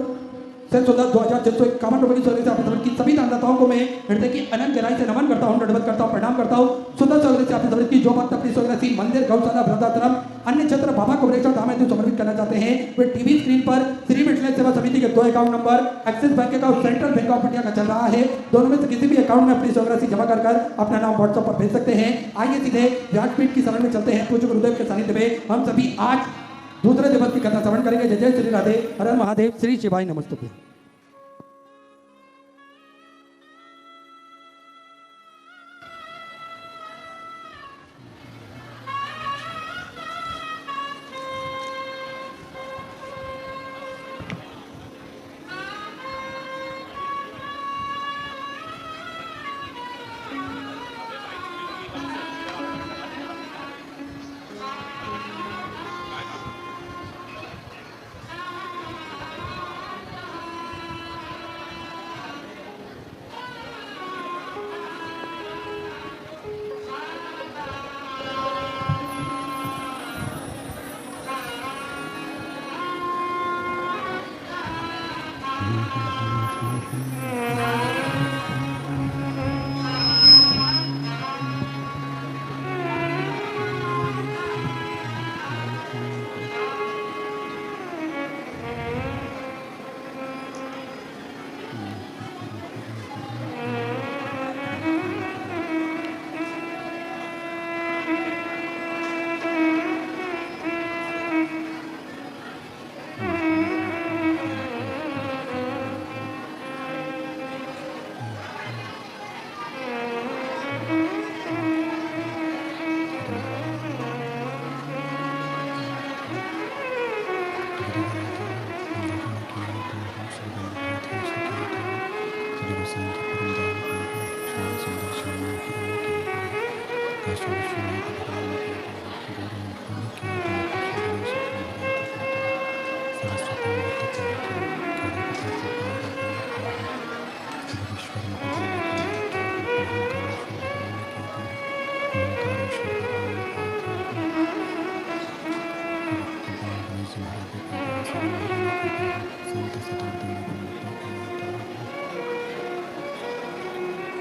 से 2,651 रुपए की सौरे से आपने समर्पित की। सभी दानदाताओं को मैं हृदय की अनंत गहराई से नमन करता हूँ, दंडवत करता हूँ, प्रणाम करता हूँ। 1400 से आपने समर्पित की। जो भक्त अपनी सोगरसी मंदिर गौशाला वृद्धाश्रम अन्य क्षेत्र बाबा कमलेश्वर धाम में जो समर्पित करना चाहते हैं वे टीवी स्क्रीन पर श्री विठलेश्वर सेवा समिति के 2 account number axis bank account central bank of India का चल रहा है, दोनों में से किसी भी अकाउंट में अपनी सोगरसी जमा कर अपना नाम व्हाट्सएप पर भेज सकते हैं। आइए सीधे व्यासपीठ की शरण में चलते हैं। पूज्य गुरुदेव के सानिध्य में हम सभी आज दूसरे दिवस की कथा श्रवण करेंगे। जय जय श्री राधे, हर हर महादेव, श्री शिवाय नमस्तुभ्यं।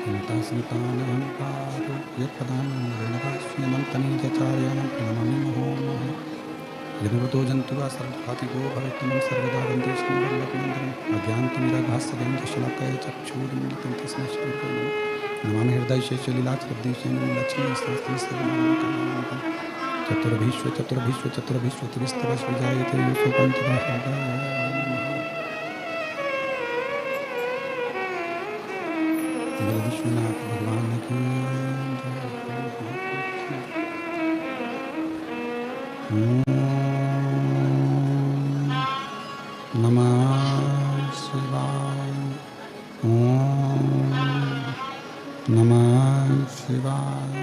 स्मितानहंकारो यत्पदान्यनवास्यमन्तनीचार्यानं प्रणमामि नमः यदुतो जन्तुवा सर्वघातिको भवेत्तमं सर्वदा वन्दे श्रीवल्लभनन्दनम् अज्ञानतिमिरभास्यगन्धशलाकया चक्षुरुन्मिलितं तस्मै श्रीगुरुवे नमामि हृदयेषु लीलाचरब्देशेन लक्ष्मीशास्त्रीस्तवनामकानान्तं चतुर्भिश्व विश्वनाथ भगवान की नमः शिवाय नमः शिवाय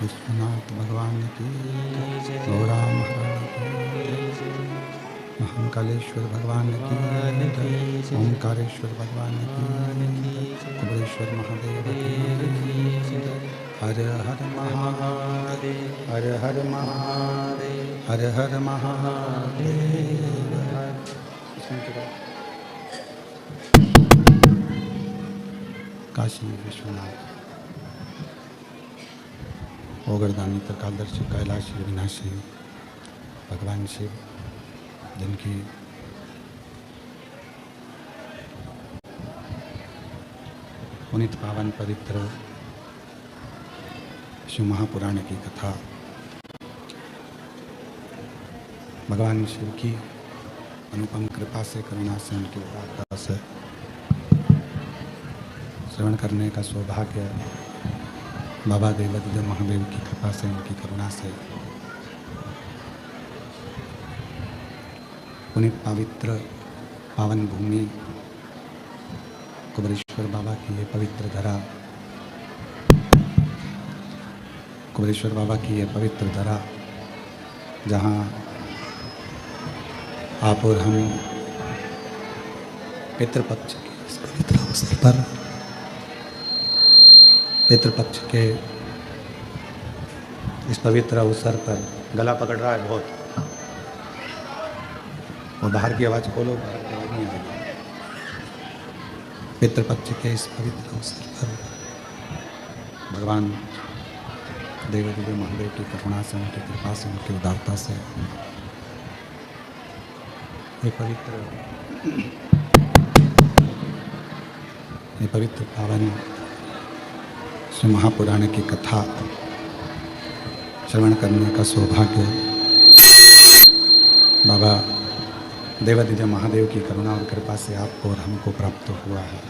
विश्वनाथ भगवान की गौरा महाकालेश्वर भगवान की ओंकारेश्वर भगवान की कुबेरेश्वर महादेव की हर हर महादेव हर हर महादेव हर हर महादेव। काशी विश्वनाथ ओगरदानी त्रिकालदर्शी कैलाशी विनाशी भगवान शिव जिनकी पुनित पावन पवित्र शिव महापुराण की कथा भगवान शिव की अनुपम कृपा से, करुणा से, उनकी उदारता से श्रवण करने का सौभाग्य बाबा देवादिदेव महादेव की कृपा से, उनकी करुणा से पुनित पवित्र पावन भूमि कुबरेश्वर बाबा की ये पवित्र धरा, कुबरेश्वर बाबा की ये पवित्र धरा, जहाँ आप और हम पितृपक्ष के इस पवित्र अवसर पर, पितृपक्ष के इस पवित्र अवसर पर, गला पकड़ रहा है बहुत, और बाहर की आवाज़ खोलो, बाहर की आवाज़ नहीं आ रही। पितृपक्ष के इस पवित्र अवसर पर भगवान देवादिदेव महादेव की करुणा से, उनकी कृपा से, उनकी उदारता से ये पवित्र पावन श्री महापुराण की कथा श्रवण करने का सौभाग्य बाबा देवादिदेव महादेव की करुणा और कृपा से आपको और हमको प्राप्त हुआ है।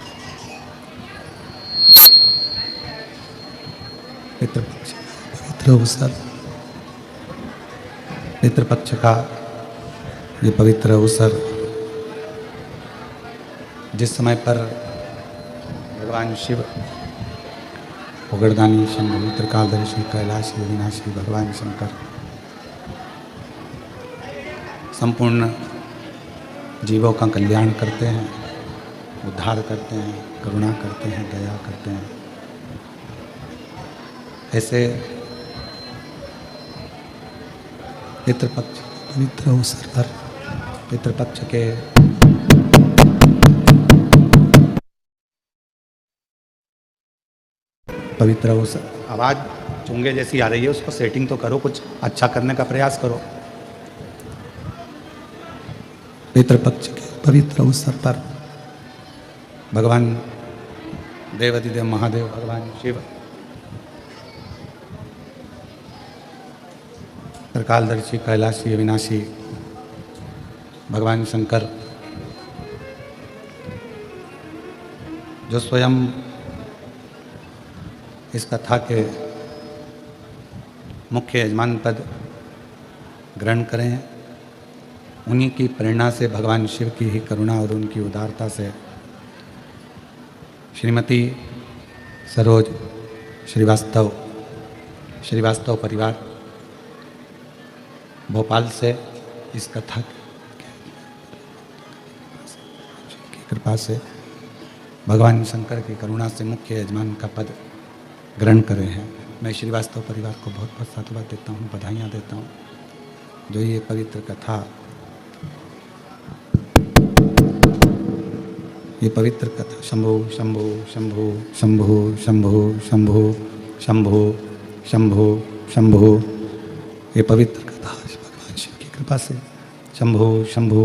पितृपक्ष पवित्र अवसर, पितृपक्ष का ये पवित्र अवसर, जिस समय पर भगवान शिव उगड़दानी शंभु त्रिकालदर्शी कैलाशी अविनाशी भगवान शंकर संपूर्ण जीवों का कल्याण करते हैं, उद्धार करते हैं, करुणा करते हैं, दया करते हैं, ऐसे पितृपक्ष पवित्र अवसर पर, पितृपक्ष के पवित्र अवसर, आवाज़ चुंगे जैसी आ रही है, उसको सेटिंग तो करो, कुछ अच्छा करने का प्रयास करो। पितृपक्ष के पवित्र अवसर पर भगवान देवादिदेव महादेव, भगवान शिव त्रिकालदर्शी कैलाशी अविनाशी भगवान शंकर, जो स्वयं इस कथा के मुख्य यजमान पद ग्रहण करें, उन्हीं की प्रेरणा से, भगवान शिव की ही करुणा और उनकी उदारता से श्रीमती सरोज श्रीवास्तव परिवार भोपाल से इस कथा की कृपा से, भगवान शंकर की करुणा से मुख्य यजमान का पद ग्रहण करे हैं। मैं श्रीवास्तव परिवार को बहुत बहुत साधुवाद देता हूँ, बधाइयाँ देता हूँ, जो ये पवित्र कथा, ये पवित्र कथा शंभो शंभो शंभो शंभो शंभो शंभो शंभो शंभो शंभो, ये पवित्र कथा भगवान शिव की कृपा से, शंभो शंभो,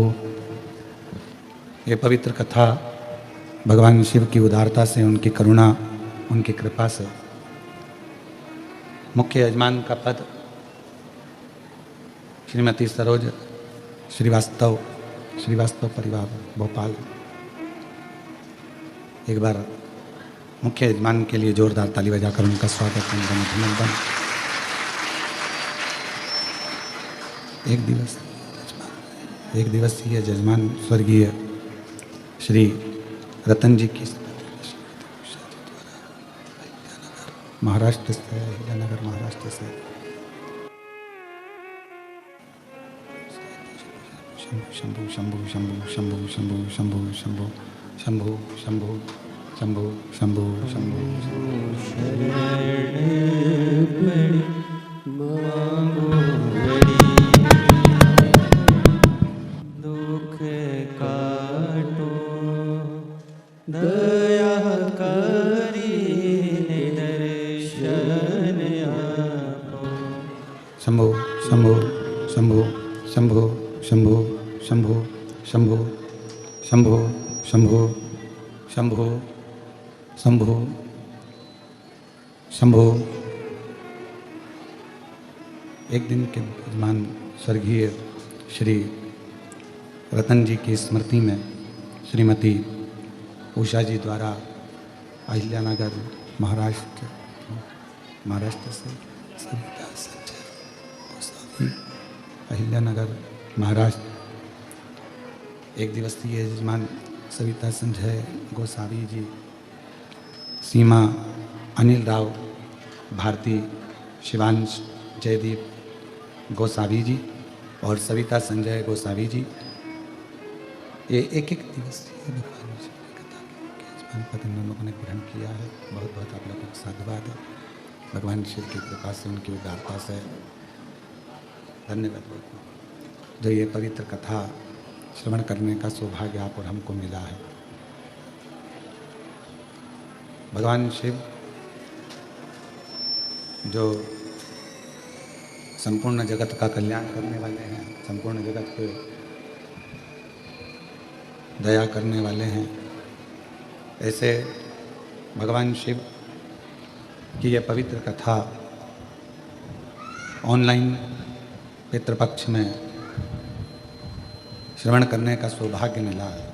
ये पवित्र कथा भगवान शिव की उदारता से, उनकी करुणा, उनकी कृपा से मुख्य यजमान का पद श्रीमती सरोज श्रीवास्तव परिवार भोपाल। एक बार मुख्य यजमान के लिए जोरदार ताली बजाकर उनका स्वागत, उनका अभिनंदन। एक दिवसीय यजमान स्वर्गीय श्री रतन जी की महाराष्ट्र से, हिलानगर महाराष्ट्र से, शंभु शंभु शंभु शंभु शंभु शंभु शंभु शंभु शंभु शंभु शंभु शंभु दुख काटो दया करी दर्शन आपो। शंभु शंभु शंभु शंभु शंभु शंभु शंभु शंभु शंभु शंभु शंभु शंभु एक दिन के यजमान स्वर्गीय श्री रतन जी की स्मृति में श्रीमती उषा जी द्वारा अहिल्यानगर महाराष्ट्र से सविता संजय गोसावी, अहिल्यानगर महाराष्ट्र, एक दिवसीय यजमान सविता संजय गोसावी जी, सीमा अनिल राव, भारती शिवांश जयदीप गोसावी जी और सविता संजय गोसावी जी, ये एक दिवसीय भगवान जी की कथा के यजमान पद इन लोगों ने ग्रहण किया है। बहुत बहुत आप लोगों का साधुवाद है। भगवान शिव की कृपा से, उनकी उदारता से धन्यवाद बोलता हूँ जो ये पवित्र कथा श्रवण करने का सौभाग्य आप और हमको मिला है। भगवान शिव जो संपूर्ण जगत का कल्याण करने वाले हैं, संपूर्ण जगत पे दया करने वाले हैं, ऐसे भगवान शिव की यह पवित्र कथा ऑनलाइन पितृपक्ष में श्रवण करने का सौभाग्य मिला है।